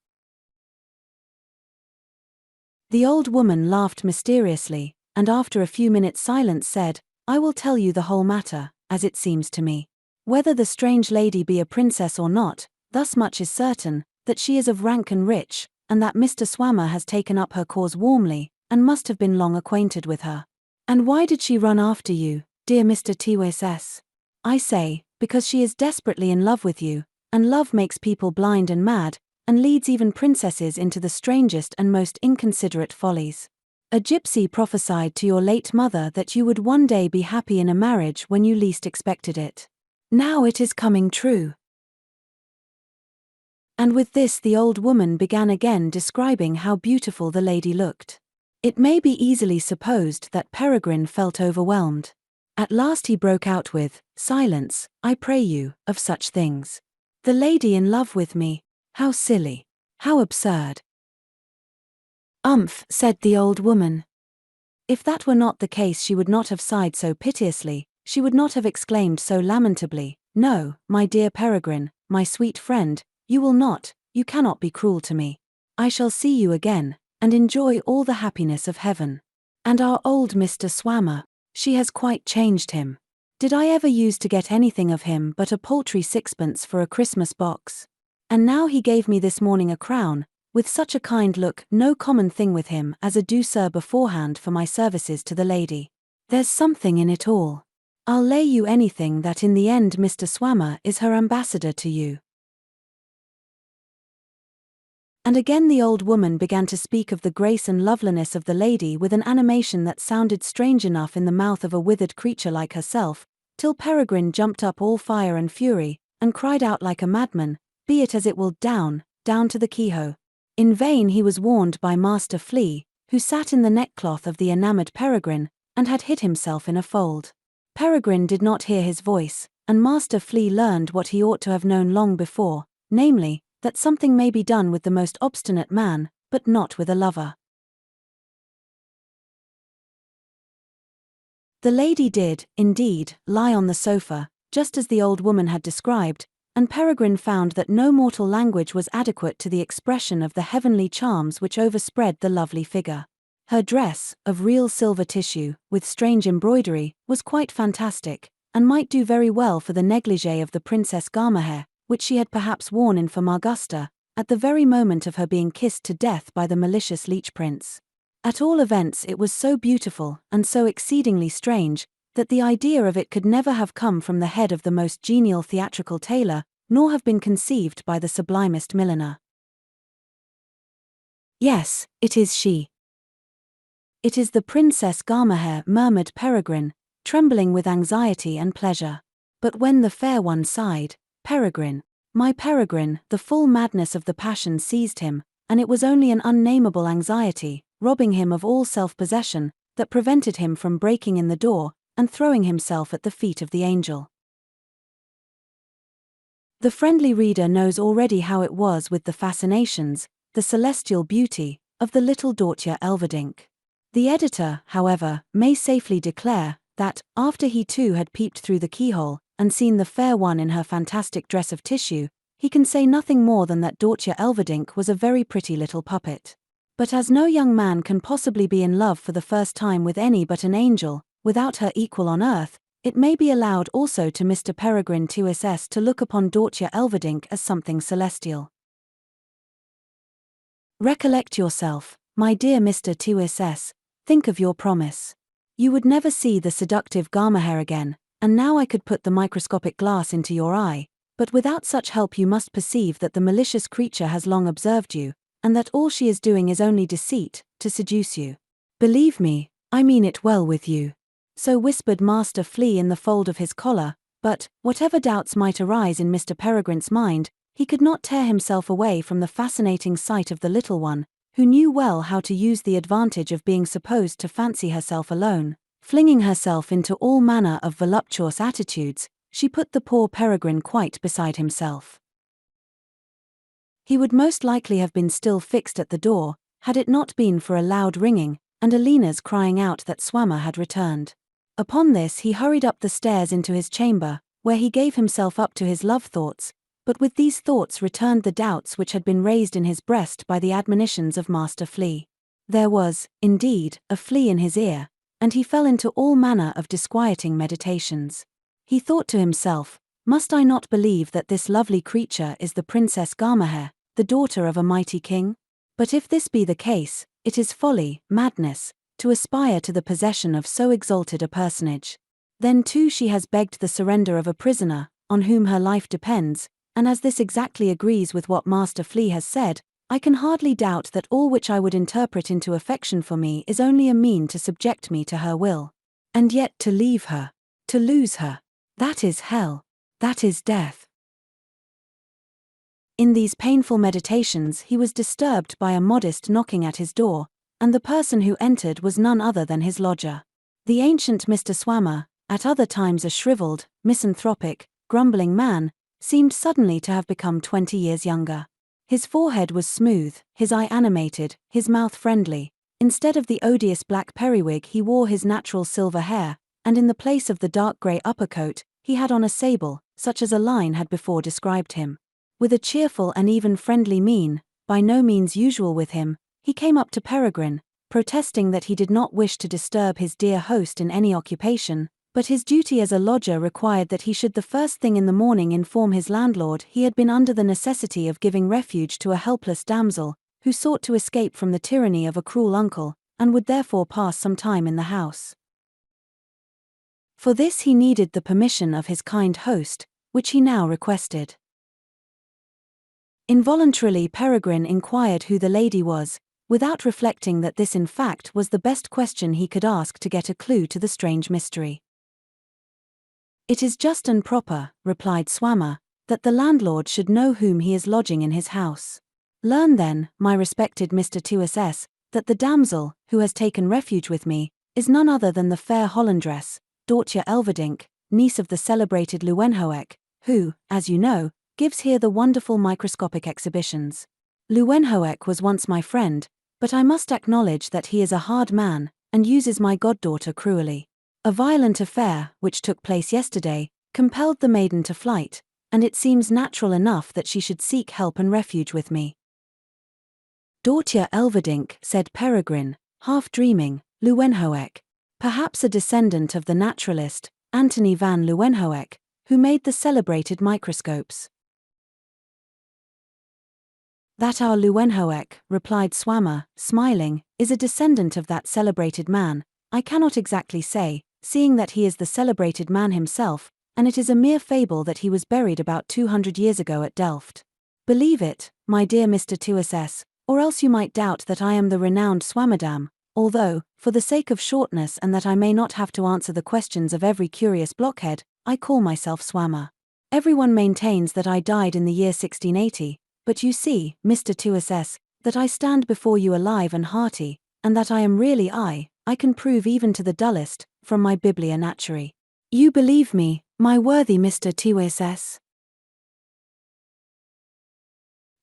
The old woman laughed mysteriously, and after a few minutes' silence said, I will tell you the whole matter, as it seems to me. Whether the strange lady be a princess or not, thus much is certain, that she is of rank and rich, and that Mr. Swammer has taken up her cause warmly, and must have been long acquainted with her. And why did she run after you, dear Mr. Tyss? I say, because she is desperately in love with you, and love makes people blind and mad, and leads even princesses into the strangest and most inconsiderate follies. A gypsy prophesied to your late mother that you would one day be happy in a marriage when you least expected it. Now it is coming true. And with this the old woman began again describing how beautiful the lady looked. It may be easily supposed that Peregrine felt overwhelmed. At last he broke out with, Silence, I pray you, of such things. The lady in love with me, how silly, how absurd. Said the old woman. If that were not the case she would not have sighed so piteously, she would not have exclaimed so lamentably, No, my dear Peregrine, my sweet friend, you cannot be cruel to me. I shall see you again, and enjoy all the happiness of heaven. And our old Mr. Swammer, she has quite changed him. Did I ever use to get anything of him but a paltry sixpence for a Christmas box? And now he gave me this morning a crown, with such a kind look, no common thing with him as a douceur beforehand for my services to the lady. There's something in it all. I'll lay you anything that in the end Mr. Swammer is her ambassador to you. And again the old woman began to speak of the grace and loveliness of the lady with an animation that sounded strange enough in the mouth of a withered creature like herself, till Peregrine jumped up all fire and fury, and cried out like a madman, Be it as it will, down to the keyhole. In vain he was warned by Master Flea, who sat in the neckcloth of the enamoured Peregrine, and had hid himself in a fold. Peregrine did not hear his voice, and Master Flea learned what he ought to have known long before, namely, that something may be done with the most obstinate man, but not with a lover. The lady did, indeed, lie on the sofa, just as the old woman had described, and Peregrine found that no mortal language was adequate to the expression of the heavenly charms which overspread the lovely figure. Her dress, of real silver tissue, with strange embroidery, was quite fantastic, and might do very well for the negligee of the Princess Gamaheh, which she had perhaps worn in Famagusta, at the very moment of her being kissed to death by the malicious leech prince. At all events it was so beautiful, and so exceedingly strange, that the idea of it could never have come from the head of the most genial theatrical tailor, nor have been conceived by the sublimest milliner. Yes, it is she. It is the Princess Gamaheh, murmured Peregrine, trembling with anxiety and pleasure. But when the fair one sighed, Peregrine, My Peregrine, the full madness of the passion seized him, and it was only an unnameable anxiety, robbing him of all self-possession, that prevented him from breaking in the door, and throwing himself at the feet of the angel. The friendly reader knows already how it was with the fascinations, the celestial beauty, of the little Dörtje Elverdink. The editor, however, may safely declare, that, after he too had peeped through the keyhole, and seen the fair one in her fantastic dress of tissue, he can say nothing more than that Dörtje Elverdink was a very pretty little puppet. But as no young man can possibly be in love for the first time with any but an angel, without her equal on earth, it may be allowed also to Mr. Peregrinus Tyss to look upon Dörtje Elverdink as something celestial. Recollect yourself, my dear Mr. Tyss, think of your promise. You would never see the seductive Gamaheh again, and now I could put the microscopic glass into your eye, but without such help you must perceive that the malicious creature has long observed you, and that all she is doing is only deceit, to seduce you. Believe me, I mean it well with you. So whispered Master Flea in the fold of his collar, but, whatever doubts might arise in Mr. Peregrine's mind, he could not tear himself away from the fascinating sight of the little one, who knew well how to use the advantage of being supposed to fancy herself alone. Flinging herself into all manner of voluptuous attitudes, she put the poor Peregrine quite beside himself. He would most likely have been still fixed at the door, had it not been for a loud ringing, and Alina's crying out that Swammer had returned. Upon this he hurried up the stairs into his chamber, where he gave himself up to his love thoughts, but with these thoughts returned the doubts which had been raised in his breast by the admonitions of Master Flea. There was, indeed, a flea in his ear, and he fell into all manner of disquieting meditations. He thought to himself, must I not believe that this lovely creature is the Princess Gamaheh, the daughter of a mighty king? But if this be the case, it is folly, madness, to aspire to the possession of so exalted a personage. Then too she has begged the surrender of a prisoner, on whom her life depends, and as this exactly agrees with what Master Flea has said, I can hardly doubt that all which I would interpret into affection for me is only a mean to subject me to her will. And yet to leave her, to lose her, that is hell, that is death. In these painful meditations he was disturbed by a modest knocking at his door, and the person who entered was none other than his lodger. The ancient Mr. Swammer, at other times a shriveled, misanthropic, grumbling man, seemed suddenly to have become 20 years younger. His forehead was smooth, his eye animated, his mouth friendly. Instead of the odious black periwig he wore his natural silver hair, and in the place of the dark grey uppercoat, he had on a sable, such as a line had before described him. With a cheerful and even friendly mien, by no means usual with him, he came up to Peregrine, protesting that he did not wish to disturb his dear host in any occupation, but his duty as a lodger required that he should the first thing in the morning inform his landlord he had been under the necessity of giving refuge to a helpless damsel, who sought to escape from the tyranny of a cruel uncle, and would therefore pass some time in the house. For this he needed the permission of his kind host, which he now requested. Involuntarily Peregrine inquired who the lady was, without reflecting that this in fact was the best question he could ask to get a clue to the strange mystery. "It is just and proper," replied Swammer, "that the landlord should know whom he is lodging in his house. Learn then, my respected Mr. Tyss, that the damsel, who has taken refuge with me, is none other than the fair Hollandress, Dörtje Elverdink, niece of the celebrated Leeuwenhoek, who, as you know, gives here the wonderful microscopic exhibitions. Leeuwenhoek was once my friend, but I must acknowledge that he is a hard man, and uses my goddaughter cruelly. A violent affair, which took place yesterday, compelled the maiden to flight, and it seems natural enough that she should seek help and refuge with me." "Dörtje Elverdink," said Peregrine, half dreaming, "Leeuwenhoek. Perhaps a descendant of the naturalist, Antony van Leeuwenhoek, who made the celebrated microscopes." "That our Leeuwenhoek," replied Swammer, smiling, "is a descendant of that celebrated man, I cannot exactly say, seeing that he is the celebrated man himself, and it is a mere fable that he was buried about 200 years ago at Delft. Believe it, my dear Mr. Tyss, or else you might doubt that I am the renowned Swammerdam, although, for the sake of shortness and that I may not have to answer the questions of every curious blockhead, I call myself Swammer. Everyone maintains that I died in the year 1680, but you see, Mr. Tyss, that I stand before you alive and hearty, and that I am really I can prove even to the dullest, from my Biblia Naturae. You believe me, my worthy Mr. Tyss?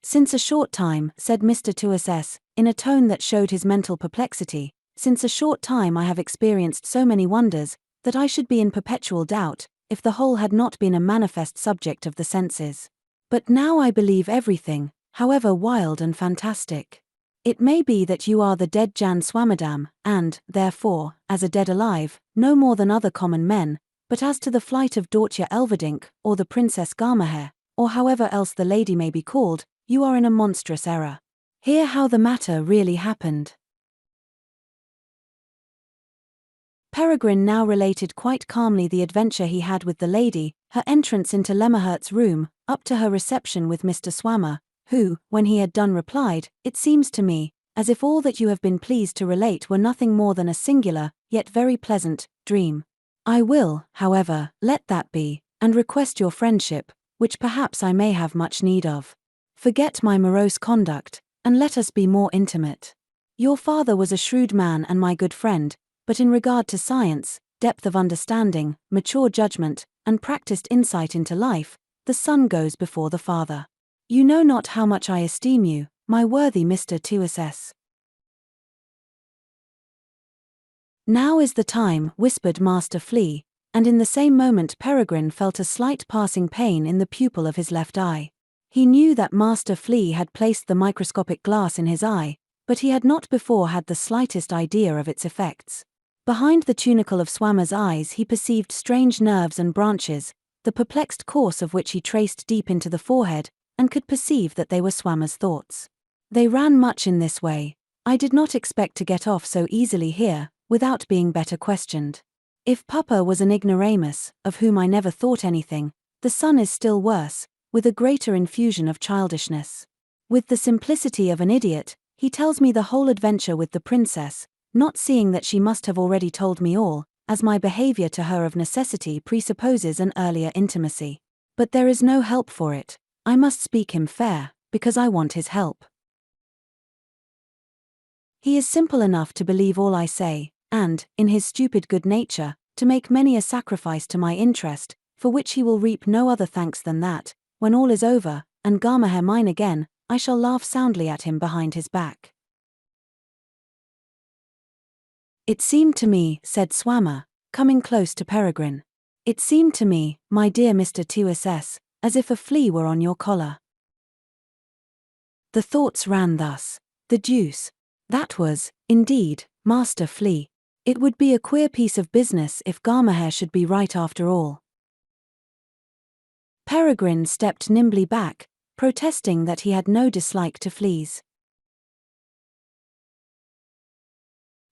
Since a short time, said Mr. Tyss, in a tone that showed his mental perplexity, since a short time I have experienced so many wonders, that I should be in perpetual doubt, if the whole had not been a manifest subject of the senses. But now I believe everything, however wild and fantastic. It may be that you are the dead Jan Swammerdam, and, therefore, as a dead alive, no more than other common men, but as to the flight of Dörtje Elverdink, or the Princess Gamaheh, or however else the lady may be called, you are in a monstrous error. Hear how the matter really happened. Peregrine now related quite calmly the adventure he had with the lady, her entrance into Lemmerhurt's room, up to her reception with Mr. Swammer, who, when he had done, replied, "It seems to me, as if all that you have been pleased to relate were nothing more than a singular, yet very pleasant, dream. I will, however, let that be, and request your friendship, which perhaps I may have much need of. Forget my morose conduct, and let us be more intimate. Your father was a shrewd man and my good friend, but in regard to science, depth of understanding, mature judgment, and practiced insight into life, the son goes before the father. You know not how much I esteem you, my worthy Mr. Tyss. Now is the time, whispered Master Flea, and in the same moment Peregrine felt a slight passing pain in the pupil of his left eye. He knew that Master Flea had placed the microscopic glass in his eye, but he had not before had the slightest idea of its effects. Behind the tunicle of Swammer's eyes he perceived strange nerves and branches, the perplexed course of which he traced deep into the forehead, and could perceive that they were Swammer's thoughts. They ran much in this way. I did not expect to get off so easily here, without being better questioned. If Papa was an ignoramus, of whom I never thought anything, the son is still worse, with a greater infusion of childishness. With the simplicity of an idiot, he tells me the whole adventure with the princess, not seeing that she must have already told me all, as my behavior to her of necessity presupposes an earlier intimacy. But there is no help for it. I must speak him fair, because I want his help. He is simple enough to believe all I say, and, in his stupid good nature, to make many a sacrifice to my interest, for which he will reap no other thanks than that, when all is over, and Gamaheh mine again, I shall laugh soundly at him behind his back. It seemed to me, said Swammer, coming close to Peregrine. It seemed to me, my dear Mr. Tyss, as if a flea were on your collar. The thoughts ran thus. The deuce. That was, indeed, Master Flea. It would be a queer piece of business if Gamaheh should be right after all. Peregrine stepped nimbly back, protesting that he had no dislike to fleas.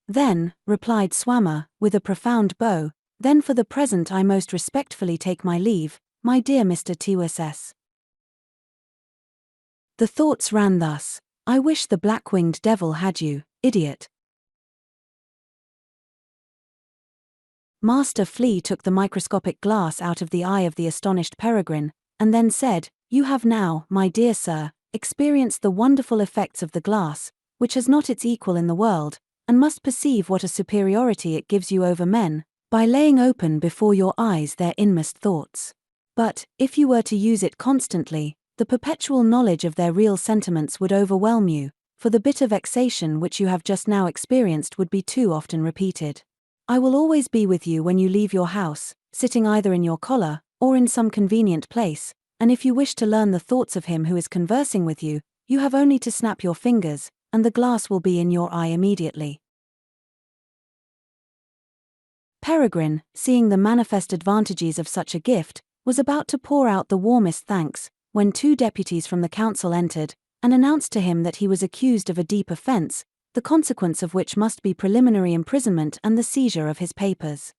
Then, replied Swammer, with a profound bow, then for the present I most respectfully take my leave, my dear Mr. Tyss. The thoughts ran thus. I wish the black-winged devil had you, idiot. Master Flea took the microscopic glass out of the eye of the astonished Peregrine, and then said, You have now, my dear sir, experienced the wonderful effects of the glass, which has not its equal in the world, and must perceive what a superiority it gives you over men, by laying open before your eyes their inmost thoughts. But, if you were to use it constantly, the perpetual knowledge of their real sentiments would overwhelm you, for the bitter vexation which you have just now experienced would be too often repeated. I will always be with you when you leave your house, sitting either in your collar, or in some convenient place, and if you wish to learn the thoughts of him who is conversing with you, you have only to snap your fingers, and the glass will be in your eye immediately. Peregrine, seeing the manifest advantages of such a gift, was about to pour out the warmest thanks, when 2 deputies from the council entered, and announced to him that he was accused of a deep offence, the consequence of which must be preliminary imprisonment and the seizure of his papers.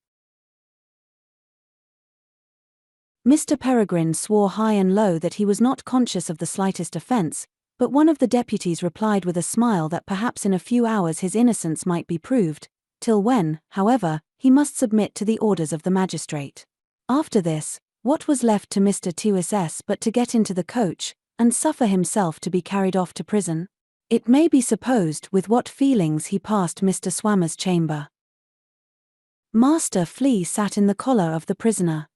Mr. Peregrine swore high and low that he was not conscious of the slightest offence, but one of the deputies replied with a smile that perhaps in a few hours his innocence might be proved, till when, however, he must submit to the orders of the magistrate. After this, What was left to Mr. Tyss but to get into the coach, and suffer himself to be carried off to prison? It may be supposed with what feelings he passed Mr. Swammer's chamber. Master Flea sat in the collar of the prisoner.